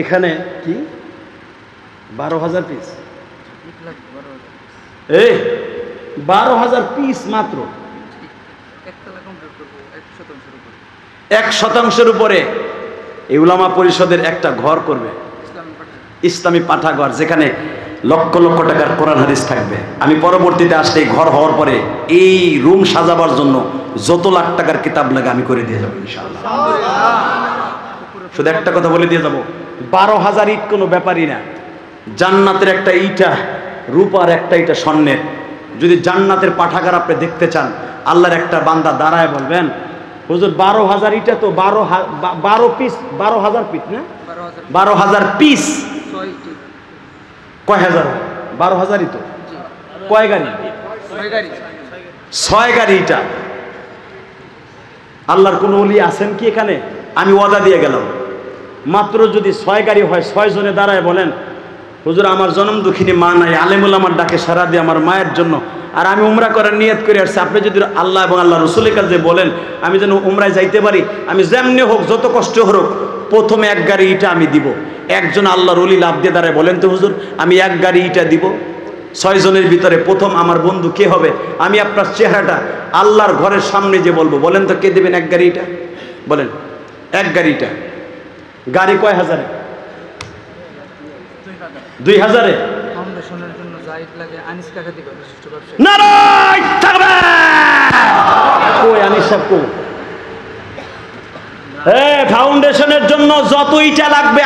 এখানে কি 12,000 পিস, 12,000 পিস মাত্র, 1% উপরে এই উলামা পরিষদের একটা ঘর করবে, ইসলামী পাঠাগার, যেখানে লক্ষ লক্ষ টাকার কোরআন হাদিস থাকবে। আমি পরবর্তীতে আসলে এই ঘর হওয়ার পরে এই রুম সাজাবার জন্য যত লাখ টাকার কিতাব লাগে আমি করে দিয়ে যাবো ইনশাআল্লাহ। শুধু একটা কথা বলে দিয়ে যাবো, 12,000 ইট কোনো ব্যাপারই না। জান্নাতের একটা ইটা রূপার, একটা ইটা স্বর্ণের। যদি জান্নাতের পাঠাগার আপনি দেখতে চান, আল্লাহর একটা বান্দা দাঁড়ায় বলবেন, হুজুর 12,000 ইটা তো 12 পিস, 12,000 পিস না, 12,000 পিস কয় হাজার? 12,000ই তো। কয় গাড়ি? 6 গাড়ি ইটা। আল্লাহর কোন ওলি আছেন কি এখানে? আমি ওয়াদা দিয়ে গেলাম, মাত্র যদি 6 গাড়ি হয়, 6 জনে দাঁড়ায় বলেন, হুজুর আমার জনম দুঃখিনী মা নাই, আলেমুল আমার ডাকে সারা দিয়ে আমার মায়ের জন্য, আর আমি উমরা করার নিয়ত করে আসছি, আপনি যদি আল্লাহ এবং আল্লাহ রসুলের কাছে বলেন আমি যেন উমরায় যাইতে পারি, আমি যেমনি হোক যত কষ্ট হোক প্রথমে 1 গাড়ি ইটা আমি দিব। একজন আল্লাহর ওলি লাভ দিয়ে দাঁড়ায় বলেন তো, হুজুর আমি 1 গাড়ি ইটা দিব। 6 জনের ভিতরে প্রথম আমার বন্ধু কে হবে? আমি আপনার চেহারাটা আল্লাহর ঘরের সামনে যে বলবো, বলেন তো কে দেবেন 1 গাড়ি ইটা? বলেন 1 গাড়ি ইটা। গাড়ি কয় হাজারে? 2,000-এ। ফাউন্ডেশনের জন্য জায়েদ লাগে, আনিস কাকা দিবে বিশিষ্ট ব্যবসায়ী। নারায় তাকবীর। কই আনিস সাহেব কই? ফাউন্ডেশনের জন্য যত ইটা লাগবে